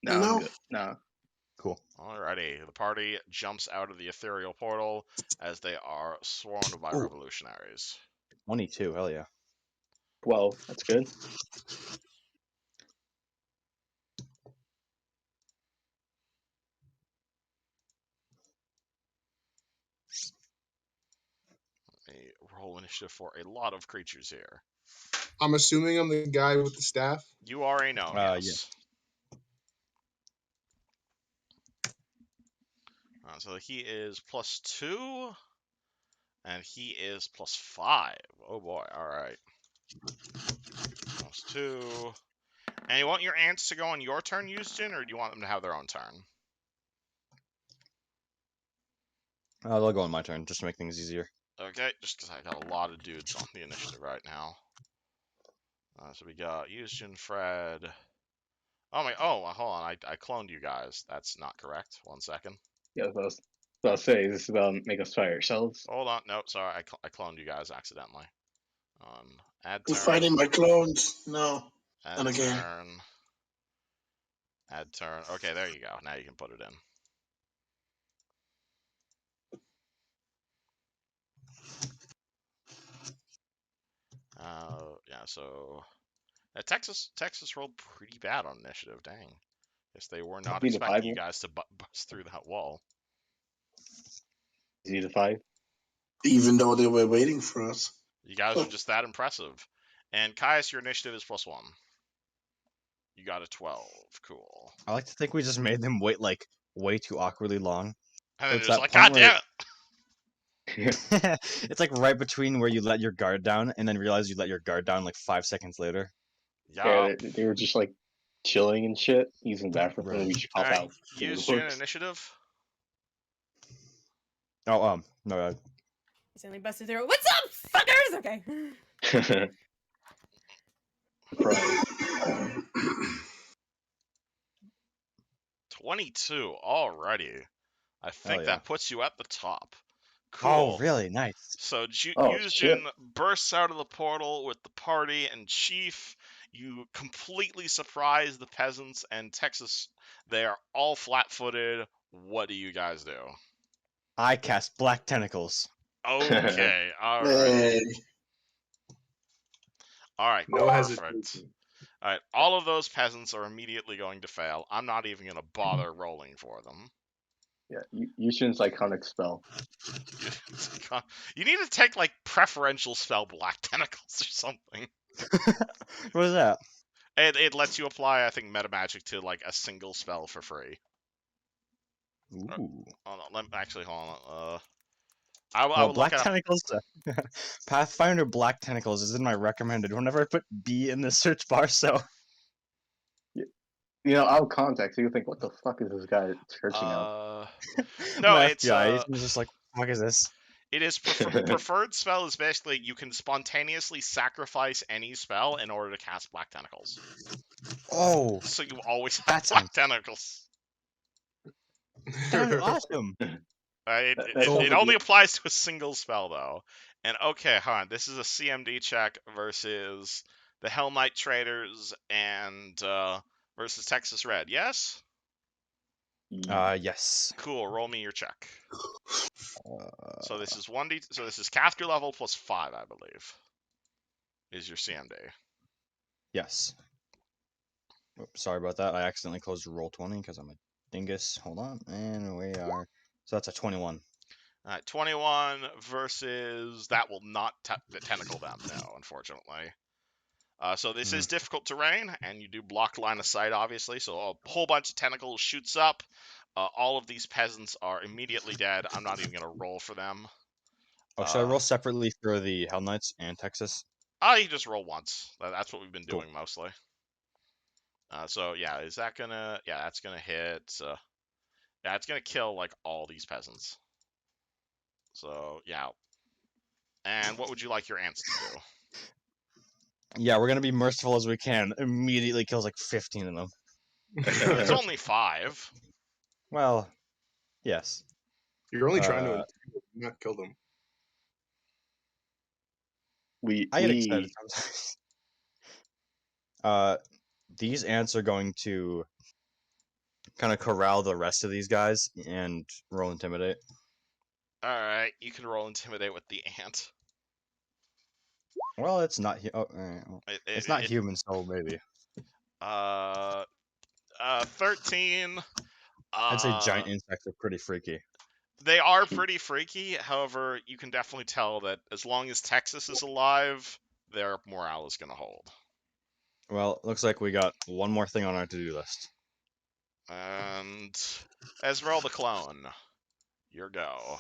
No, No. I'm good. No. Cool. Alrighty, the party jumps out of the ethereal portal as they are swarmed by Ooh. revolutionaries. 22. Hell yeah. 12. That's good. A roll initiative for a lot of creatures here. I'm assuming I'm the guy with the staff. You are a gnome, yes. So he is +2, and he is +5. Oh boy! All right. +2. And you want your ants to go on your turn, Eugen, or do you want them to have their own turn? They'll go on my turn just to make things easier. Okay, just because I got a lot of dudes on the initiative right now. So we got Eugen, Fred. Oh my! Oh, hold on. I cloned you guys. That's not correct. 1 second. Yeah, I was about to say, is this about make us fight ourselves? Hold on. No, sorry. I cloned you guys accidentally. Add I'm turn. fighting my clones. No. Add And again. turn. Add turn. Okay, there you go. Now you can put it in. Yeah, so Texas rolled pretty bad on initiative. Dang. Guess they were not Need a expecting 5? you guys to bust through that wall. Is he the 5? Even though they were waiting for us. You guys are just that impressive. And Caius, your initiative is +1. You got a 12. Cool. I like to think we just made them wait like way too awkwardly long. And then It's just that like, point God damn it! it's like right between where you let your guard down and then realize you let your guard down like 5 seconds later. Yeah. They were just like chilling and shit, using the bathroom, and then we just pop Alright, out. use your initiative. Oh, no. He's only busted through. What's up, fuckers? Okay. Surprise. 22. Alrighty. I think yeah. that puts you at the top. Cool. Oh, really? Nice. So Oh, Yuzhin bursts out of the portal with the party and Chief. You completely surprise the peasants and Texas. They are all flat-footed. What do you guys do? I cast Black Tentacles. Okay, all right. Hey, All right, No perfect. hesitation. All right, all of those peasants are immediately going to fail. I'm not even going to bother rolling for them. Yeah, Yushin's iconic spell. You need to take, like, preferential spell Black Tentacles or something. What is that? It lets you apply, I think, meta magic to, like, a single spell for free. Ooh. Hold on, hold on. I Well, would Black look it up. Tentacles. Pathfinder Black Tentacles is in my recommended whenever I put B in the search bar. So You know, out of context, you think, what the fuck is this guy searching out? No, my it's FBI agent is just like, "What is this?" it is preferred spell is basically you can spontaneously sacrifice any spell in order to cast Black Tentacles. Oh, So you always have that Black sounds Tentacles. awesome. It only applies to a single spell though. And okay, hold on. This is a CMD check versus the Hell Knight Traders and versus Texas Red. Yes. Yes. Cool. Roll me your check. So Uh, this is 1d. So this is caster level plus 5, I believe. Is your CMD? yes. Oops, sorry about that. I accidentally closed roll 20 because I'm a dingus. Hold on, and we are. So that's a 21. All right, 21 versus that will not tentacle them. No, unfortunately. So this is difficult terrain, and you do block line of sight, obviously. So a whole bunch of tentacles shoots up. All of these peasants are immediately dead. I'm not even gonna roll for them. Oh, should I roll separately for the Hell Knights and Texas? You just roll once. That's what we've been doing mostly. So yeah, is that gonna? Yeah, that's gonna hit. Yeah, it's gonna kill like all these peasants. So yeah. And what would you like your ants to do? Yeah, we're gonna be merciful as we can. Immediately kills like 15 of them. It's only 5. Well, yes. You're only trying to not kill them. I get excited sometimes. These ants are going to kind of corral the rest of these guys and roll intimidate. All right, you can roll intimidate with the ant. Well, it's not. It's not human, so maybe. 13. I'd say giant insects are pretty freaky. They are pretty freaky. However, you can definitely tell that as long as Texas is alive, their morale is gonna hold. Well, looks like we got one more thing on our to-do list. And Ezreal the clone, your go.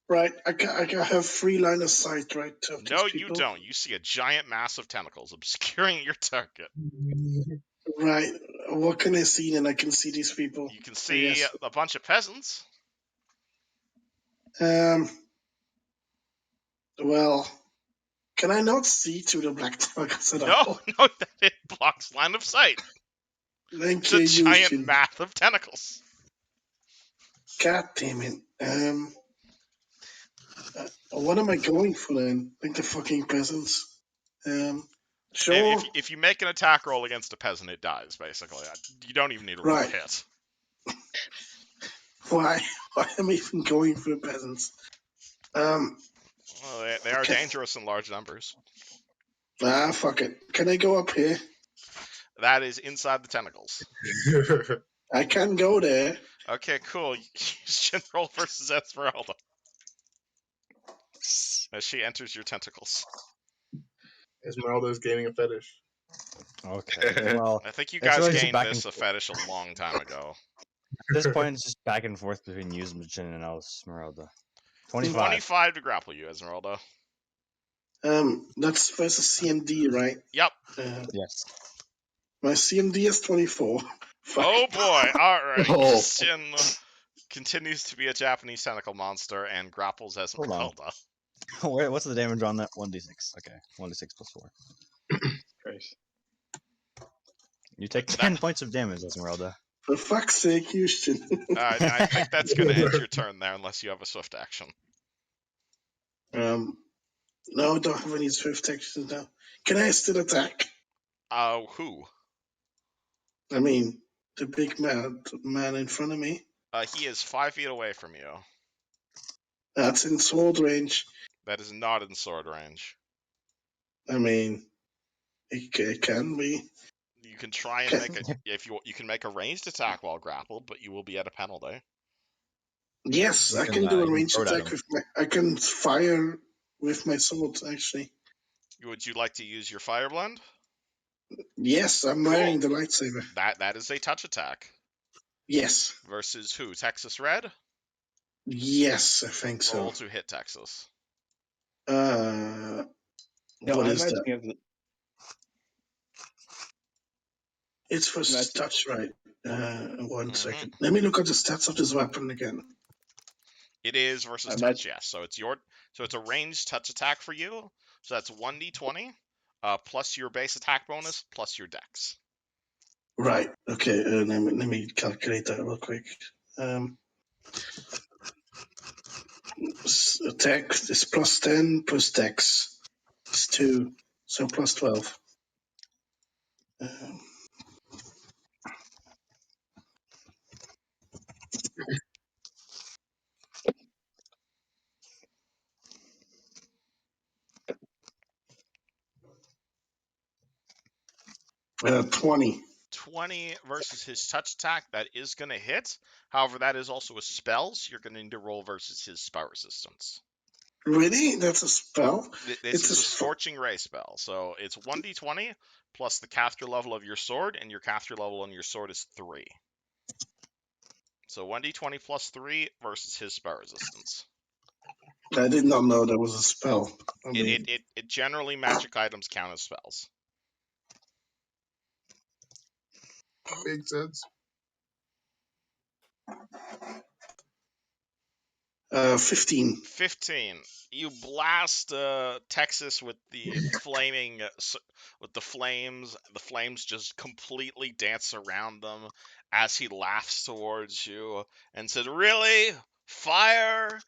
right, I have free line of sight, right? Of No, these you people. don't. You see a giant mass of tentacles obscuring your target. Right. What can I see? And I can see these people. You can see a bunch of peasants. Well, can I not see through the black tentacles at all? No, it blocks line of sight. Thank It's you, a giant Yushin. mass of tentacles. God damn it. What am I going for then? Like the fucking peasants. Sure. If you make an attack roll against a peasant, it dies, basically. You don't even need to roll a Right. hit. Why am I even going for the peasants? Well, they are dangerous in large numbers. Fuck it. Can I go up here? That is inside the tentacles. I can go there. Okay, cool. Use General versus Esmeralda. As she enters your tentacles. Esmeralda's gaining a fetish. Okay. Well, I think you it's guys really just gained back this and a fetish a long time ago. At this point, it's just back and forth between Yuzhin and Esmeralda. 25. 25 to grapple you, Esmeralda. That's versus CMD, right? Yep. Yes. My CMD is 24. Fuck. Oh boy. Alright. Oh. Shin continues to be a Japanese tentacle monster and grapples Esmeralda. Wait, what's the damage on that? 1d6. Okay. 1d6 plus 4. Christ. You take 10 points of damage, Esmeralda. For fuck's sake, Houston. I think that's going to end your turn there unless you have a swift action. No, I don't have any swift actions now. Can I still attack? Who? I mean, the big man in front of me. He is 5 feet away from you. That's in sword range. That is not in sword range. I mean, it can be. You can try and make you can make a ranged attack while grappled, but you will be at a penalty. Yes, You I can, can do a you can ranged throw it at attack him. with I can fire with my sword, actually. Would you like to use your fire blend? Yes, I'm Cool. wearing the lightsaber. That is a touch attack. Yes. Versus who? Texas Red? Yes, I think Roll so. to hit Texas. No, What I is imagine that? you have the, It's for imagine- touch, right? One Mhm. second. Let me look at the stats of this weapon again. It is versus I touch, imagine- yes. So it's a ranged touch attack for you. So that's 1d20 plus your base attack bonus plus your dex. Right. Okay. Let me calculate that real quick. Attack is plus 10 plus dex. It's 2, so plus 12. 20. 20 versus his touch attack, that is going to hit. However, that is also a spell, so you're going to need to roll versus his spell resistance. Really? That's a spell? This is a Scorching Ray spell. So it's 1d20 plus the caster level of your sword, and your caster level on your sword is 3. So 1d20 plus 3 versus his spell resistance. I did not know there was a spell. I mean, It generally magic items count as spells. Makes sense. 15. 15. You blast Texas with the flaming, with the flames. The flames just completely dance around them as he laughs towards you and says, "Really? Fire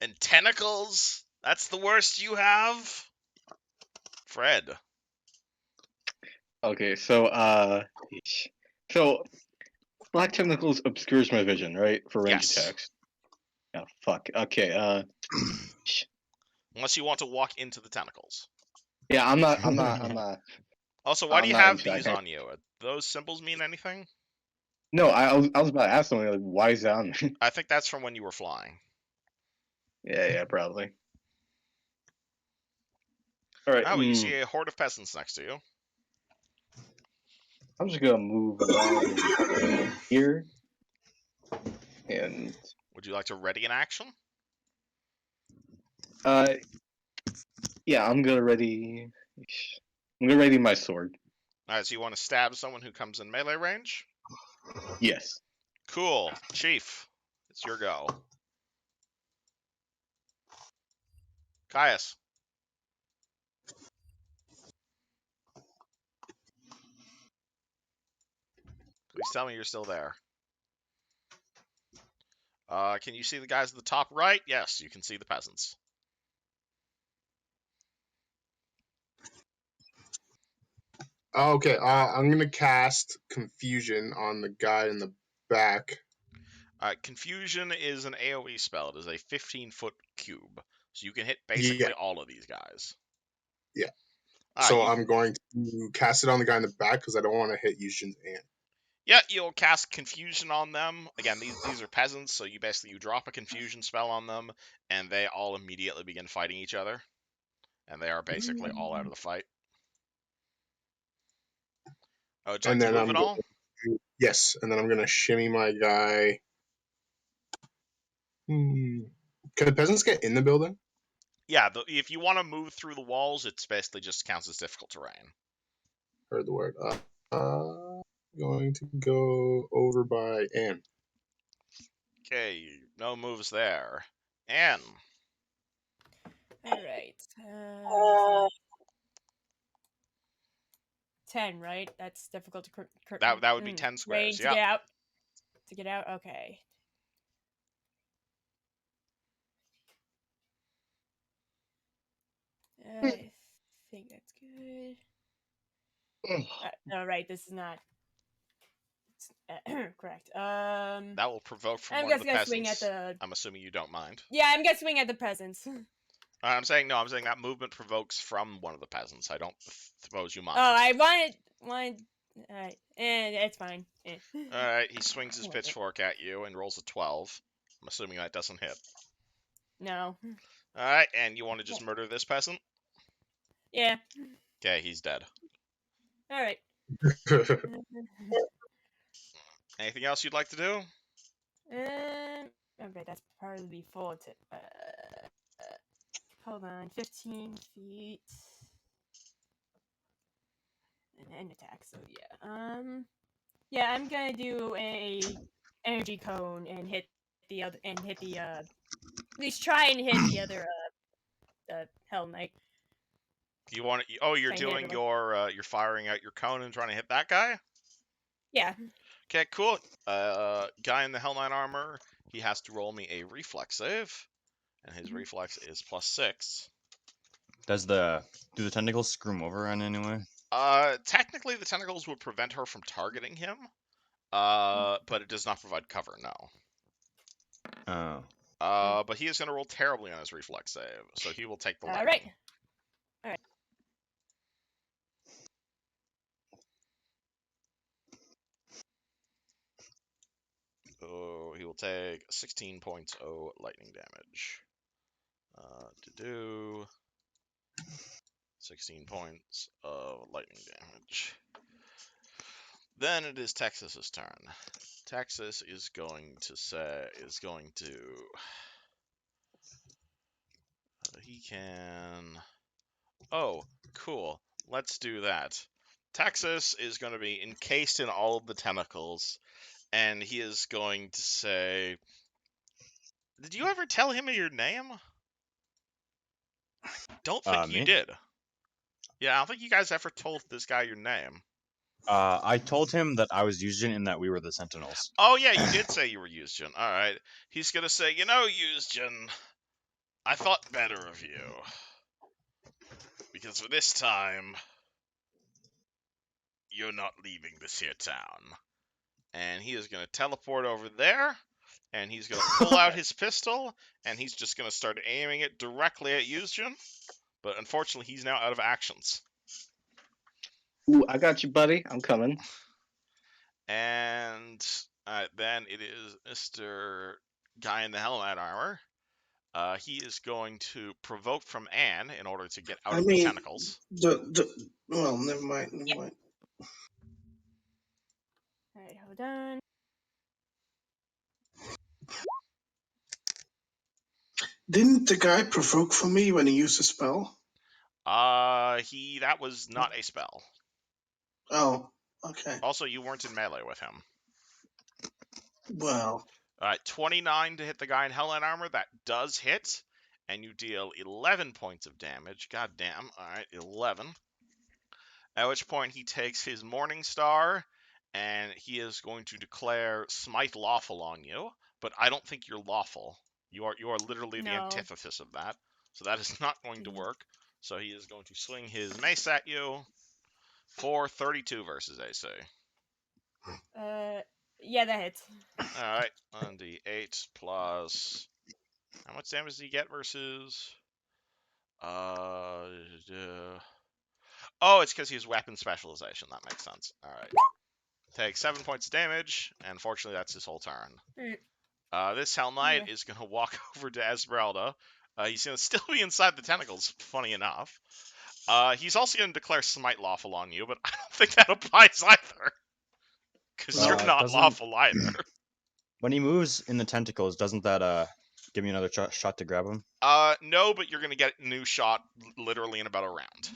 and tentacles? That's the worst you have?" Fred. Okay, so so black tentacles obscures my vision, right? For range Yes. attacks. Oh fuck. Okay. Unless you want to walk into the tentacles. Yeah, I'm not. Also, why do you I'm not have into that these kind- on you? Those symbols mean anything? No, I was about to ask something like, why is that on me? I think that's from when you were flying. Yeah, probably. All right. Oh, you see a horde of peasants next to you. I'm just gonna move around here, and Would you like to ready an action? yeah, I'm gonna ready my sword. Alright, so you want to stab someone who comes in melee range? Yes. Cool. Chief, it's your go. Caius. Please tell me you're still there. Can you see the guys at the top right? Yes, you can see the peasants. Okay, I'm gonna cast Confusion on the guy in the back. Confusion is an AoE spell. It is a 15-foot cube. So you can hit basically all of these guys. Yeah. I'm going to cast it on the guy in the back because I don't want to hit Yushin's aunt. Yeah, you'll cast Confusion on them. Again, these are peasants, so you drop a Confusion spell on them, and they all immediately begin fighting each other. And they are basically all out of the fight. Oh, would you like to move at all? Yes, and then I'm gonna shimmy my guy. Can the peasants get in the building? Yeah, if you want to move through the walls, it's basically just counts as difficult terrain. Heard the word. Going to go over by Anne. Okay, no moves there. Anne. Alright. 10, right? That's difficult to That would be 10 squares, range yeah. to get out. To get out, okay. I think that's good. Oh, right, this is not correct. That will provoke from I'm one of just the gonna swing at peasants. the. I'm assuming you don't mind. Yeah, I'm gonna swing at the peasants. I'm saying that movement provokes from one of the peasants. I don't suppose you mind. Oh, I wanted. Alright, and it's fine. Alright, he swings his pitchfork at you and rolls a 12. I'm assuming that doesn't hit. No. Alright, and you want to just murder this peasant? Yeah. Okay, he's dead. Alright. Anything else you'd like to do? Okay, that's probably before tip. Hold on, 15 feet. And attack, so yeah. Yeah, I'm gonna do a energy cone and hit the other, at least try and hit the other, the Hell Knight. You want to? Oh, you're Trying to hit doing everyone. you're firing out your cone and trying to hit that guy? Yeah. Okay, cool. Guy in the Hell Knight armor, he has to roll me a reflex save, and his reflex is +6. Do the tentacles screw him over in any way? Technically, the tentacles would prevent her from targeting him. But it does not provide cover, no. Oh. But he is going to roll terribly on his reflex save, so he will take the All lightning. right. All right. Oh, he will take 16 points of lightning damage. To do 16 points of lightning damage. Then it is Texas's turn. Texas is going to he can. Oh, cool. Let's do that. Texas is going to be encased in all of the tentacles, and he is going to say, "Did you ever tell him your name?" Don't think you Me? did. Yeah, I don't think you guys ever told this guy your name. I told him that I was Yuzhin and that we were the Sentinels. Oh, yeah, you did say you were Yuzhin. Alright. He's gonna say, Yuzhin, I thought better of you. Because for this time, you're not leaving this here town. And he is gonna teleport over there, and he's gonna pull out his pistol, and he's just gonna start aiming it directly at Yuzhin. But unfortunately, he's now out of actions. Ooh, I got you, buddy. I'm coming. And then it is Mr. Guy in the Hell Knight armor. He is going to provoke from Anne in order to get out of the tentacles. Well, never mind. Alright, hold on. Didn't the guy provoke for me when he used a spell? That was not a spell. Oh, okay. Also, you weren't in melee with him. Well. Alright, 29 to hit the guy in Hell Knight armor. That does hit. And you deal 11 points of damage. God damn. Alright, 11. At which point he takes his Morning Star, and he is going to declare Smite Lawful on you. But I don't think you're lawful. You are literally the antithesis of that. So that is not going to work. So he is going to swing his mace at you for 32 versus AC. Yeah, that hits. Alright, on the 8 plus... How much damage does he get versus... Oh, it's because he has weapon specialization. That makes sense. Alright. Take 7 points of damage, and unfortunately that's his whole turn. This Hell Knight is going to walk over to Esmeralda. He's going to still be inside the tentacles, funny enough. He's also going to declare Smite Lawful on you, but I don't think that applies either. Because you're not lawful either. When he moves in the tentacles, doesn't that give me another shot to grab him? No, but you're going to get a new shot literally in about a round.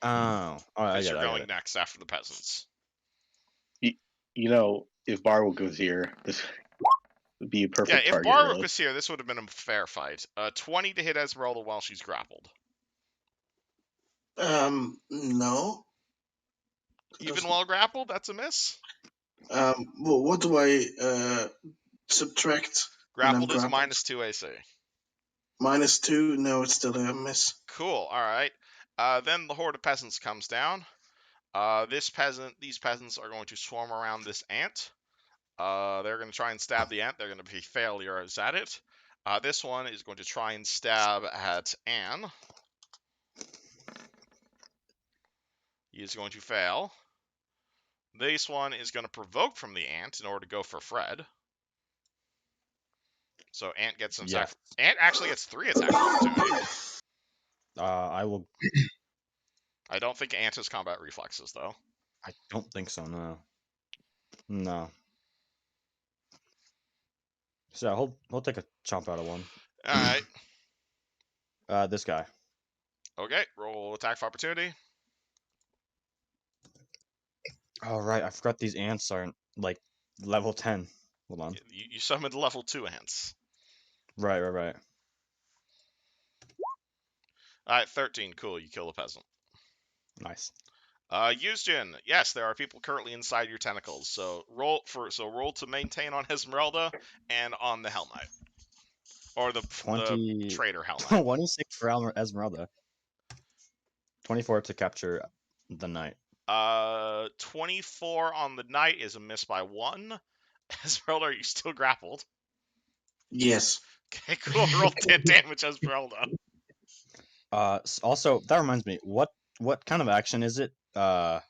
Oh. Because you're going next after the peasants. If Barwick was here, this would be a perfect target. Yeah, if Barwick was here, this would have been a fair fight. 20 to hit Esmeralda while she's grappled. No. Even while grappled, that's a miss? Well, what do I subtract? Grappled is -2 AC. -2? No, it's still a miss. Cool, alright. Then the horde of peasants comes down. These peasants are going to swarm around this ant. They're going to try and stab the ant. They're going to be failures at it. This one is going to try and stab at Anne. He is going to fail. This one is going to provoke from the ant in order to go for Fred. So Ant gets some Yes. Ant actually gets 3 attack opportunity. I will. I don't think Ant has combat reflexes though. I don't think so. No. No. So he'll take a chomp out of one. All right. This guy. Okay. Roll attack for opportunity. Oh right, I forgot these ants aren't like level 10. Hold on. You summoned level 2 ants. Right. All right. 13. Cool. You kill the peasant. Nice. Yusjin, yes, there are people currently inside your tentacles. So roll to maintain on Esmeralda and on the Hell Knight. Or the 20. traitor Hell Knight. 26 for Esmeralda. 24 to capture the knight. 24 on the knight is a miss by 1. Esmeralda, are you still grappled? Yes. Okay, cool. Roll 10 damage, Esmeralda. Also, that reminds me, what kind of action is it? To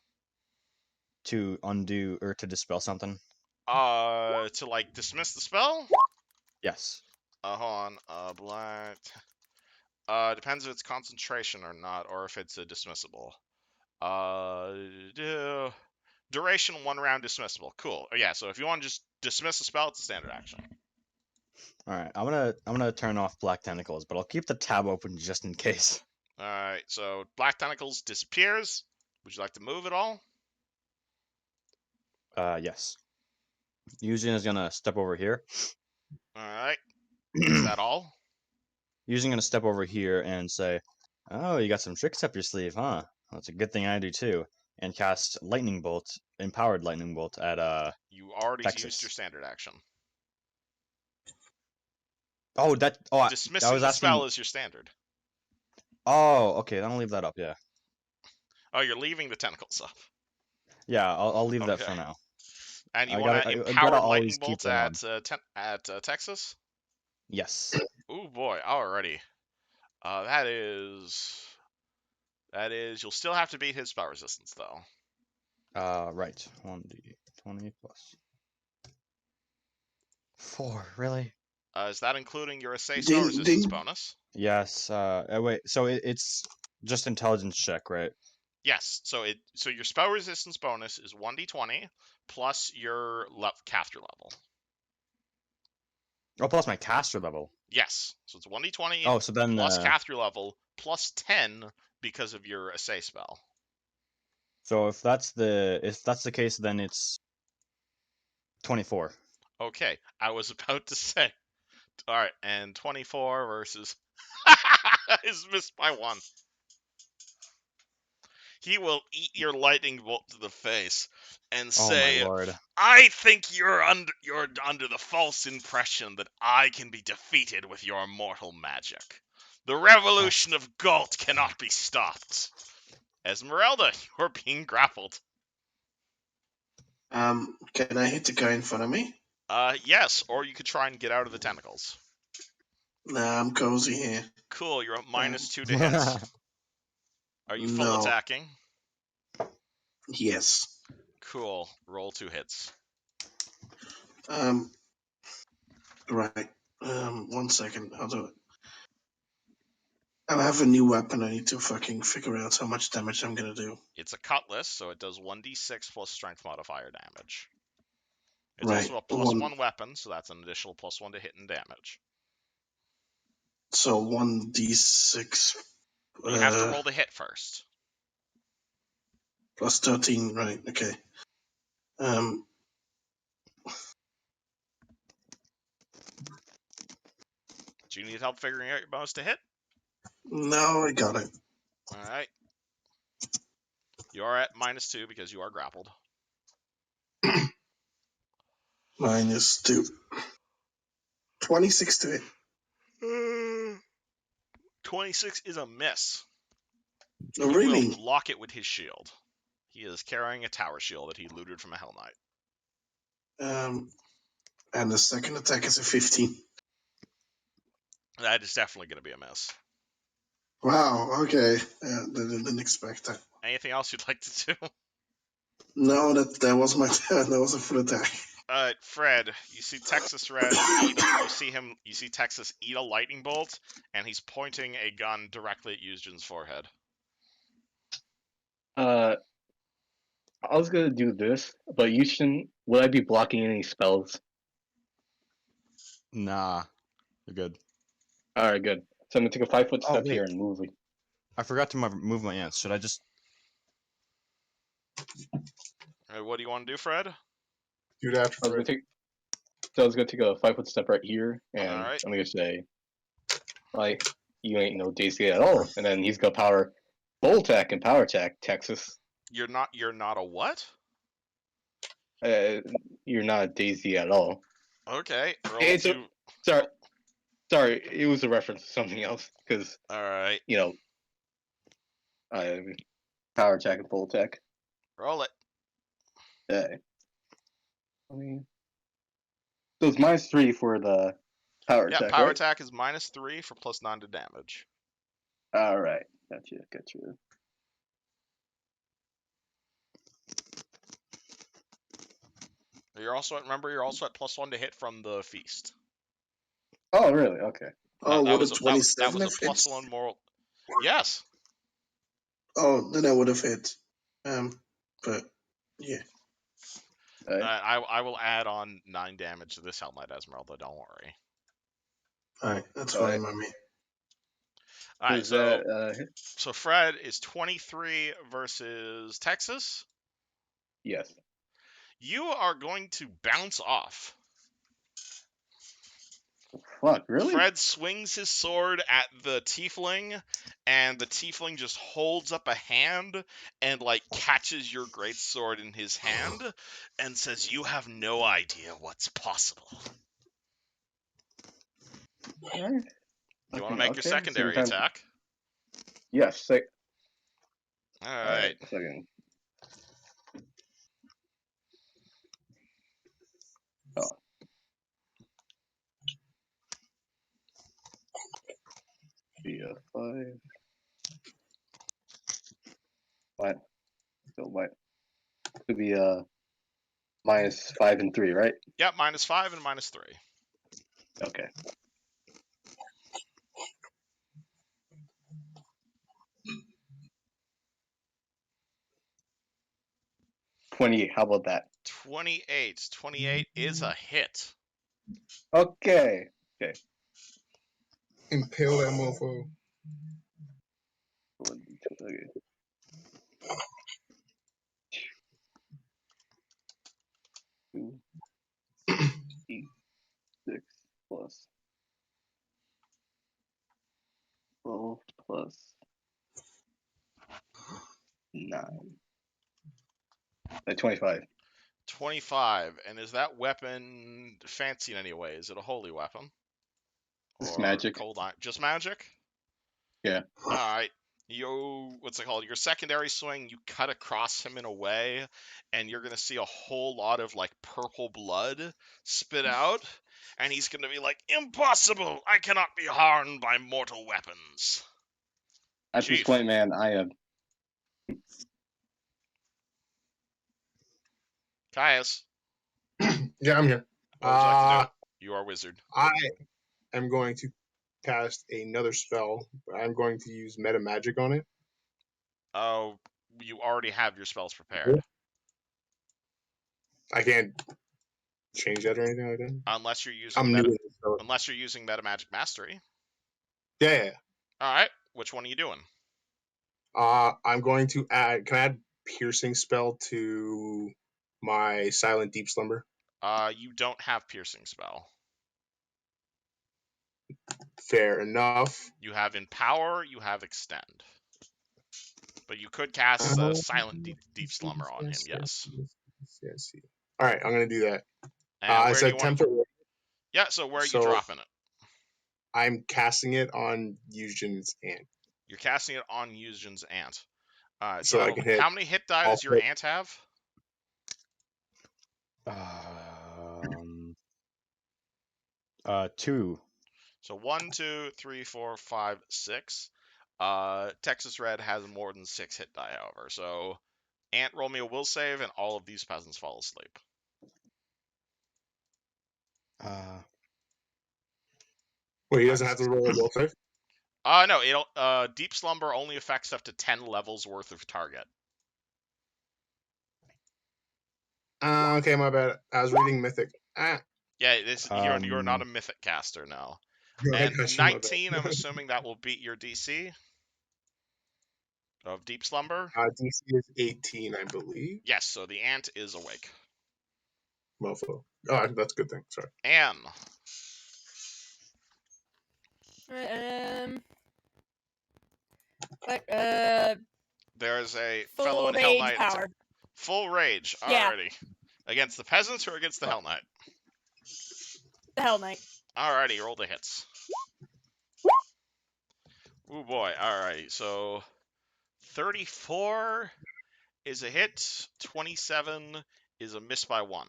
undo or to dispel something? To like dismiss the spell? Yes. Hold on. Black. Depends if it's concentration or not, or if it's a dismissible. Duration 1 round dismissible. Cool. Yeah. So if you want to just dismiss a spell, it's a standard action. All right. I'm gonna turn off black tentacles, but I'll keep the tab open just in case. All right. So black tentacles disappears. Would you like to move at all? Yes. Yuzin is gonna step over here. All right. Is that all? Yuzin gonna step over here and say, "Oh, you got some tricks up your sleeve, huh? That's a good thing I do too." And cast lightning bolt, empowered lightning bolt at You already Texas. used your standard action. Oh, that. Oh, I Dismissing was the asking. spell is your standard. Oh, okay. Then I'll leave that up. Yeah. Oh, you're leaving the tentacles up. Yeah, I'll leave that Okay. for now. And you I want gotta- to I gotta empower always lightning keep bolt them at Texas? Yes. Ooh boy, alrighty. That is. You'll still have to beat his spell resistance though. Right. 1d20 plus 4. Really? Is that including your assay spell Ding, resistance ding. bonus? Yes. Wait. So it's just intelligence check, right? Yes. So your spell resistance bonus is 1d20 plus your caster level. Oh, plus my caster level. Yes. So it's 1d20 Oh, so then plus caster level plus 10 because of your assay spell. So if that's the case, then it's 24. Okay, I was about to say. All right, and 24 versus is missed by 1. He will eat your lightning bolt to the face and say, Oh my lord. "I think you're under the false impression that I can be defeated with your mortal magic. The revolution of Galt cannot be stopped." Esmeralda, you're being grappled. Can I hit the guy in front of me? Yes, or you could try and get out of the tentacles. Nah, I'm cozy here. Cool, you're at -2 to hit. Are you full No. attacking? Yes. Cool. Roll 2 hits. Right. 1 second. I'll do it. I have a new weapon. I need to fucking figure out how much damage I'm gonna do. It's a cutlass, so it does 1d6 plus strength modifier damage. It's Right. also a +1 weapon, so that's an additional +1 to hit and damage. So 1d6. You have to roll the hit first. Plus 13. Right. Okay. Do you need help figuring out your bonus to hit? No, I got it. All right. You are at -2 because you are grappled. -2. 26 to hit. 26 is a miss. Oh, He really? will block it with his shield. He is carrying a tower shield that he looted from a Hell Knight. And the second attack is a 15. That is definitely going to be a miss. Wow. Okay. Didn't expect that. Anything else you'd like to do? No, that was my that was a full attack. Fred, you see Texas Red eat. You see Texas eat a lightning bolt, and he's pointing a gun directly at Yuzhin's forehead. I was gonna do this, but you shouldn't. Would I be blocking any spells? Nah, you're good. All right, good. So I'm gonna take a 5-foot Oh, step wait. here and move. I forgot to move my ants. Should I just? What do you want to do, Fred? Do that I was for gonna take. So I was gonna take a 5-foot step right here, and All right. I'm gonna say, like, you ain't no Daisy at all. And then he's gonna power full attack and power attack, Texas. You're not a what? You're not a Daisy at all. Okay. Roll It's to. sorry, it was a reference to something else because All right. power attack and full attack. Roll it. Okay. So it's -3 for the power Yeah, attack. power right? attack is -3 for +9 to damage. All right, gotcha. You're also at +1 to hit from the feast. Oh, really? Okay. Oh, That would a was 27 a have hit? +1 moral. Yes. Oh, then I would have hit. But yeah. All right. I will add on 9 damage to this Helmet Esmeralda. Don't worry. All right, that's All fine, right. mommy. All right. Is that So Fred is 23 versus Texas. yes? You are going to bounce off. Fuck, really? Fred swings his sword at the tiefling, and the tiefling just holds up a hand and catches your greatsword in his hand and says, "You have no idea what's possible." All right. You want to make your secondary Same time- attack? Yes. All All right. right. Second. Oh. Yeah, 5. What? So what? Could be -5 and 3, right? Yeah, -5 and -3. Okay. 28. How about that? 28. 28 is a hit. Okay. impale that mofo. Okay. 2, 8, 6 plus 12 plus 9. 25. 25. And is that weapon fancy in any way? Is it a holy weapon? Just Or magic. cold iron? Just magic? Yeah. All right. What's it called? Your secondary swing, you cut across him in a way, and you're gonna see a whole lot of purple blood spit out, and he's gonna be like, "Impossible! I cannot be harmed by mortal weapons." At this Chief. point, man, I am. Caius, Yeah, I'm here. what would you like to do? You are wizard. I am going to cast another spell. I'm going to use meta magic on it. Oh, you already have your spells prepared. I can't change that or anything like that. Unless you're using I'm new to this, so unless you're using Meta Magic Mastery. yeah. All right, which one are you doing? I'm going to add. Can I add piercing spell to my silent deep slumber? You don't have piercing spell. Fair enough. You have Empower, you have Extend. But you could cast Silent Deep Slumber on him, yes. Yes. All right, I'm going to do that. And It's a temporary. Yeah, so where are you So- dropping it? I'm casting it on Eugen's hand. You're casting it on Yuzhin's ant. Alright, So I so can hit how many hit die all does your four. ant have? 2. So 1, 2, 3, 4, 5, 6. Texas Red has more than 6 hit die, however. So Ant roll me a will save, and all of these peasants fall asleep. Wait, he doesn't have to roll a will save? No, it'll Deep Slumber only affects up to 10 levels worth of target. Okay, my bad. I was reading Mythic. Yeah, you're not a mythic caster now. I And got you, my bad. 19, I'm assuming that will beat your DC of Deep Slumber. DC is 18, I believe. Yes, so the ant is awake. Mofo. Oh, that's a good thing. Sorry. Anne. But There's a full fellow in Hell rage Knight. power. Full rage. Yeah. Alrighty. Against the peasants or against the Hell Knight? The Hell Knight. Alrighty, roll the hits. Ooh boy. Alrighty, so 34 is a hit. 27 is a miss by 1.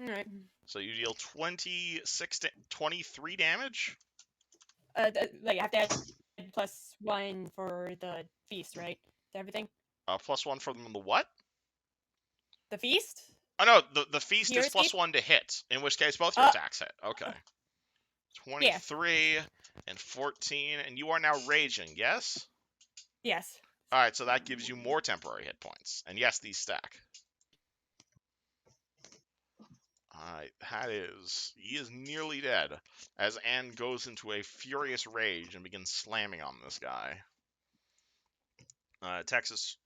Alright. So you deal 23 damage. Like, I have to add +1 for the feast, right? To everything? +1 from the what? The feast? Oh no, the feast is Hero's feast? +1 to hit. In which case, both your attacks hit. Okay. 23 and 14, and you are now raging. Yes. Yes. All right, so that gives you more temporary hit points, and yes, these stack. Alright, he is nearly dead, as Anne goes into a furious rage and begins slamming on this guy. Texas's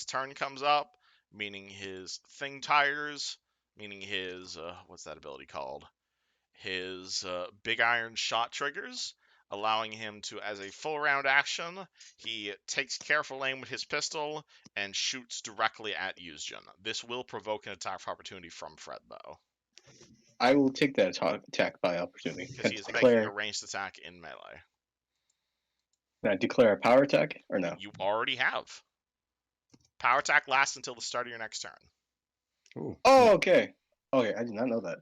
turn comes up, meaning his thing tires, meaning his, what's that ability called? His big iron shot triggers, allowing him to, as a full round action, he takes careful aim with his pistol and shoots directly at Yuzhin. This will provoke an attack of opportunity from Fred, though. I will take that attack by opportunity. Because he is declare, making a ranged attack in melee. Can I declare a power attack or no? You already have. Power attack lasts until the start of your next turn. Ooh. Oh, okay. Okay, I did not know that.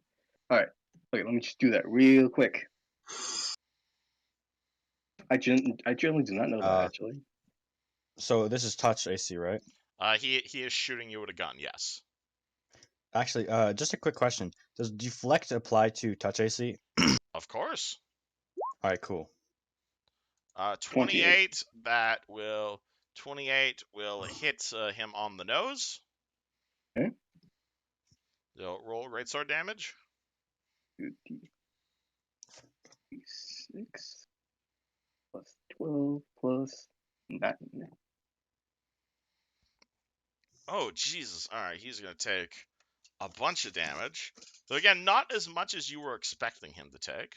All right. Okay, let me just do that real quick. I generally do not know that, actually. So this is touch AC, right? He is shooting you with a gun, yes. Actually, just a quick question. Does deflect apply to touch AC? Of course. All right, cool. 28, 28 will hit him on the nose. Okay. So roll greatsword damage. 6 plus 12 plus 9. Oh, Jesus. All right, he's going to take a bunch of damage. So again, not as much as you were expecting him to take.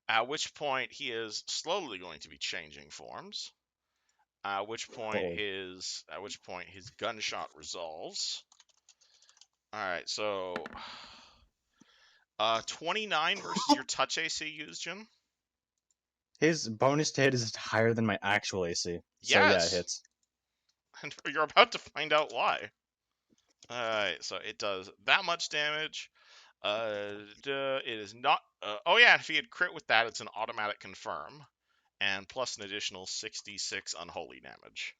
At which point he is slowly going to be changing forms. At which point his gunshot resolves. All right, so 29 versus your touch AC, Yuzhin. His bonus to hit is higher than my actual AC. So yeah, Yes. it hits. And you're about to find out why. Alright, so it does that much damage. It is not... oh yeah, if he had crit with that, it's an automatic confirm. And plus an additional 66 unholy damage.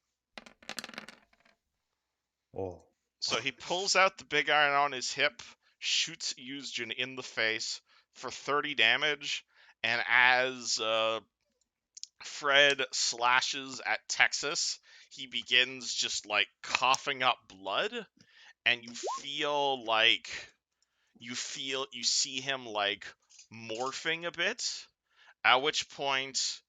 Oh. So he pulls out the big iron on his hip, shoots Yuzhin in the face for 30 damage, and as Fred slashes at Texas, he begins just like coughing up blood, and you see him like morphing a bit, at which point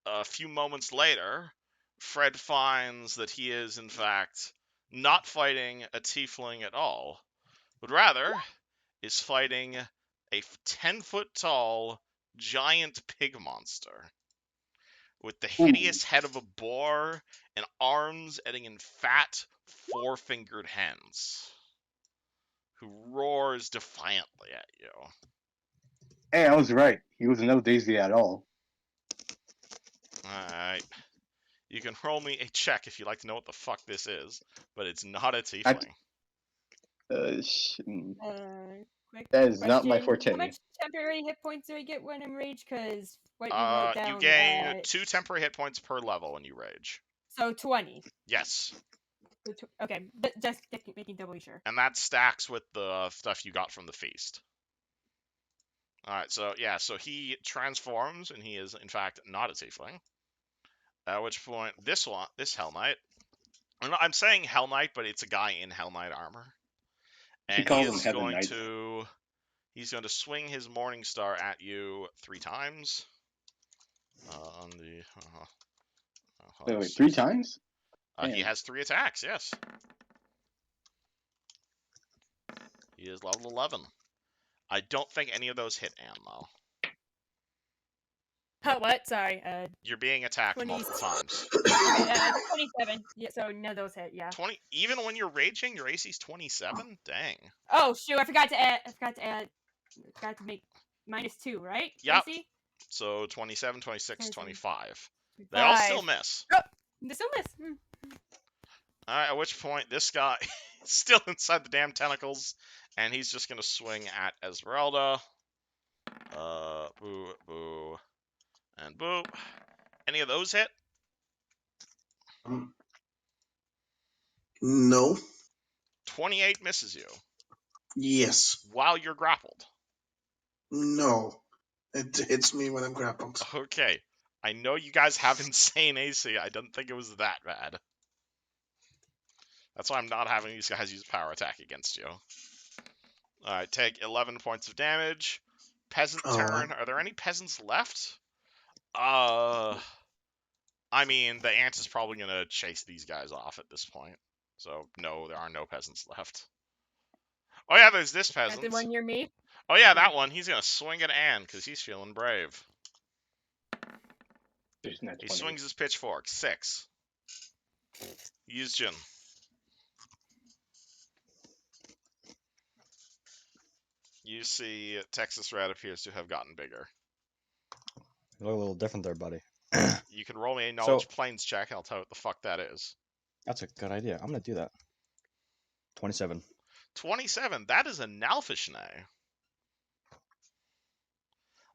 a few moments later Fred finds that he is in fact not fighting a tiefling at all, but rather is fighting a 10-foot tall giant pig monster with the hideous head of a boar and arms ending in fat, four-fingered hands, who roars defiantly at you. Hey, I was right. He was no Daisy at all. Alright. You can roll me a check if you'd like to know what the fuck this is, but it's not a tiefling. Quick That is not my question. forte. How much temporary hit points do I get when I'm rage? Because what you wrote down. You gain 2 temporary hit points per level when you rage. So 20. Yes. Okay, but just making doubly sure. And that stacks with the stuff you got from the feast. Alright, so yeah, so he transforms, and he is, in fact, not a tiefling. At which point, this Hell Knight, I'm saying Hell Knight, but it's a guy in Hell Knight armor. She And he calls them is Heaven going Knights. he's going to swing his Morning Star at you 3 times. On the... Wait, 3 times? He has 3 attacks, yes. He is level 11. I don't think any of those hit Anne, though. What? Sorry. You're being attacked 20... multiple times. Okay, 27. Yeah, so none of those hit. Yeah. 20. Even when you're raging, your AC's 27. Dang. Oh shoot! I forgot to make -2, right? Yep. AC? So 27, 26, 25. They 5. all still miss. Oh, they still miss. Alright, at which point this guy is still inside the damn tentacles, and he's just gonna swing at Esmeralda. Boo, boo, and boo. Any of those hit? No. 28 misses you Yes. while you're grappled. No. It hits me when I'm grappled. Okay. I know you guys have insane AC. I didn't think it was that bad. That's why I'm not having these guys use power attack against you. Alright, take 11 points of damage. Peasant turn. Are there any peasants left? I mean, the ant is probably going to chase these guys off at this point. So, no, there are no peasants left. Oh, yeah, there's this peasant. The one near me? Oh, yeah, that one. He's going to swing at Anne because he's feeling brave. He swings his pitchfork. 6. Use Jin. You see Texas Red appears to have gotten bigger. You look a little different there, buddy. You can roll me a knowledge planes check, and I'll tell you what the fuck that is. That's a good idea. I'm going to do that. 27. 27. That is a Nalfishne.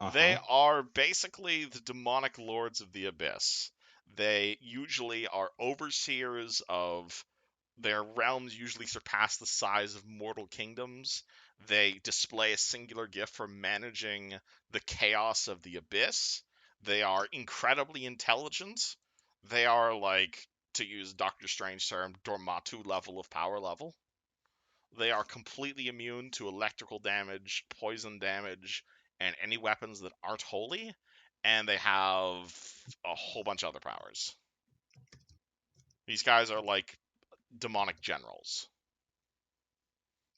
Uh-huh. They are basically the demonic lords of the abyss. They usually are overseers of... Their realms usually surpass the size of mortal kingdoms. They display a singular gift for managing the chaos of the abyss. They are incredibly intelligent. They are like, to use Doctor Strange's term, Dormatu level of power level. They are completely immune to electrical damage, poison damage, and any weapons that aren't holy. And they have a whole bunch of other powers. These guys are like demonic generals.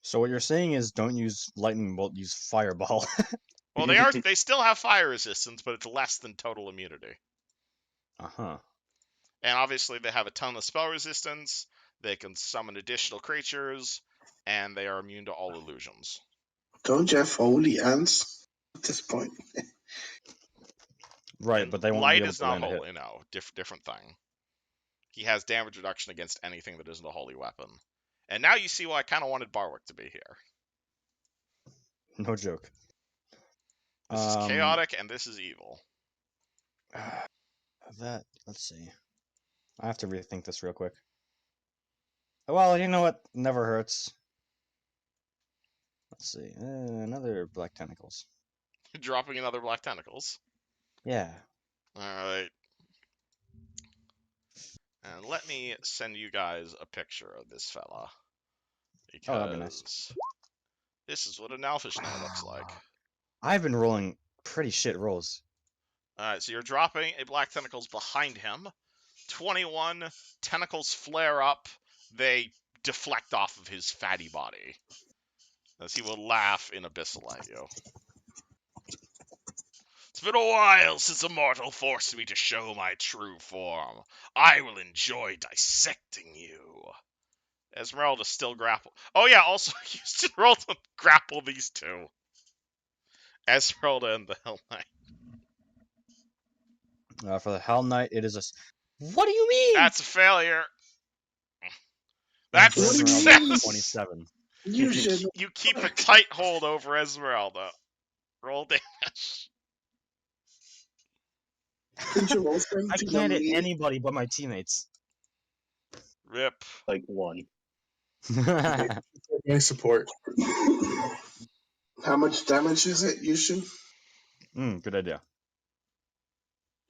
So what you're saying is don't use lightning bolt, use fireball. Well, they still have fire resistance, but it's less than total immunity. Uh-huh. And obviously they have a ton of spell resistance, they can summon additional creatures, and they are immune to all illusions. Don't you have holy ants at this point? Right, And but they won't light be able is to not land a hit. holy, no. Different thing. He has damage reduction against anything that isn't a holy weapon. And now you see why I kind of wanted Barwick to be here. No joke. This is chaotic, and this is evil. Let's see. I have to rethink this real quick. Well, you know what? Never hurts. Let's see. Another black tentacles. Dropping another black tentacles. Yeah. Alright. And let me send you guys a picture of this fella. Because that'd be nice. This is what an Nalfishne looks like. I've been rolling pretty shit rolls. Alright, so you're dropping a black tentacles behind him. 21 tentacles flare up. They deflect off of his fatty body. As he will laugh in abyssal at you. It's been a while since a mortal forced me to show my true form. I will enjoy dissecting you. Esmeralda still grapple. Oh yeah, also Houston rolled to grapple these two. Esmeralda and the Hell Knight. For the Hell Knight, it is a. What do you mean? That's a failure. And That's for a What do you Esmeralda, mean? 27. You should. You keep a Fuck. tight hold over Esmeralda. Roll damage. Could you roll I something can't on hit me? anybody but my teammates. Rip. Like 1. Getting support. How much damage is it, you should? Good idea.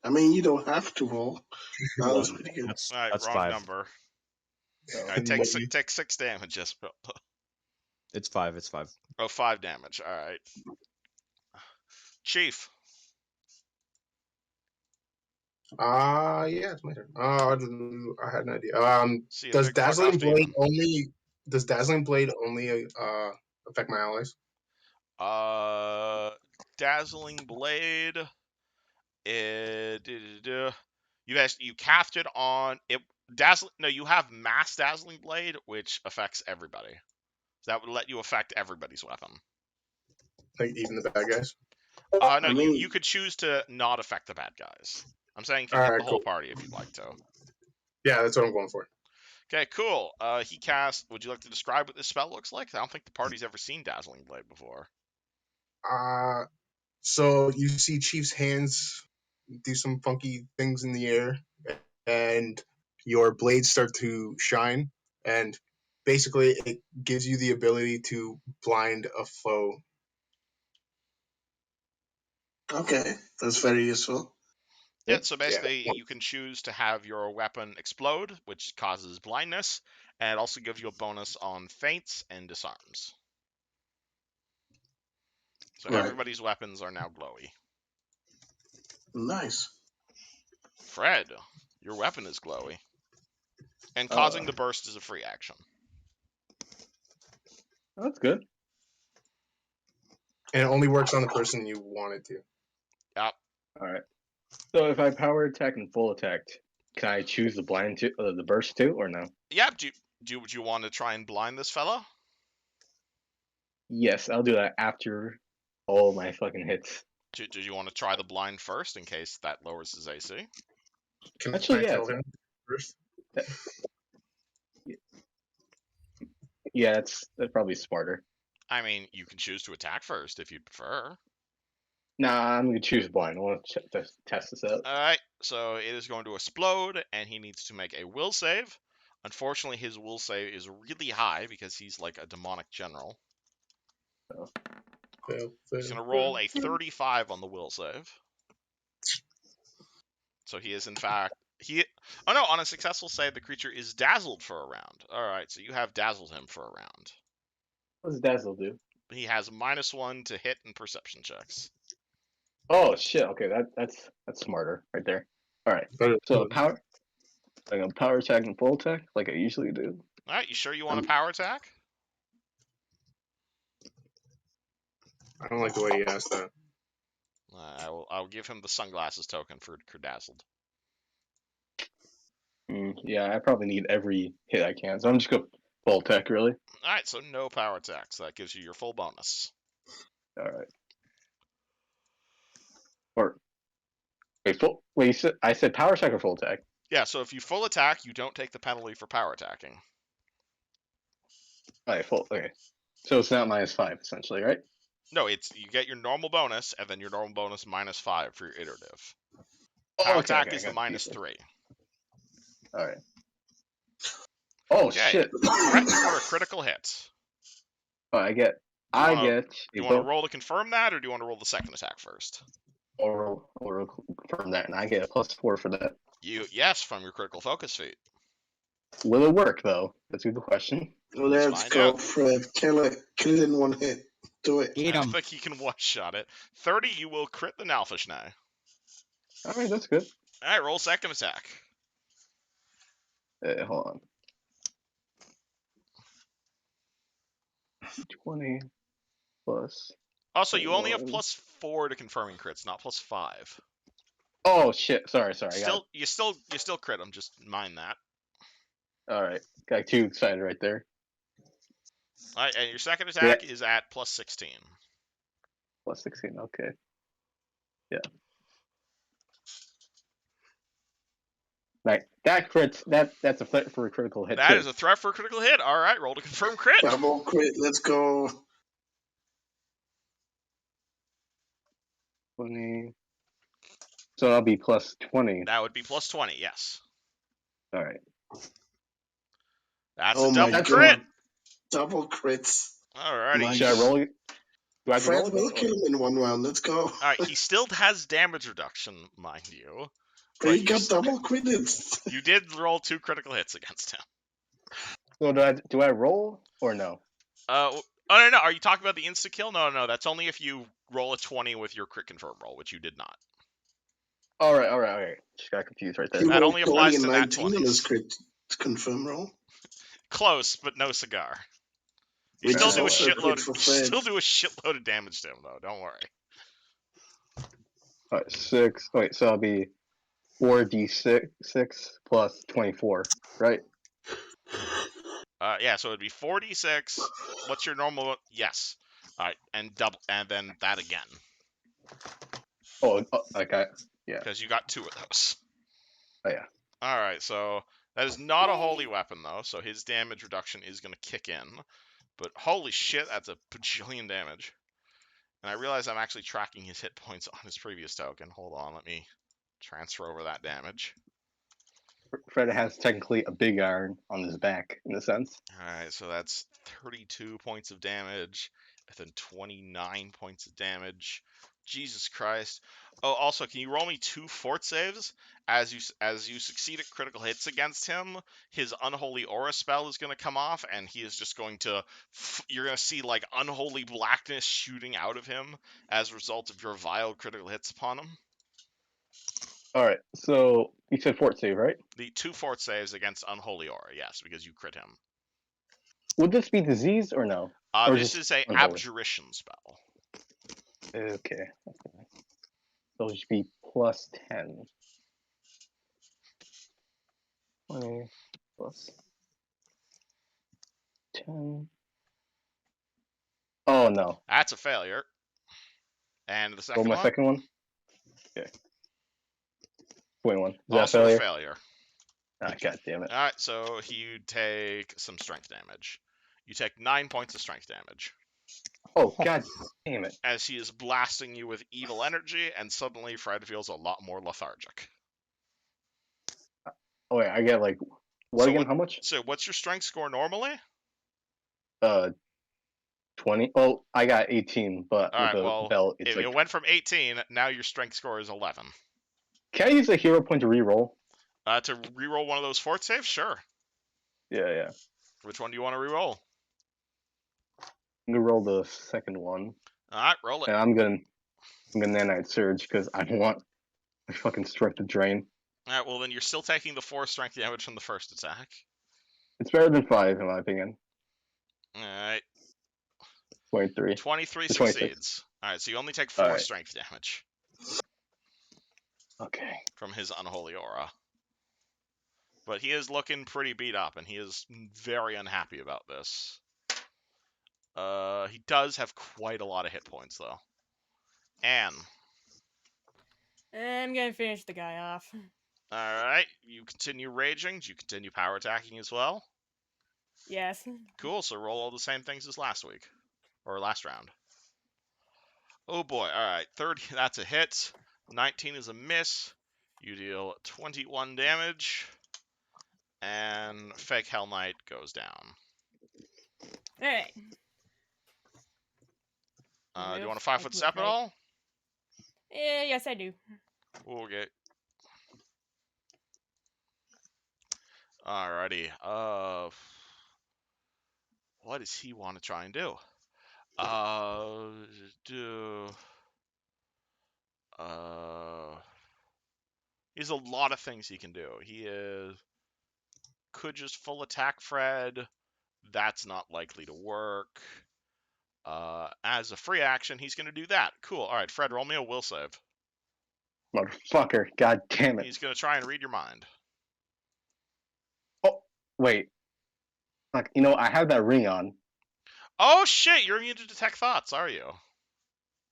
I mean, you don't have to roll. That was pretty good. That's All right, that's wrong 5. number. So, All right, take 6 damage, Esmeralda. It's 5. It's 5. Oh, 5 damage. All right. Chief. Yeah, it's my turn. I had an idea. See a Does big fuck off demon. Does Dazzling Blade only affect my allies? Dazzling Blade. You cast it on it. No, you have Mass Dazzling Blade, which affects everybody. So that would let you affect everybody's weapon. Like even the bad guys? No, I mean, you could choose to not affect the bad guys. I'm saying you can All hit right, the whole cool. party if you'd like to. Yeah, that's what I'm going for. Okay, cool. He cast. Would you like to describe what this spell looks like? I don't think the party's ever seen Dazzling Blade before. So you see Chief's hands do some funky things in the air, and your blades start to shine, and basically it gives you the ability to blind a foe. okay, that's very useful. Yeah, so Yeah. basically you can choose to have your weapon explode, which causes blindness, and it also gives you a bonus on feints and disarms. So Right. everybody's weapons are now glowy. Nice. Fred, your weapon is glowy. And causing the burst is a free action. that's good. And it only works on the person you want it to. Yep. Alright. So if I power attack and full attack, can I choose the blind to the burst too, or no? Yep. Do you want to try and blind this fella? Yes, I'll do that after all my fucking hits. Do you want to try the blind first in case that lowers his AC? Can Actually, I yeah. tell him first? Yeah, that's probably smarter. I mean, you can choose to attack first if you'd prefer. Nah, I'm gonna choose blind. I want to test this out. Alright, so it is going to explode, and he needs to make a will save. Unfortunately, his will save is really high because he's like a demonic general. He's going to roll a 35 on the will save. So he is, in fact... Oh no, on a successful save, the creature is dazzled for a round. Alright, so you have dazzled him for a round. What does Dazzle do? He has -1 to hit and perception checks. Oh shit! Okay, that's smarter right there. All right. So power, like a power attack and full attack, like I usually do. Alright, you sure you want a power attack? I don't like the way you asked that. I'll give him the sunglasses token for dazzled. Yeah, I probably need every hit I can, so I'm just go full attack really. Alright, so no power attack, so that gives you your full bonus. All right. Or wait, full. Wait, I said power attack or full attack? Yeah, so if you full attack, you don't take the penalty for power attacking. All right, full. Okay, so it's not -5 essentially, right? No, you get your normal bonus, and then your normal bonus -5 for your iterative. Oh, Power okay, attack okay, is I the got it. -3. All right. Oh Okay. shit! Threaten for a critical hit. Oh, I get. Do you want to roll to confirm that, or do you want to roll the second attack first? Or confirm that, and I get a +4 for that. Yes, from your critical focus feat. Will it work though? That's a good question. Well, Let's let's find go, out. Fred. Kill it in one hit. Do it. I don't think he can one-shot it. 30, you will crit the Nalfishnai. All right, that's good. Alright, roll second attack. Hold on. 20 plus. Also, you only have was- +4 to confirming crits, not +5. Oh shit! Sorry. You still crit them. Just mind that. All right, got too excited right there. All right, and your second attack is at +16. +16. Okay. Yeah. Like that crits. That's a threat for a critical hit That too. is a threat for a critical hit. All right, roll to confirm crit. Double crit. Let's go. 20. So that'll be plus 20. That would be plus 20, yes. All right. That's Oh a my double god. crit. Double crits. Alrighty. Should I roll it? Do I have to Fred roll will it? kill him in one round. Let's go. Alright, he still has damage reduction, mind you. But he But got double critted. you did roll 2 critical hits against him. So do I roll or no? Oh, no. Are you talking about the insta-kill? No. That's only if you roll a 20 with your crit confirm roll, which you did not. All right. Just got confused right there. He That rolled only 20 applies and to nat 19 on his 20s. crit confirm roll. Close, but no cigar. You Which still is do a also a crit shitload. for You Fred. still do a shitload of damage to him, though. Don't worry. All right, 6. Wait, so I'll be 4d6 plus 24, right? Yeah, so it'd be 46. What's your normal? Yes. All right, and double, and then that again, Oh, okay. Yeah. because you got 2 of those. Oh yeah. All right, so that is not a holy weapon though, so his damage reduction is going to kick in. But holy shit, that's a bajillion damage. And I realize I'm actually tracking his hit points on his previous token. Hold on, let me transfer over that damage. Fred has technically a big iron on his back in a sense. Alright, so that's 32 points of damage, and then 29 points of damage. Jesus Christ. Oh, also, can you roll me 2 fort saves? As you succeed at critical hits against him, his Unholy Aura spell is going to come off, and he is just going to... You're going to see, like, unholy blackness shooting out of him as a result of your vile critical hits upon him. All right. So you said fort save, right? The 2 fort saves against Unholy Aura, yes, because you crit him. Would this be disease or no? Or This just is a unholy? abjuration spell. Okay. So it should be plus 10. 20 plus 10. Oh no. That's a failure. And the Roll second my one? second one. Okay. 21. Is that a Also failure? a failure. Ah, god damn it. Alright, so you take some strength damage. You take 9 points of strength damage. Oh god damn it. As he is blasting you with evil energy, and suddenly Fred feels a lot more lethargic. Oh wait, I get like what So again? How much? So what's your strength score normally? 20. Oh, I got 18, but with Alright, a well, belt, it's like. it went from 18, now your strength score is 11. Can I use a hero point to re-roll? To reroll one of those fort saves? Sure. Yeah. Which one do you want to reroll? I'm gonna roll the second one, Alright, roll it. and I'm gonna nanite surge because I want my fucking strength to drain. Alright, well then you're still taking the 4 strength damage from the first attack. It's better than 5 in my opinion. Alright. 23. 23 26. succeeds. Alright, so you only take 4 Alright. strength damage Okay. from his Unholy Aura. But he is looking pretty beat up, and he is very unhappy about this. He does have quite a lot of hit points, though. Anne. I'm gonna finish the guy off. Alright, you continue raging. Do you continue power attacking as well? Yes. Cool, so roll all the same things as last week. Or last round. Oh boy, alright. 30, that's a hit. 19 is a miss. You deal 21 damage. And Fake Hell Knight goes down. Alright. Do you want a 5-foot step at all? Yes, I do. Okay. Alrighty. What does he want to try and do? He's a lot of things he can do. Could just full attack Fred. That's not likely to work. As a free action, he's going to do that. Cool. All right, Fred, roll me a will save. Motherfucker. God damn it. He's going to try and read your mind. Oh, wait. Like, I have that ring on. Oh, shit. You're immune to detect thoughts, are you?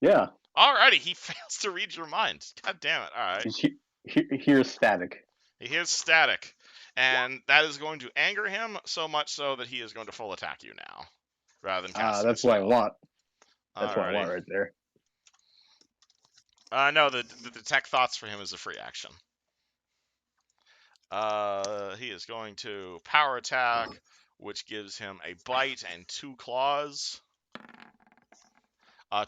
Yeah. Alrighty. He fails to read your mind. God damn it. All right. Here's static. He hears static, and that is going to anger him so much so that he is going to full attack you now, rather than casting a That's what I spell. want. That's what I Alrighty. want right there. No, the detect thoughts for him is a free action. He is going to power attack, which gives him a bite and 2 claws.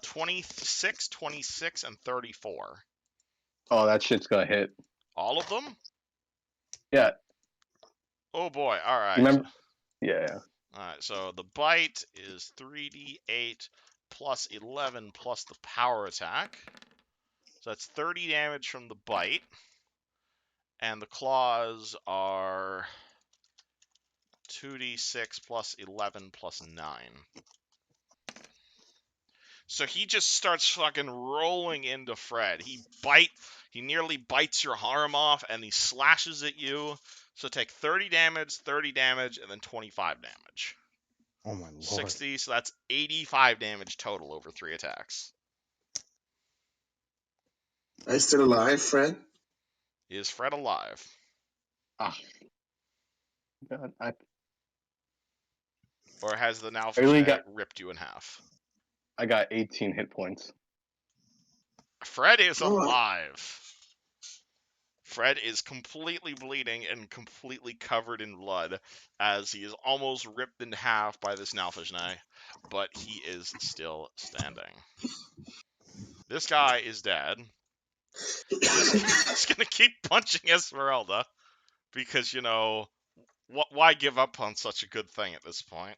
26, 26, and 34. Oh, that shit's gonna hit. All of them? Yeah. Oh boy, alright. You remember? Yeah. Alright, so the bite is 3d8 plus 11 plus the power attack. So that's 30 damage from the bite. And the claws are 2d6 plus 11 plus 9. So he just starts fucking rolling into Fred. He nearly bites your arm off, and he slashes at you. So take 30 damage, and then 25 damage. Oh my lord. 60, so that's 85 damage total over 3 attacks. Are you still alive, Fred? Is Fred alive? Ah. God, Or has the I really Nalfashe got- ripped you in half? I got 18 hit points. Fred is Oh. alive. Fred is completely bleeding and completely covered in blood as he is almost ripped in half by this Nalfashe, but he is still standing. This guy is dead. He's gonna keep punching Esmeralda because, you know, why give up on such a good thing at this point?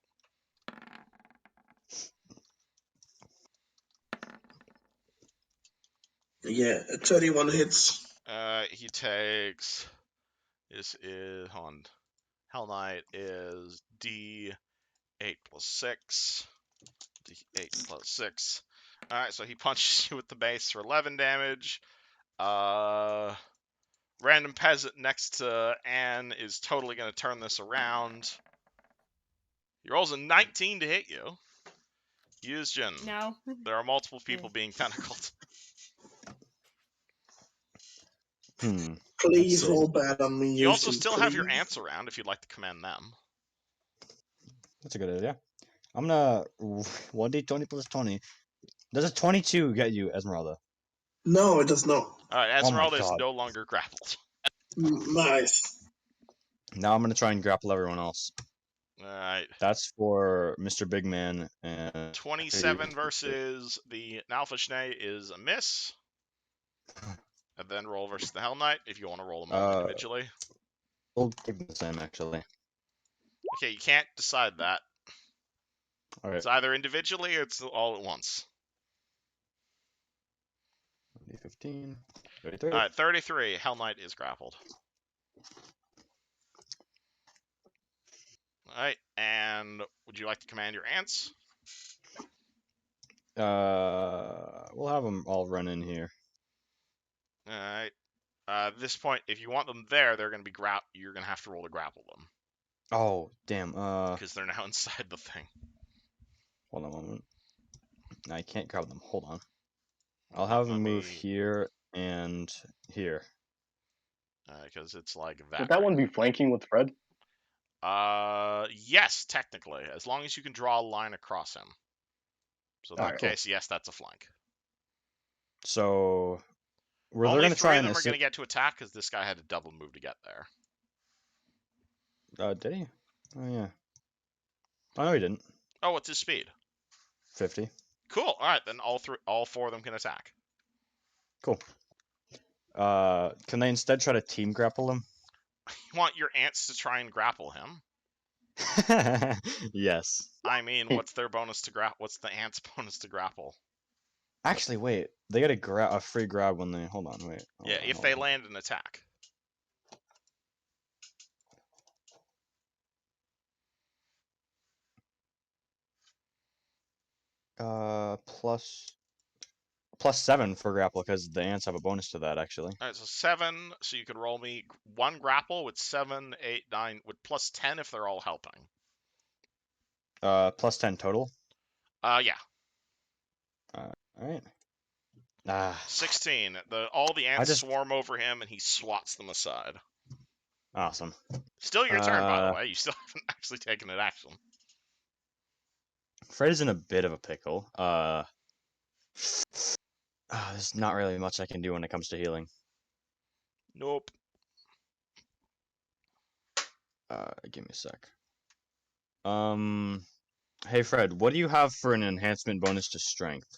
Yeah, 31 hits. He takes. This is on Hell Knight is D8 plus 6. D8 plus 6. Alright, so he punches you with the base for 11 damage. Random peasant next to Anne is totally going to turn this around. He rolls a 19 to hit you. Yuzjin. No. There are multiple people being tentacled. Please see. roll bad on me. You also Yushin, still have your please. ants around if you'd like to command them. That's a good idea. I'm gonna 1d20 plus 20. Does a 22 get you, Esmeralda? No, it does not. Alright, Oh my Esmeralda is God. no longer grappled. Nice. Now I'm gonna try and grapple everyone else. Alright. That's for Mr. Big Man and 27 versus the Nalfashe is a miss. And then roll versus the Hell Knight if you want to roll them all individually. We'll take the same actually. Okay, you can't decide that. Alright. It's either individually or it's all at once. 15. 33. Alright, 33. Hell Knight is grappled. Alright, and would you like to command your ants? We'll have them all run in here. Alright. At this point, if you want them there, they're going to be you're going to have to roll to grapple them. Oh, damn. Because they're now inside the thing. Hold on a moment. I can't grab them. Hold on. I'll have them move here and here. Because it's like that. Would that one be flanking with Fred? Yes, technically. As long as you can draw a line across him. So in that case, yes, that's a flank. So they're Only going to try 3 of and them are going to get to attack because this guy had a double move to get there. did he? Oh yeah. Oh no, he didn't. Oh, what's his speed? 50. Cool. All right, then all 4 of them can attack. Cool. Can they instead try to team grapple him? You want your ants to try and grapple him? Yes. I mean, what's their bonus to grapple? What's the ants' bonus to grapple? Actually, wait. They get a free grab when they. Hold on, wait. Yeah, if they land an attack. Plus 7 for grapple because the ants have a bonus to that actually. All right, so 7. So you can roll me 1 grapple with 7, 8, 9 with plus 10 if they're all helping. Plus 10 total. Yeah. All right. 16. All the ants swarm over him and he swats them aside. Awesome. Still your turn, by the way. You still haven't actually taken an action. Fred is in a bit of a pickle. There's not really much I can do when it comes to healing. Nope. Give me a sec. Hey Fred, what do you have for an enhancement bonus to strength?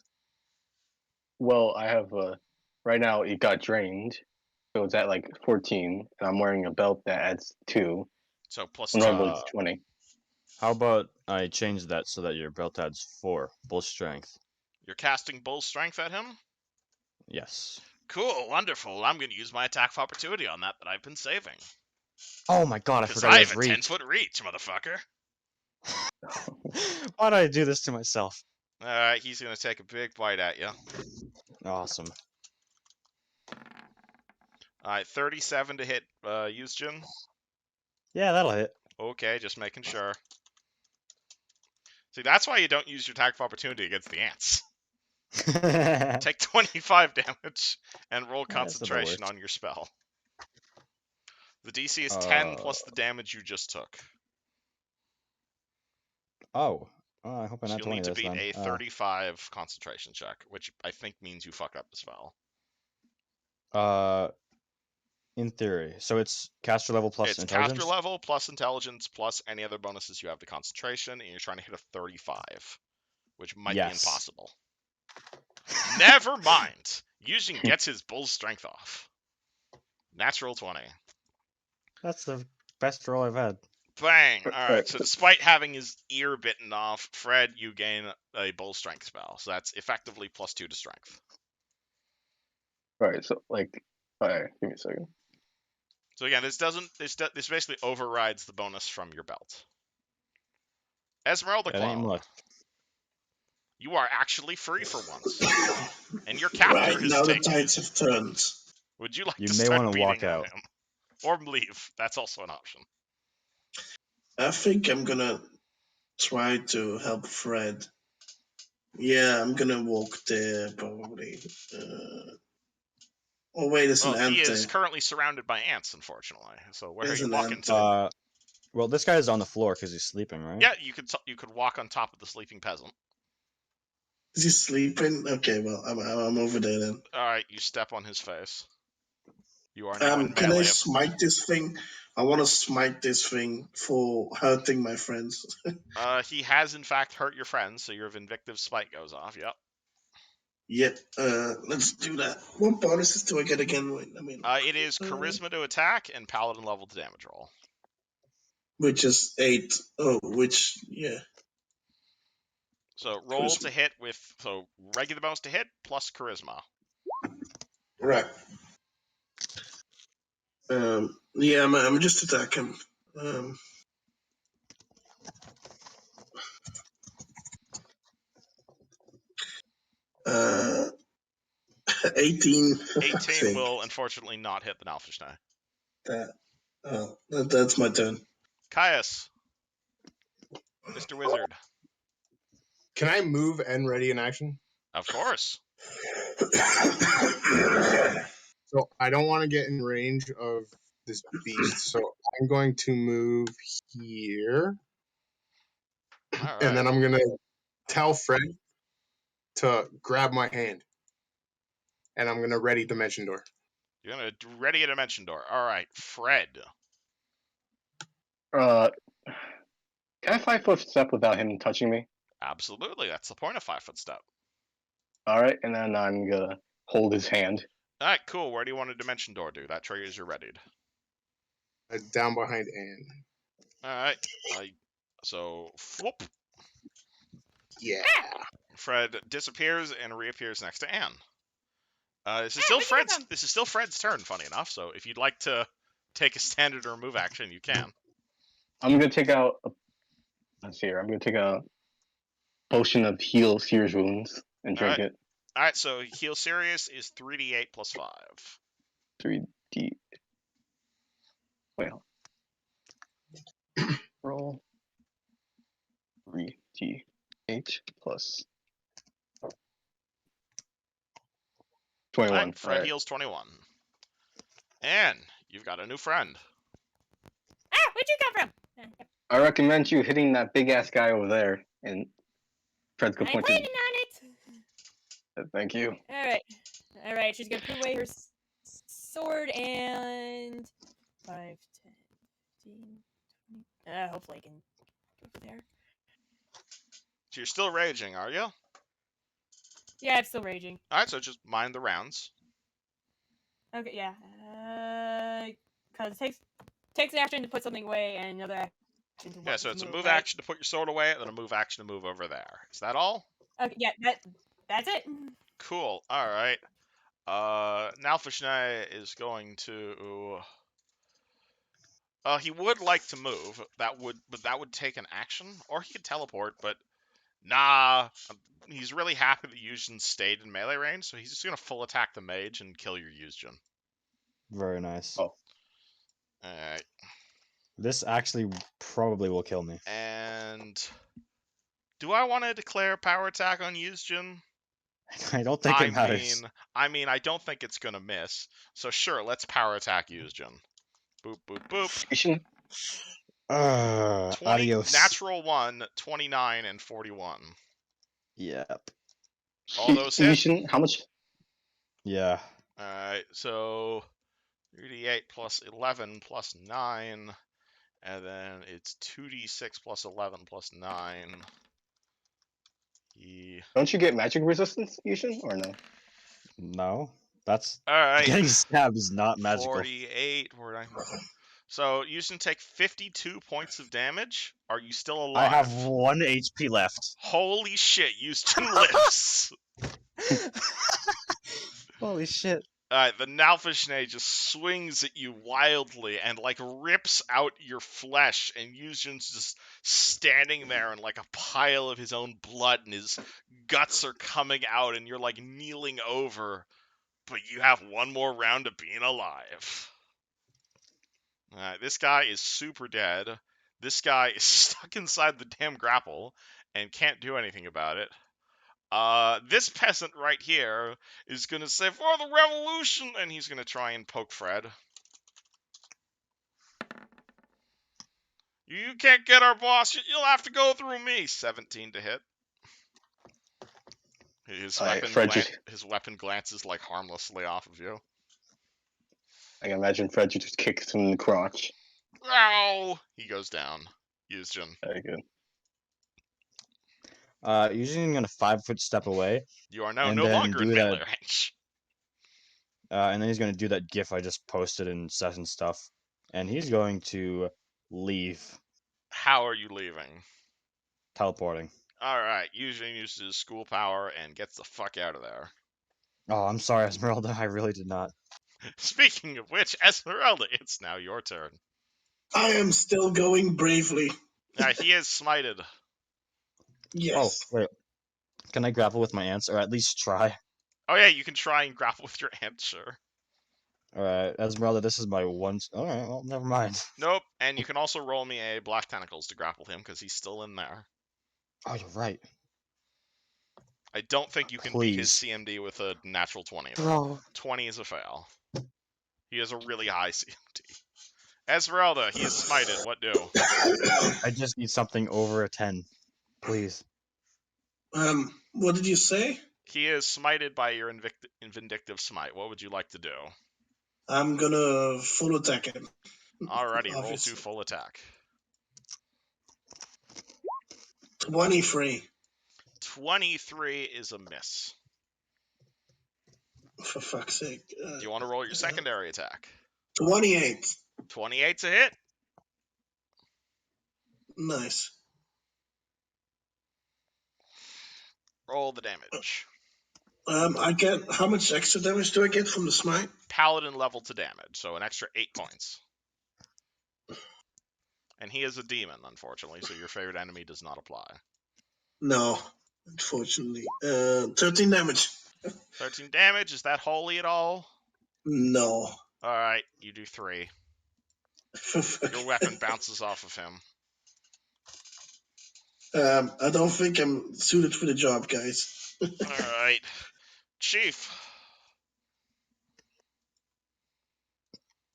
Well, I have right now it got drained, so it's at like 14, and I'm wearing a belt that adds 2. So plus Well, 2. normally it's 20. How about I change that so that your belt adds 4 bull strength? You're casting Bull Strength at him? Yes. Cool, wonderful. I'm going to use my attack of opportunity on that I've been saving. Oh my god, I Because forgot I he have has a reach. 10-foot reach, motherfucker. Why did I do this to myself? Alright, he's going to take a big bite at you. Awesome. Alright, 37 to hit Yuzjin. Yeah, that'll hit. Okay, just making sure. See, that's why you don't use your attack of opportunity against the ants. Take 25 damage and roll That's not the concentration worst. on your spell. The DC is 10 plus the damage you just took. Oh. I hope I So not you'll 20 need to this beat then. a 35 concentration check, which I think means you fuck up the spell. In theory. So it's caster level plus It's intelligence? caster level plus intelligence plus any other bonuses you have to concentration, and you're trying to hit a 35, which might be Yes. impossible. Never mind. Yuzhin gets his bull strength off. Natural 20. That's the best roll I've had. Bang! Alright, so despite having his ear bitten off, Fred, you gain a bull strength spell. So that's effectively plus 2 to strength. Alright, so like, alright, give me a second. So again, this basically overrides the bonus from your belt. Esmeralda It ain't Clone, much. you are actually free for once. And your captor Right has now the taken. tides have turned. Would you like You to may start wanna beating walk on out. him? Or leave. That's also an option. I think I'm gonna try to help Fred. Yeah, I'm gonna walk there probably. Oh wait, there's Well, an he ant is there. currently surrounded by ants, unfortunately. So where are There's you an walking ant to? there. Well, this guy's on the floor because he's sleeping, right? Yeah, you could walk on top of the sleeping peasant. Is he sleeping? Okay, well I'm over there then. All right, you step on his face. You are now in Can I melee. smite this thing? I want to smite this thing for hurting my friends. He has in fact hurt your friends, so your vindictive spite goes off. Yep. Yep. Let's do that. What bonuses do I get again? Wait, I mean, It is charisma to attack and paladin level to damage roll. which is 8. Oh, which yeah. So roll Charisma. to hit with regular bonus to hit plus charisma. Right. Yeah, I'm just attacking. 18. 18 will unfortunately not hit the Nalfishne. That's my turn. Caius, Mr. Wizard. Can I move and ready in action? Of course. So I don't want to get in range of this beast. So I'm going to move here. All right. And then I'm going to tell Fred to grab my hand. And I'm going to ready Dimension Door. You're gonna ready a dimension door. All right, Fred. Can I 5-foot step without him touching me? Absolutely, that's the point of 5-foot step. Alright, and then I'm gonna hold his hand. All right, cool. Where do you want a dimension door do? That triggers your readied. Down behind Anne. All right. So whoop. Yeah. Fred disappears and reappears next to Anne. This is still Fred's turn. Funny enough. So if you'd like to take a standard or move action, you can. I'm gonna take out. Let's see here. I'm gonna take a potion of heal Seer's wounds and drink it. All right. So heal serious is 3d8 plus 5. 3d. Wait. Roll. 3d8 plus 21. Right, Fred heals 21. And you've got a new friend. Where'd you come from? I recommend you hitting that big ass guy over there, and Fred's gonna I'm point planning to. on it. Thank you. All right. She's gonna put away her sword and 5, 10, 15, 20. Hopefully I can go there. So you're still raging, are you? Yeah, I'm still raging. All right, so just mind the rounds. Okay, yeah. Because it takes an action to put something away and another action to Yeah, so it's a move, move right? action to put your sword away, and then a move action to move over there. Is that all? Okay, yeah, that's it. Cool. All right. Nalfashne is going to. He would like to move. But that would take an action, or he could teleport. But nah, he's really happy that Yuzhin stayed in melee range, so he's just gonna full attack the mage and kill your Yuzhin. Very nice. Oh. All right. This actually probably will kill me. And do I want to declare power attack on Yuzhin? I don't think it matters. I mean, I don't think it's gonna miss. So sure, let's power attack Yuzhin. Boop, boop, boop. Yushin, 20, Adios. natural 1, 29, and 41. Yep. All those hit? Yushin, how much? Yeah. Alright, so 3d8 plus 11 plus 9, and then it's 2d6 plus 11 plus 9. Don't you get magic resistance, Yushin, or no? No. That's Alright, getting stabbed is not magical. 48, so you can take 52 points of damage. Are you still I alive? have 1 HP left. Holy shit, Houston lives. Holy shit. The Nalfashne just swings at you wildly and like rips out your flesh, and Yuzhin's just standing there in like a pile of his own blood, and his guts are coming out, and you're like kneeling over, but you have one more round of being alive. This guy is super dead. This guy is stuck inside the damn grapple and can't do anything about it. This peasant right here is gonna say, "For the revolution!" and he's gonna try and poke Fred. You can't get our boss. You'll have to go through me. 17 to hit. His weapon glances like harmlessly off of you. I can imagine Fred just kicks him in the crotch. Ow! He goes down. Yuzhin. Very good. Usually I'm gonna 5-foot step away. You are now and no then longer in do melee that- range. And then he's gonna do that gif I just posted in session stuff. And he's going to leave. How are you leaving? Teleporting. Alright, Yuzhin uses his school power and gets the fuck out of there. Oh, I'm sorry, Esmeralda. I really did not. Speaking of which, Esmeralda, it's now your turn. I am still going bravely. He is smited. Yes. Oh, wait. Can I grapple with my ants, or at least try? Oh yeah, you can try and grapple with your ant, sure. Alright, Esmeralda, this is my one... Alright, well, never mind. Nope, and you can also roll me a Black Tentacles to grapple him, because he's still in there. Oh, you're right. I don't think you can beat his CMD with a natural 20. Bro. 20 is a fail. He has a really high CMD. Esmeralda, he is smited. What do? I just need something over a 10. Please. What did you say? He is smited by your Vindictive Smite. What would you like to do? I'm gonna full attack him. Alrighty, roll Obviously. 2 full attack. 23. 23 is a miss. For fuck's sake. Do you want to roll your secondary attack? 28. 28's a hit. Nice. Roll the damage. I get, how much extra damage do I get from the smite? Paladin level to damage, so an extra 8 points. And he is a demon, unfortunately, so your favorite enemy does not apply. No, unfortunately. 13 damage. 13 damage, is that holy at all? No. Alright, you do 3. Your weapon bounces off of him. I don't think I'm suited for the job, guys. Alright. Chief.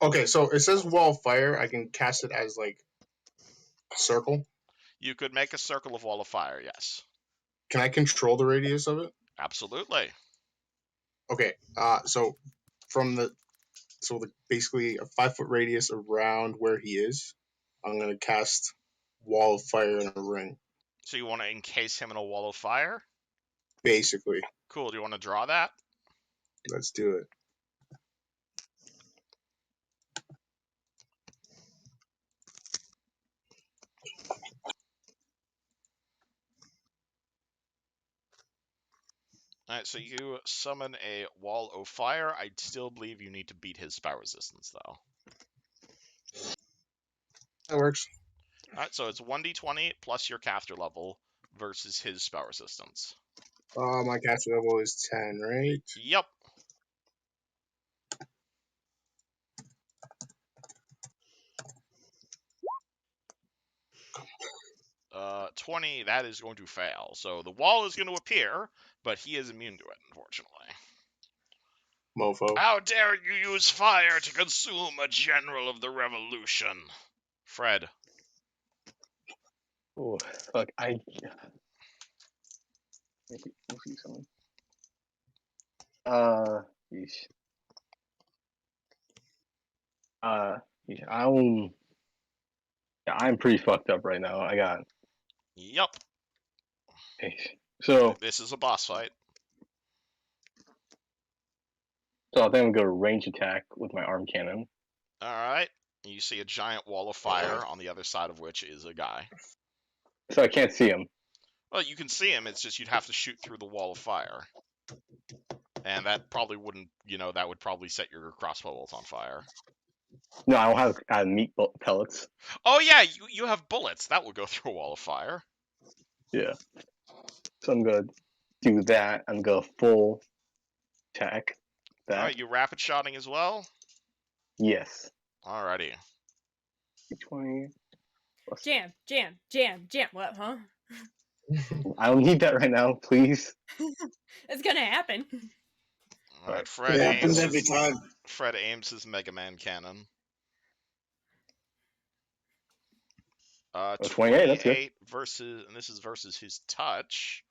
Okay, so it says wall of fire. I can cast it as like Circle. You could make a circle of wall of fire, yes. Can I control the radius of it? Absolutely. Okay. So from the basically a 5 foot radius around where he is, I'm gonna cast wall of fire in a ring. So you want to encase him in a wall of fire? Basically, Cool. Do you want to draw that? let's do it. Alright, so you summon a wall of fire. I still believe you need to beat his spell resistance, though. That works. Alright, so it's 1d20 plus your caster level versus his spell resistance. My caster level is 10, right? Yep. Uh, 20, that is going to fail. So the wall is going to appear, but he is immune to it, unfortunately. Mofo. How dare you use fire to consume a general of the revolution? Fred. Oh, fuck. We'll see something. Yeesh. Yeesh. I'm pretty fucked up right now. Yep. Yeesh. So This is a boss fight. I think I'm gonna go range attack with my arm cannon. Alright. You see a giant wall of fire on the other side of which is a guy. So I can't see him. Well, you can see him, it's just you'd have to shoot through the wall of fire. And that probably wouldn't, that would probably set your crossbow bolt on fire. No, I don't have meat pellets. Oh yeah, you have bullets. That will go through a wall of fire. Yeah. So I'm gonna do that. I'm gonna full attack that. Alright, you rapid shotting as well? Yes. Alrighty. 20. Jam. What, huh? I don't need that right now, please. It's gonna happen. Alright, It happens every time. Fred aims his Mega Man cannon. 28, that's good. versus, and this is versus his touch.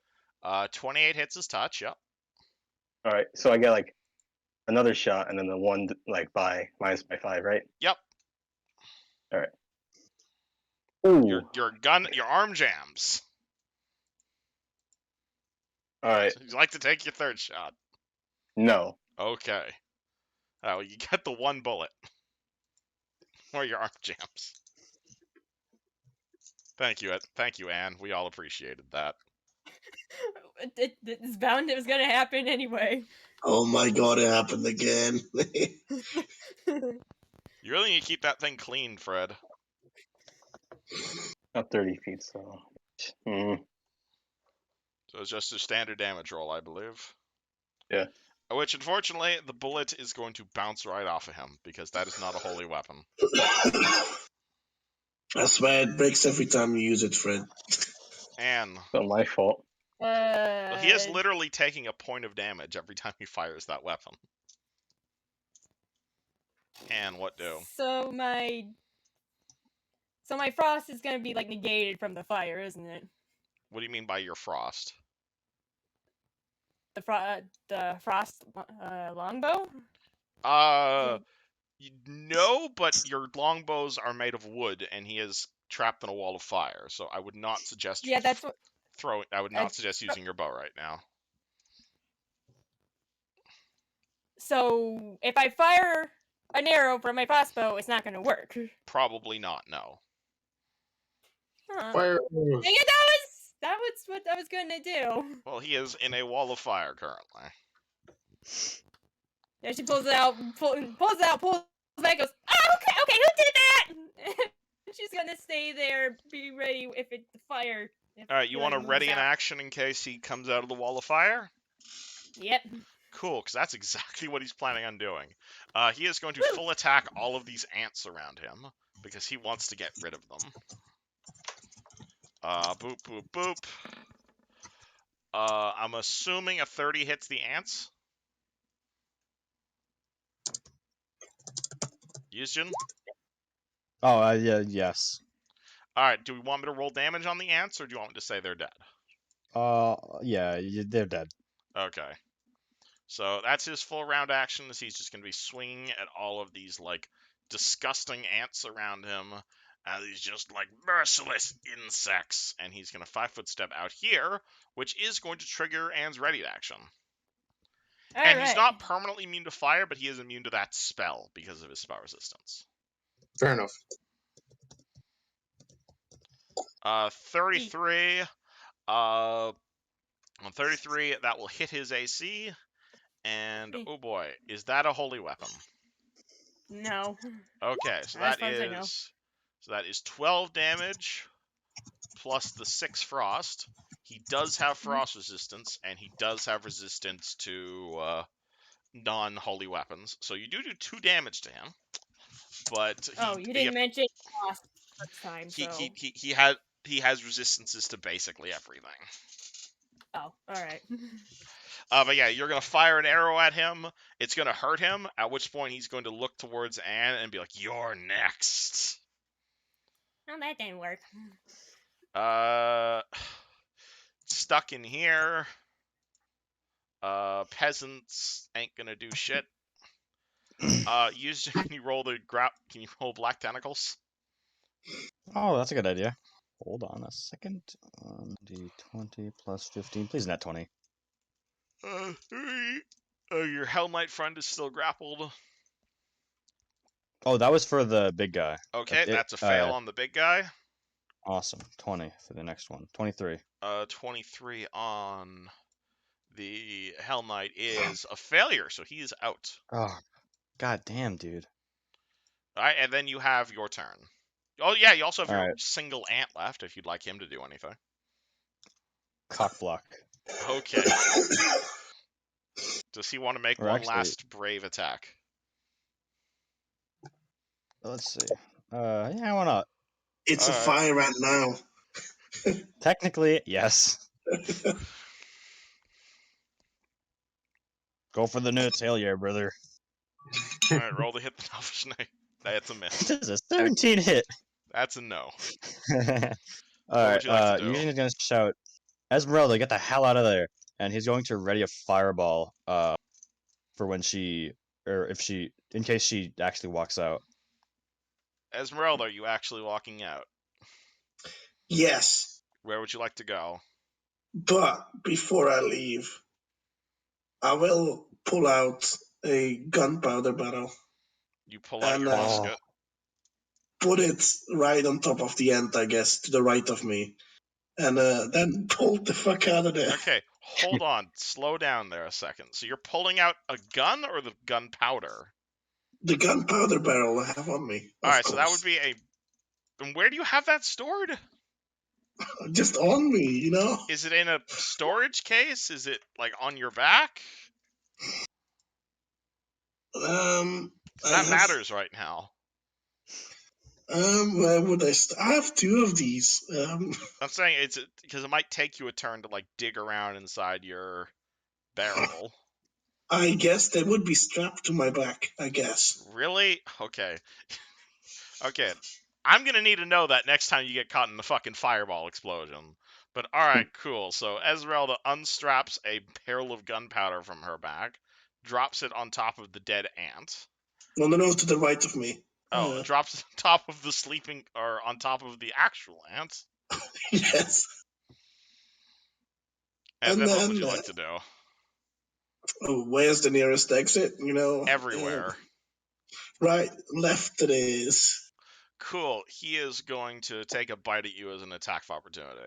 28 hits his touch, yep. Alright, so I get like another shot and then the one like by minus by 5, right? Yep. Alright. Ooh. Your arm jams. Alright. Would you like to take your third shot? No. Okay. Oh, you get the one bullet. Or your arm jams. Thank you, Anne. We all appreciated that. It's bound it was gonna happen anyway. Oh my god, it happened again. You really need to keep that thing clean, Fred. Not 30 feet, so. So it's just a standard damage roll, I believe. Yeah. Which, unfortunately, the bullet is going to bounce right off of him, because that is not a holy weapon. I swear it breaks every time you use it, Fred. Anne. It's not my fault. Well, he is literally taking a point of damage every time he fires that weapon. Anne, what do? So my frost is gonna be like negated from the fire, isn't it? What do you mean by your frost? The frost longbow? No, but your longbows are made of wood, and he is trapped in a wall of fire. So I would not suggest that's what I would not suggest using your bow right now. So if I fire an arrow from my crossbow, it's not gonna work. Probably not. No. Huh. Fire. Dang it, that was what I was gonna do. Well, he is in a wall of fire currently. Yeah, she pulls it out, pulls it back, goes, oh, okay, who did that? She's gonna stay there, be ready if the fire. Alright, you want to ready an action in case he comes out of the wall of fire? Yep. Cool, because that's exactly what he's planning on doing. He is going to full attack all of these ants around him, because he wants to get rid of them. Boop, boop, boop. I'm assuming a 30 hits the ants. Yuzjin? Oh, yeah, yes. All right. Do we want me to roll damage on the ants, or do you want me to say they're dead? Yeah, they're dead. Okay. So that's his full round action. He's just going to be swinging at all of these like disgusting ants around him. He's just like merciless insects, and he's going to 5-foot step out here, which is going to trigger Anne's ready action. And he's not permanently immune to fire, but he is immune to that spell because of his spell resistance. Fair enough. 33. On 33, that will hit his AC. And oh boy, is that a holy weapon? No. Okay, so As far as I know. that is 12 damage plus the 6 frost. He does have frost resistance, and he does have resistance to non-holy weapons. So you do 2 damage to him. But you didn't mention frost first time, so he has resistances to basically everything. Oh, all right. But yeah, you're gonna fire an arrow at him. It's gonna hurt him. At which point he's going to look towards Anne and be like, "You're next." Oh, that didn't work. Stuck in here. Peasants ain't gonna do shit. Can you roll Can you roll black tentacles? Oh, that's a good idea. Hold on a second. D20 plus 15. Please, net 20. Your Hell Knight friend is still grappled. Oh, that was for the big guy. Okay, that's a fail on the big guy. Awesome. 20 for the next one. 23. 23 on the Hell Knight is a failure, so he is out. Oh, god damn, dude. All right, and then you have your turn. Oh yeah, you also have your right. single ant left if you'd like him to do anything. Cock block. Okay. Does he want to make last brave attack? Let's see. Yeah, why not? It's a fire right now. Technically, yes. Go for the nuts, hell yeah, brother. Alright, roll to hit the Elvish Knight. That's a miss. This is a 17 hit. That's a no. Alright, would you like to do? Eugene's gonna shout, Esmeralda, get the hell out of there. And he's going to ready a fireball, for when in case she actually walks out. Esmeralda, are you actually walking out? Yes. Where would you like to go? But before I leave, I will pull out a gunpowder barrel. You pull out your musket. Put it right on top of the ant, I guess, to the right of me. And then pull the fuck out of there. Okay, hold on. Slow down there a second. So you're pulling out a gun or the gunpowder? The gunpowder barrel I have on me. Alright, so that would be a... And where do you have that stored? Just on me, you know? Is it in a storage case? Is it, like, on your back? That matters right now. Where would I I have 2 of these. I'm saying it's because it might take you a turn to, like, dig around inside your barrel. I guess they would be strapped to my back, I guess. Really? Okay. Okay. I'm gonna need to know that next time you get caught in the fucking fireball explosion. But alright, cool. So Esmeralda unstraps a barrel of gunpowder from her back, drops it on top of the dead ant. No, to the right of me. Drops it on top of the sleeping, or on top of the actual ant. Yes. And then what would you like to do? Where's the nearest exit, you know? Everywhere. Right, left it is. Cool. He is going to take a bite at you as an attack of opportunity.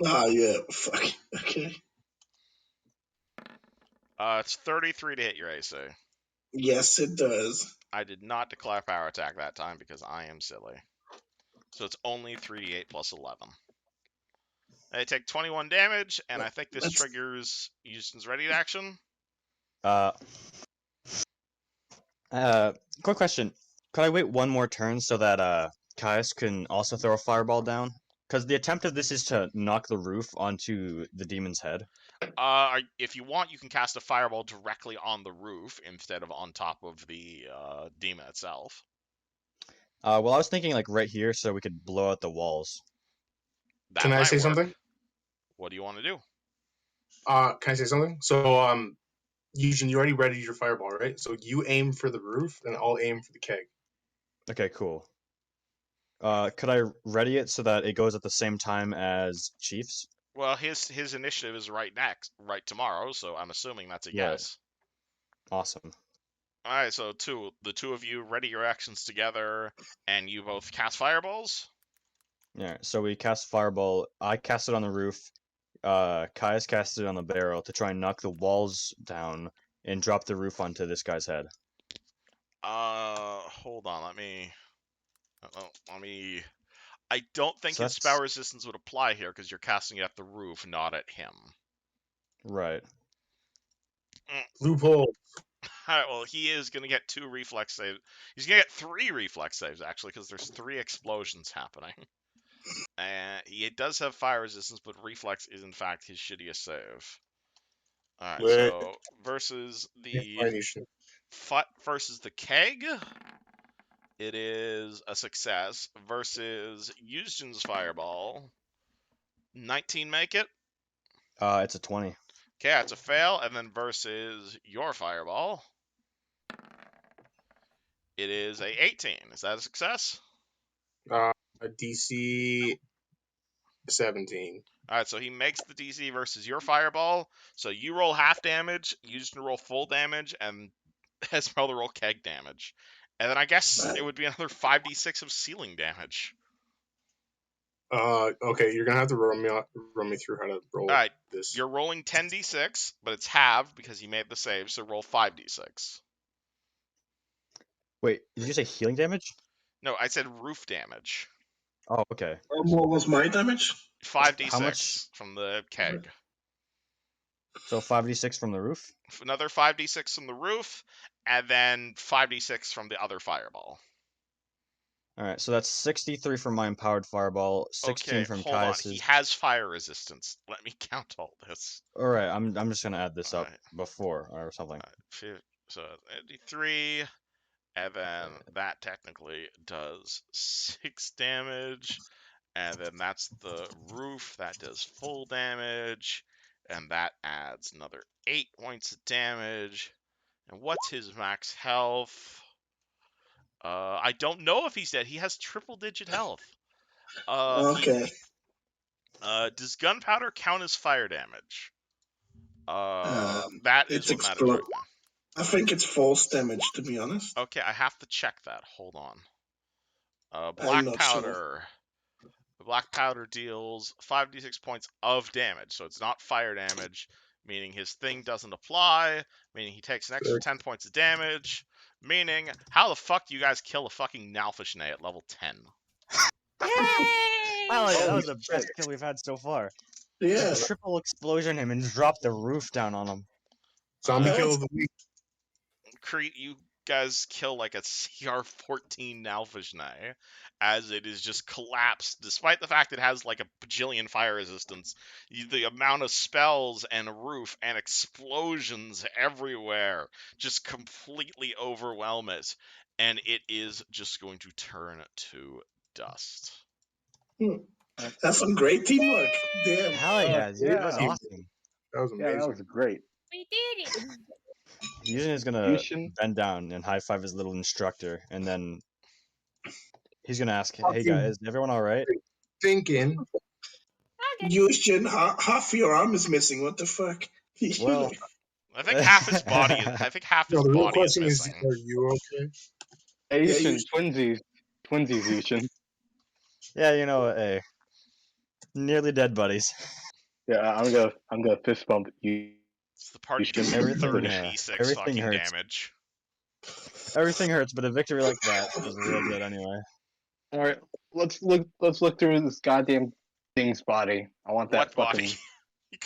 Yeah, fuck. Okay. It's 33 to hit your AC. Yes, it does. I did not declare power attack that time because I am silly. So it's only 3d8 plus 11. They take 21 damage, and I think this triggers Houston's ready action. Quick question. Could I wait one more turn so that Caius can also throw a fireball down? Because the attempt of this is to knock the roof onto the demon's head. If you want, you can cast a fireball directly on the roof instead of on top of the demon itself. Well, I was thinking like right here, so we could blow out the walls. That Can I might say work. something? What do you want to do? Can I say something? So, Eugene, you already readied your fireball, right? So you aim for the roof, and I'll aim for the keg. Okay, cool. Could I ready it so that it goes at the same time as Chief's? Well, his initiative is right tomorrow, so I'm assuming that's a Right. yes. Awesome. All right, so the two of you ready your actions together, and you both cast fireballs. Yeah. So we cast fireball. I cast it on the roof. Kai's cast it on the barrel to try and knock the walls down and drop the roof onto this guy's head. Hold on, let me. I don't think So his that's spell resistance would apply here because you're casting it at the roof, not at him. right. Loophole. Alright, well, he is going to get 2 reflex saves. He's going to get 3 reflex saves, actually, because there's 3 explosions happening. And he does have fire resistance, but reflex is, in fact, his shittiest save. Alright, Wait. so versus the keg, it is a success. Versus Eugen's fireball, 19 make it? It's a 20. Okay, that's a fail. And then versus your fireball, it is a 18. Is that a success? A DC 17. Alright, so he makes the DC versus your fireball. So you roll half damage, you just roll full damage, and Esmeralda roll keg damage. And then I guess it would be another 5d6 of ceiling damage. Okay, you're gonna have to run me through how to roll Alright, this. you're rolling 10d6, but it's halved because you made the save, so roll 5d6. Wait, did you say healing damage? No, I said roof damage. Oh, okay. What was my damage? 5d6 How much? from the keg. So 5d6 from the roof? Another 5d6 from the roof, and then 5d6 from the other fireball. Alright, so that's 63 from my empowered fireball, 16 Okay, from hold on. Caius's. He has fire resistance. Let me count all this. Alright, I'm just gonna add this up Alright. before or something. So 83, and then that technically does 6 damage, and then that's the roof, that does full damage, and that adds another 8 points of damage. And what's his max health? I don't know if he's dead. He has triple-digit health. Okay. Does gunpowder count as fire damage? That is It's what matters right now. I think it's false damage, to be honest. Okay, I have to check that. Hold on. I'm Black not powder. The black powder deals 5d6 points of damage, so it's not fire damage, meaning his thing doesn't apply, meaning he takes an extra 10 points of damage, meaning how the fuck do you guys kill a fucking Nalfishnay at level 10? Yay! Oh, yeah, that was Holy the best shit. kill we've had so far. Yeah. Just triple explosion him and drop the roof down on him. Zombie Uh, kill of the week. You guys kill like a CR-14 Nalfishnay as it is just collapsed, despite the fact it has like a bajillion fire resistance. The amount of spells and roof and explosions everywhere just completely overwhelm it, and it is just going to turn to dust. That's some great teamwork. Damn. Hell yeah, dude, that was yeah. awesome. That was Yeah, amazing. that was great. We did it! Yushin is gonna Yushin? bend down and high five his little instructor, and then he's gonna ask, "Hey Fucking guys, is everyone all right?" thinking. Okay. Yushin, half your arm is missing. What the fuck? Well, I think half his body. No, the real Is question is, missing. are you okay? Hey, Yeah, Yushin, twinsies. Twinsies, Yushin. yeah, you know, hey, nearly dead buddies. Yeah, I'm gonna fist bump you. It's the part you do Everything, 30d6 everything fucking hurts. damage. Everything hurts, but a victory like that feels real good anyway. All right, let's look through this goddamn thing's body. I want that What body? fucking.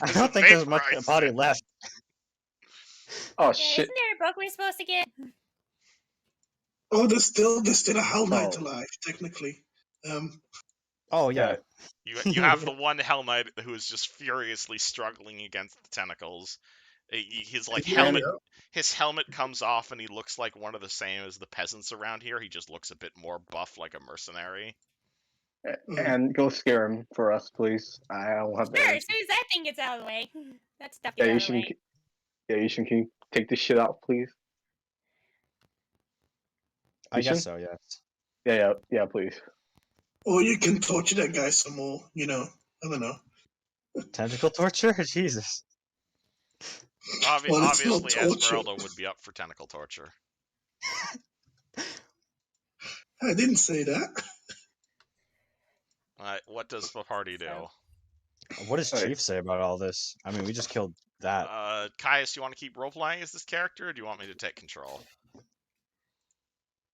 I don't think there's much body left. Oh Yeah, shit! isn't there a book we're supposed to get? Oh, there's still a Hell Knight Oh. alive, technically. Oh yeah, You have the one Hell Knight who is just furiously struggling against the tentacles. His like Yeah, helmet, yeah. his helmet comes off, and he looks like one of the same as the peasants around here. He just looks a bit more buff, like a mercenary. And go scare him for us, please. I don't have the Sure, as energy. soon as that thing gets out of the way, that stuff Yeah, gets you out of the should. way. Yeah, Yushin, can you take this shit out, please? I guess Yushin? so. Yes. Yeah, please. Or you can torture that guy some more. You know, I don't know. Tentacle torture. Jesus. Well, it's not Obviously, torture. Esmeralda would be up for tentacle torture. I didn't say that. What does the party do? So- What does Alright. Chief say about all this? I mean, we just killed that. Caius, you want to keep role-playing as this character, or do you want me to take control?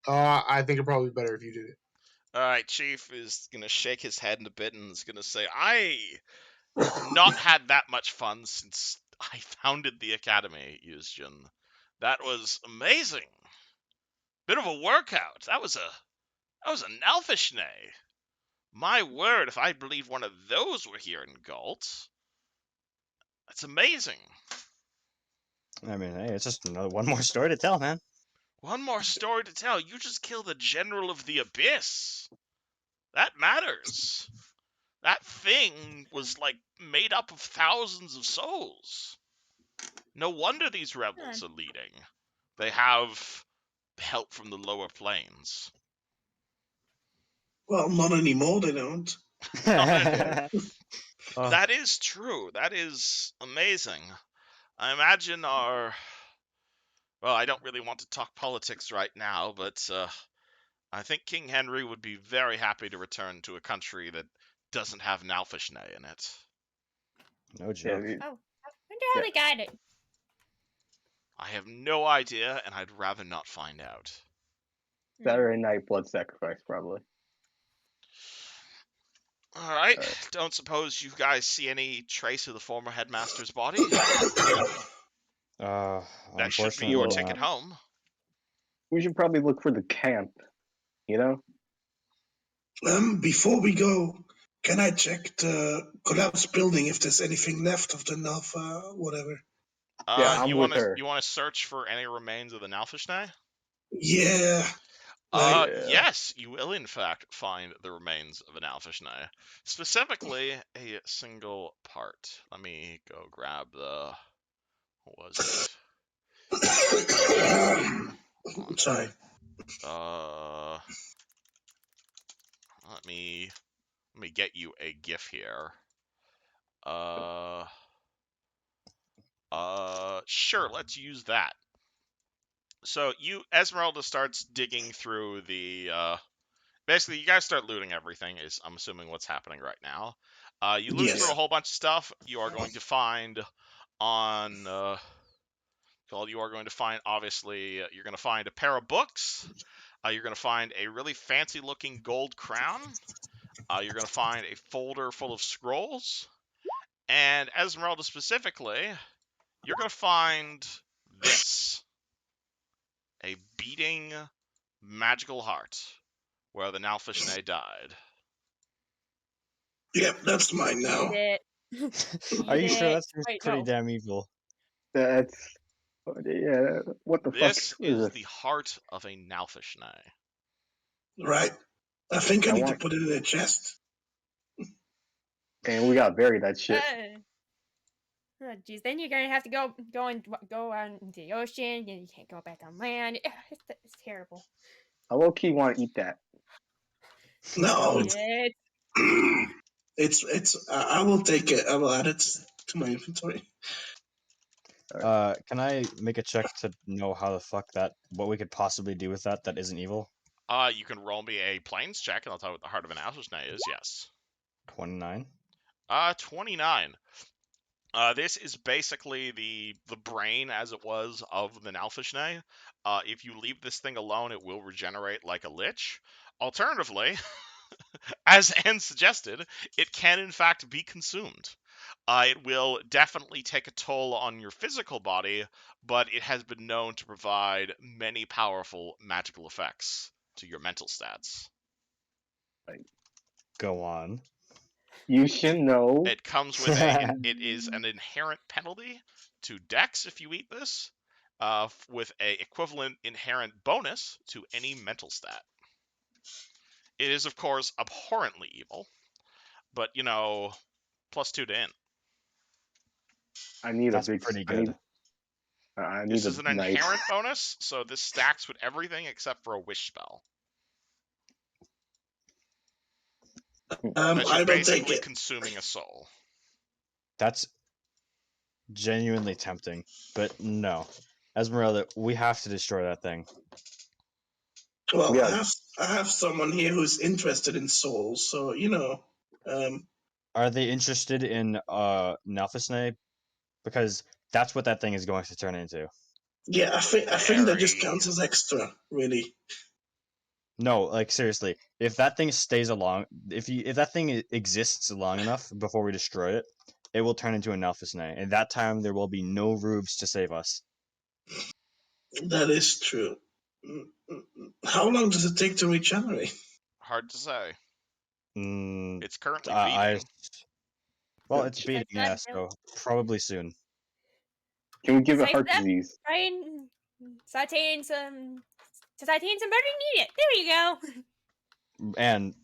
I think it'd probably be better if you did it. Alright, Chief is going to shake his head in a bit and is going to say, I have not had that much fun since I founded the Academy, Yuzjin. That was amazing. Bit of a workout. That was an elfish nay. My word, if I believe one of those were here in Galt. That's amazing. I mean, hey, it's just one more story to tell, man. One more story to tell. You just killed the General of the Abyss. That matters. That thing was, like, made up of thousands of souls. No wonder these rebels are leading. They have help from the lower planes. Well, not anymore. They don't. Oh, That is true. That is amazing. I imagine our... Well, I don't really want to talk politics right now, but I think King Henry would be very happy to return to a country that doesn't have Nalfishnay in it. no Yeah, joke. Oh, I wonder how they got it. I have no idea, and I'd rather not find out. Saturday night blood sacrifice, probably. Alright, Alright. don't suppose you guys see any trace of the former headmaster's body? That should be your Unfortunately ticket not. home. We should probably look for the camp. You know? Before we go, can I check the collapsed building if there's anything left of the Nalfa, whatever? Yeah, I'm You with want to her. search for any remains of the Nalfishnay? Yeah. Like, Yeah. Yes, you will in fact find the remains of an Alfishnay. Specifically, a single part. Let me go grab the... What was it? sorry. Let me get you a GIF here. Sure, let's use that. So Esmeralda starts digging through the, basically you guys start looting everything, is I'm assuming what's happening right now. You loot Yes. through a whole bunch of stuff. You are going to find on, you are going to find, obviously, you're going to find a pair of books. You're going to find a really fancy looking gold crown. You're going to find a folder full of scrolls. And Esmeralda specifically, you're going to find this. A beating magical heart where the Nalfishnay died. Yep, that's mine now. Eat Are you sure it. that's Wait, pretty no. damn evil? That's. Yeah, what the This fuck is is this? the heart of a Nalfishnay. Right. I think I I need want- to put it in a chest. And we gotta bury that shit. Oh, geez. Then you're gonna have to go out into the ocean, and you can't go back on land. It's terrible. I low key want to eat that. No, Eat it. it's. I will take it. I will add it to my inventory. Can I make a check to know how the fuck what we could possibly do with that isn't evil? You can roll me a planes check, and I'll tell you what the heart of an Nalfishnay is. Yes. 29. 29. This is basically the brain, as it was, of the Nalfishnay. If you leave this thing alone, it will regenerate like a lich. Alternatively, as Anne suggested, it can in fact be consumed. It will definitely take a toll on your physical body, but it has been known to provide many powerful magical effects to your mental stats. Go on. You should know. It comes with it is an inherent penalty to Dex if you eat this, with a equivalent inherent bonus to any mental stat. It is, of course, abhorrently evil, but +2 to int. I need That's a big. pretty I good. need. I need This a is an nice. inherent bonus, so this stacks with everything except for a wish spell. As you're I don't take basically it. consuming a soul. That's genuinely tempting, but no. Esmeralda, we have to destroy that thing. Well, Yeah. I have someone here who's interested in souls, so Are they interested in Nalfisnay? Because that's what that thing is going to turn into. yeah, I think that just Very. counts as extra, really. No, like seriously, if that thing stays along, if that thing exists long enough before we destroy it, it will turn into a Nalfisnay. At that time, there will be no rubes to save us. That is true. How long does it take to regenerate? Hard to say. Mm, It's currently I, beating. well, it's It's beating, not yeah, so probably soon. Can we give it Save heart that. disease? Try and sauteing some butter and eat it. There you go. And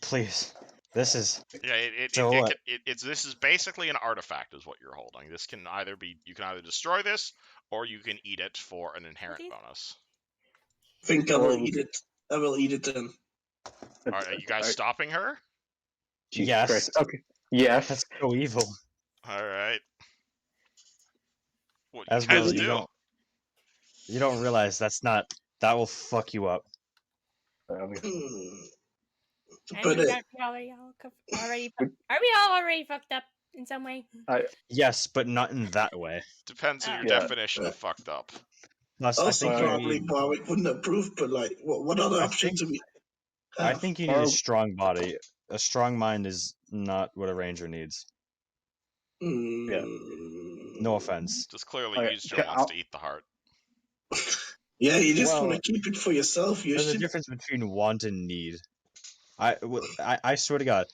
please, this is Yeah, so. this is basically an artifact, is what you're holding. This can either be you can either destroy this or you can eat it for an inherent bonus. I think I Or will we- eat it. I will eat it then. Are you guys stopping her? Jesus Yes, Christ. Okay. Yes. that's so evil. All right. What do you guys Esmeralda, do? you don't realize that will fuck you up. Hmm. And But aren't we are we all already fucked up in some way? Yes, but not in that way. Depends on your Yeah. definition of fucked up. Plus, I also think you probably need. Warwick wouldn't approve. But like, what other I options think do we I have? think you need a strong body. A strong mind is not what a ranger needs. Yeah. No offense. Just clearly, Okay, Yuzjin wants to eat the heart. Yeah, you just want Well, to keep it for yourself. You there's a should. difference between want and need. I swear to God,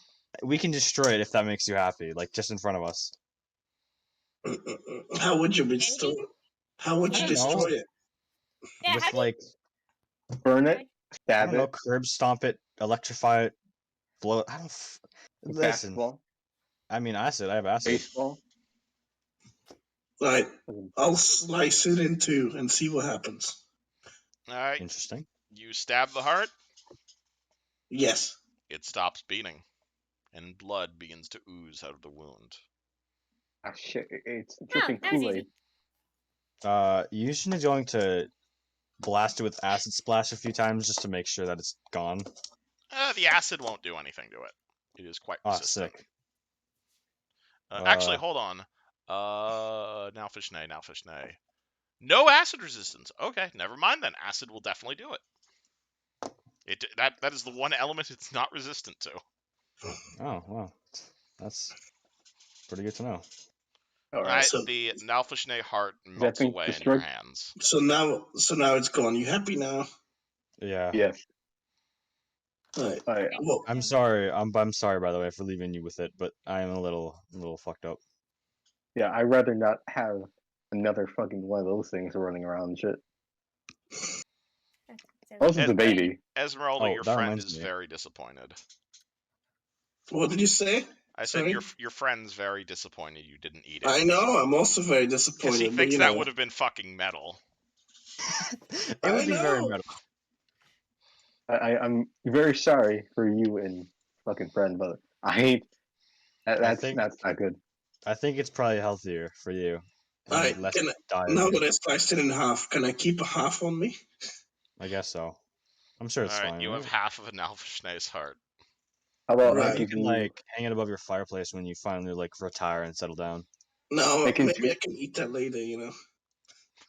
we can destroy it if that makes you happy. Like just in front of us. How would you restore? How would I you don't know. destroy it? Yeah, With how do you like burn it, I stab don't know, it, curb stomp it, electrify it, blow it. I don't. Listen, basketball, I mean acid. I have acid. baseball. Like, I'll slice it in two and see what happens. All right. Interesting. You stab the heart. Yes. It stops beating, and blood begins to ooze out of the wound. Ah, shit, it's dripping that was Kool-Aid. easy. Yushin is going to blast it with acid splash a few times just to make sure that it's gone. The acid won't do anything to it. It is quite Ah, resistant. sick. Actually, hold on. Now fish nay. No acid resistance. Okay, never mind then. Acid will definitely do it. That is the one element it's not resistant to. Oh, wow. That's pretty good to know. All Alright, right. So, the Nalfishne heart That melts thing away in destroyed? your hands. so now it's gone. You happy now? Yeah. Yes. Right. All right. Well, I'm sorry. I'm sorry by the way for leaving you with it, but I am a little fucked up. Yeah, I'd rather not have another fucking one of those things running around and shit. Also, Es- the baby. Esmeralda, Oh, your that friend reminds is me. very disappointed. what did you say? I said Sorry? your friend's very disappointed you didn't eat it. I know. I'm also very Because he disappointed. But thinks you that know, would have been fucking metal. It would I be very know. metal. I'm very sorry for you and fucking friend, but I ain't. That's think- not good. I think it's probably healthier for you and I less can. Now diarrhea. that I sliced it in half, can I keep a half on me? I guess so. I'm sure it's Alright, fine. you have Right? half of a Nalfishne's heart. How about I Right. You give can you? like hang it above your fireplace when you finally like retire and settle down. No, I can maybe do- I can eat that later.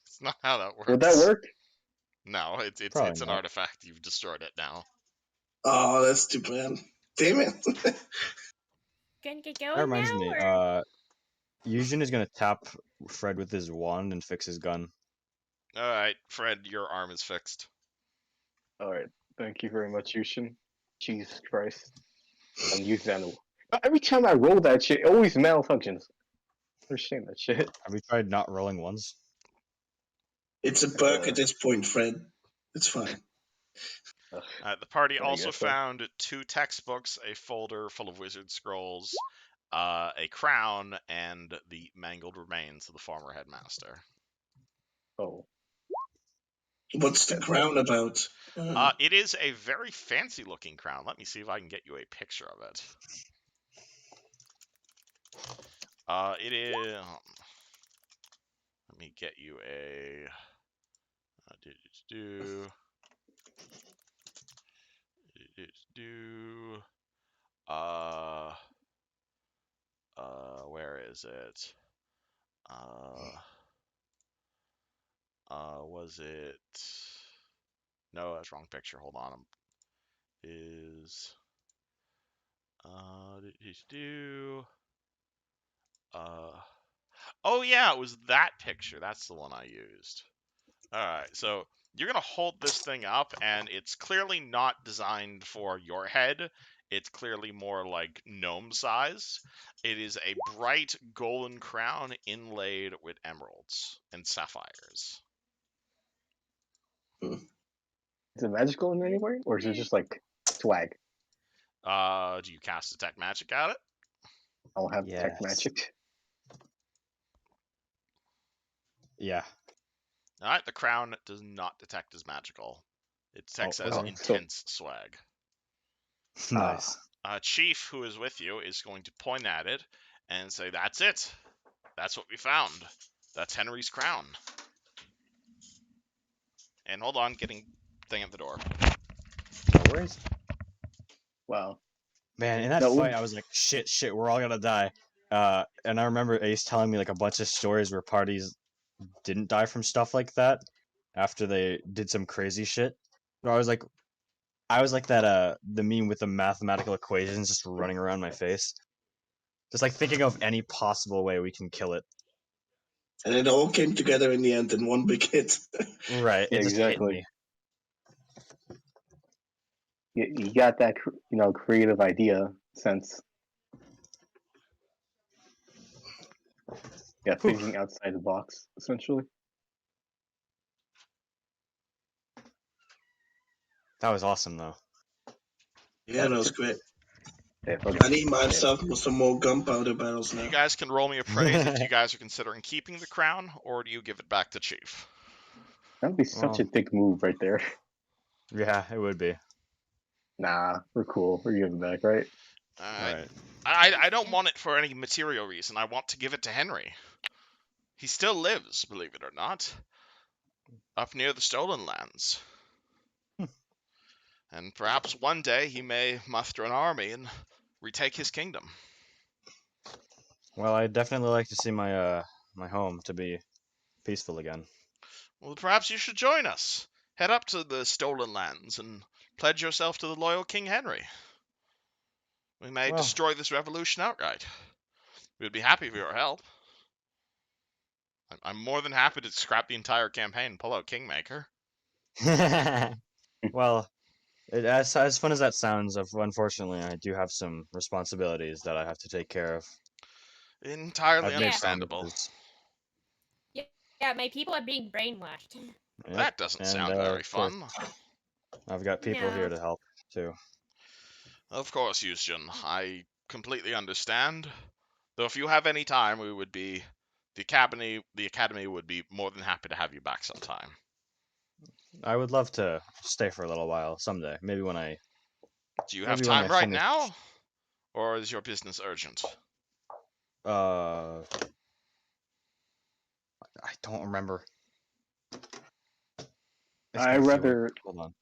It's not how that works. Would that work? No, it's Probably an not. artifact. You've destroyed it now. Oh, that's too bad. Damn it. Gonna get That going reminds now, me. or Yujin is gonna tap Fred with his wand and fix his gun. Alright, Fred, your arm is fixed. All right. Thank you very much, Yushin. Jesus Christ. And use that. Every time I roll that shit, it always malfunctions. I understand that shit. Have we tried not rolling ones? It's a bug Uh, at this point, Fred. It's fine. The party I also guess so. found 2 textbooks, a folder full of wizard scrolls, a crown, and the mangled remains of the former headmaster. Oh. What's the crown about? It is a very fancy-looking crown. Let me see if I can get you a picture of it. It is. Let me get you a. Uh, where is it? Was it? No, that's wrong picture. Hold on. Is oh yeah, it was that picture. That's the one I used. All right, so you're gonna hold this thing up, and it's clearly not designed for your head. It's clearly more like gnome size. It is a bright golden crown inlaid with emeralds and sapphires. Is it magical in any way? Or is it just like swag? Do you cast detect magic at it? I'll have tech Yes. magic. Yeah. All right, the crown does not detect as magical. It detects as okay. intense swag. Nice. Chief, who is with you, is going to point at it and say, "That's it. That's what we found. That's Henry's crown." And hold on, getting thing at the door. No worries. Wow. Man, in that No, fight, I was like, shit, we're all gonna die. And I remember Ace telling me like a bunch of stories where parties didn't die from stuff like that after they did some crazy shit. So I was like that the meme with the mathematical equations just running around my face. Just like thinking of any possible way we can kill it. And it all came together in the end in one big hit. Right. Yeah, It just hit exactly. me. You got that, creative idea sense. Yeah, Whew. thinking outside the box, essentially. That was awesome though. Yeah, that was great. Yeah, I need myself some more gunpowder barrels now. You guys can roll me appraise if you guys are considering keeping the crown, or do you give it back to Chief? That would be such a dick move right there. Yeah, it would be. Nah, we're cool. We're giving back, right? Alright. I don't want it for any material reason. I want to give it to Henry. He still lives, believe it or not, up near the Stolen Lands. And perhaps one day he may muster an army and retake his kingdom. Well, I'd definitely like to see my my home to be peaceful again. Well, perhaps you should join us. Head up to the Stolen Lands and pledge yourself to the loyal King Henry. We may Well, destroy this revolution outright. We'd be happy for your help. I'm more than happy to scrap the entire campaign and pull out Kingmaker. well, as fun as that sounds, unfortunately, I do have some responsibilities that I have to take care of. Entirely I've made understandable. promises. Yeah, my people are being brainwashed. Yep. That doesn't And sound very of course, fun. I've got people here No. to help too. Of course, Yusjin. I completely understand. Though if you have any time, we would be the academy would be more than happy to have you back sometime. I would love to stay for a little while someday. Maybe when I Do you have maybe when I time right finish. now? Or is your business urgent? I don't remember. It's I been a few rather, weeks. Hold on.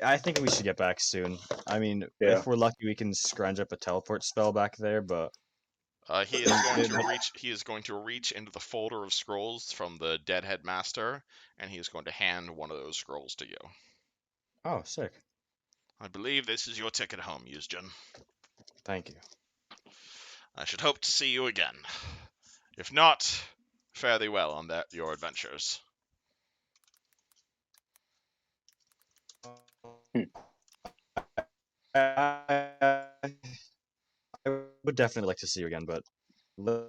I think we should get back soon. I mean, yeah. if we're lucky, we can scrounge up a teleport spell back there. But He is going to reach into the folder of scrolls from the dead headmaster, and he is going to hand one of those scrolls to you. Oh, sick! I believe this is your ticket home, Yusjin. Thank you. I should hope to see you again. If not, fare thee well on your adventures. Hmm. I I would definitely like to see you again, but let's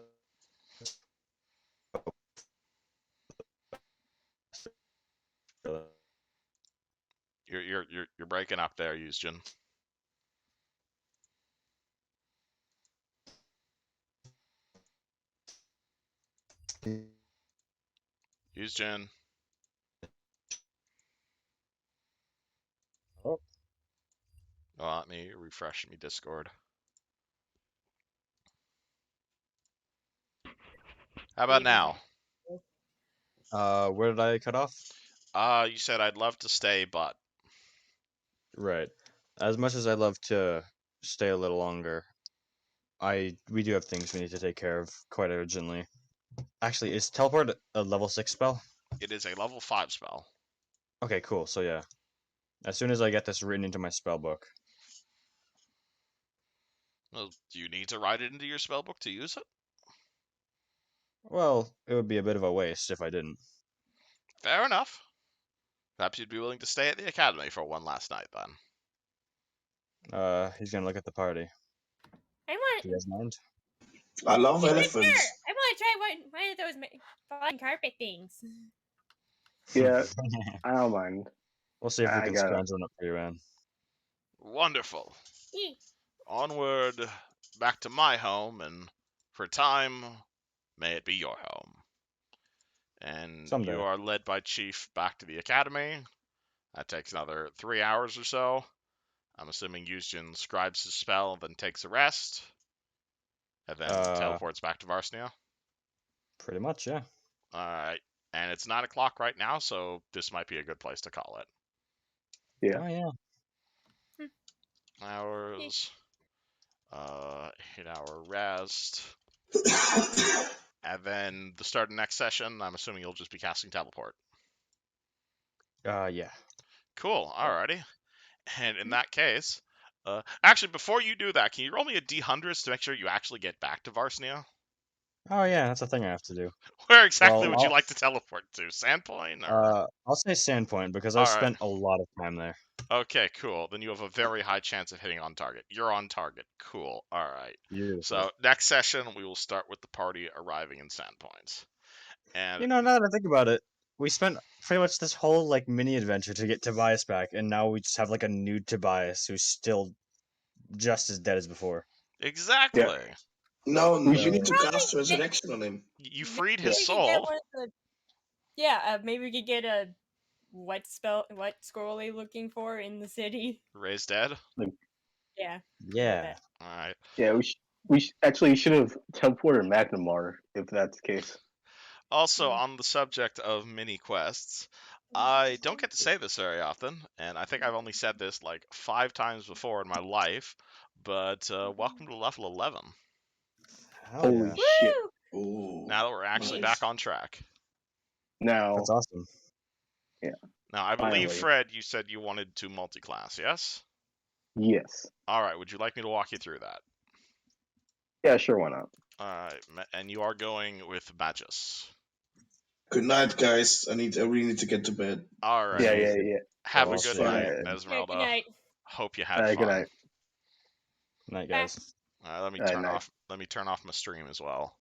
You're breaking up there, Yusjin. Yusjin. Oh, Oh, let me refresh me Discord. How about now? where did I cut off? You said I'd love to stay, but Right. As much as I'd love to stay a little longer, we do have things we need to take care of quite urgently. Actually, is teleport a level 6 spell? it is a level 5 spell. Okay, cool. So yeah, as soon as I get this written into my spell book. Well, do you need to write it into your spellbook to use it? Well, it would be a bit of a waste if I didn't. Fair enough. Perhaps you'd be willing to stay at the academy for one last night, then. He's gonna look at the party. I want. Do you guys mind? I love Sure. elephants. I want to try one of those flying carpet things. Yeah, I don't mind. We'll see if we I can got it. scrounge one up for you, man. Wonderful. Yee. Onward back to my home, and for a time, may it be your home. And Someday. you are led by Chief back to the academy. That takes another 3 hours or so. I'm assuming Yusjin scribes his spell, then takes a rest, and then teleports back to Varsnia. Pretty much, yeah. Alright. And it's 9 o'clock right now, so this might be a good place to call it. Yeah. Oh yeah. Hours. 8-hour rest. And then the start of next session, I'm assuming you'll just be casting teleport. Yeah. Cool. Alrighty. And in that case, actually, before you do that, can you roll me a d100 to make sure you actually get back to Varsnia? Oh yeah, that's a thing I have to do. Where exactly Well, would you like to teleport to? Sandpoint? Or... I'll say Sandpoint because I've Alright. spent a lot of time there. Okay, cool. Then you have a very high chance of hitting on target. You're on target. Cool. Alright. Beautiful. So, next session, we will start with the party arriving in Sandpoint. And You know, now that I think about it, we spent pretty much this whole like mini adventure to get Tobias back, and now we just have like a new Tobias who's still just as dead as before. exactly. Yeah. No, We you should- need to Probably cast resurrection on him. You freed Maybe his we could get soul. one of the. Yeah, maybe we could get a what scroll are you looking for in the city? Raised dead. Yeah. Yeah. Alright. Yeah, actually should have teleported Magnamar if that's the case. Also, on the subject of mini quests, I don't get to say this very often, and I think I've only said this like 5 times before in my life, but welcome to level 11. Hell Holy yeah. shit! Woo! Ooh. Now that we're actually Nice. back on track. Now, That's awesome. Now, I believe, Finally. Fred, you said you wanted to multi-class, yes? yes. Alright, would you like me to walk you through that? Yeah, sure, why not? Alright, and you are going with Magus. Good night, guys. I really need to get to bed. Alright. Yeah. Have a Well, good fine. night, Yeah, Esmeralda. good night. Hope you had Good fun. night. Night, guys. Let me Night, turn night. off. Let me turn off my stream as well.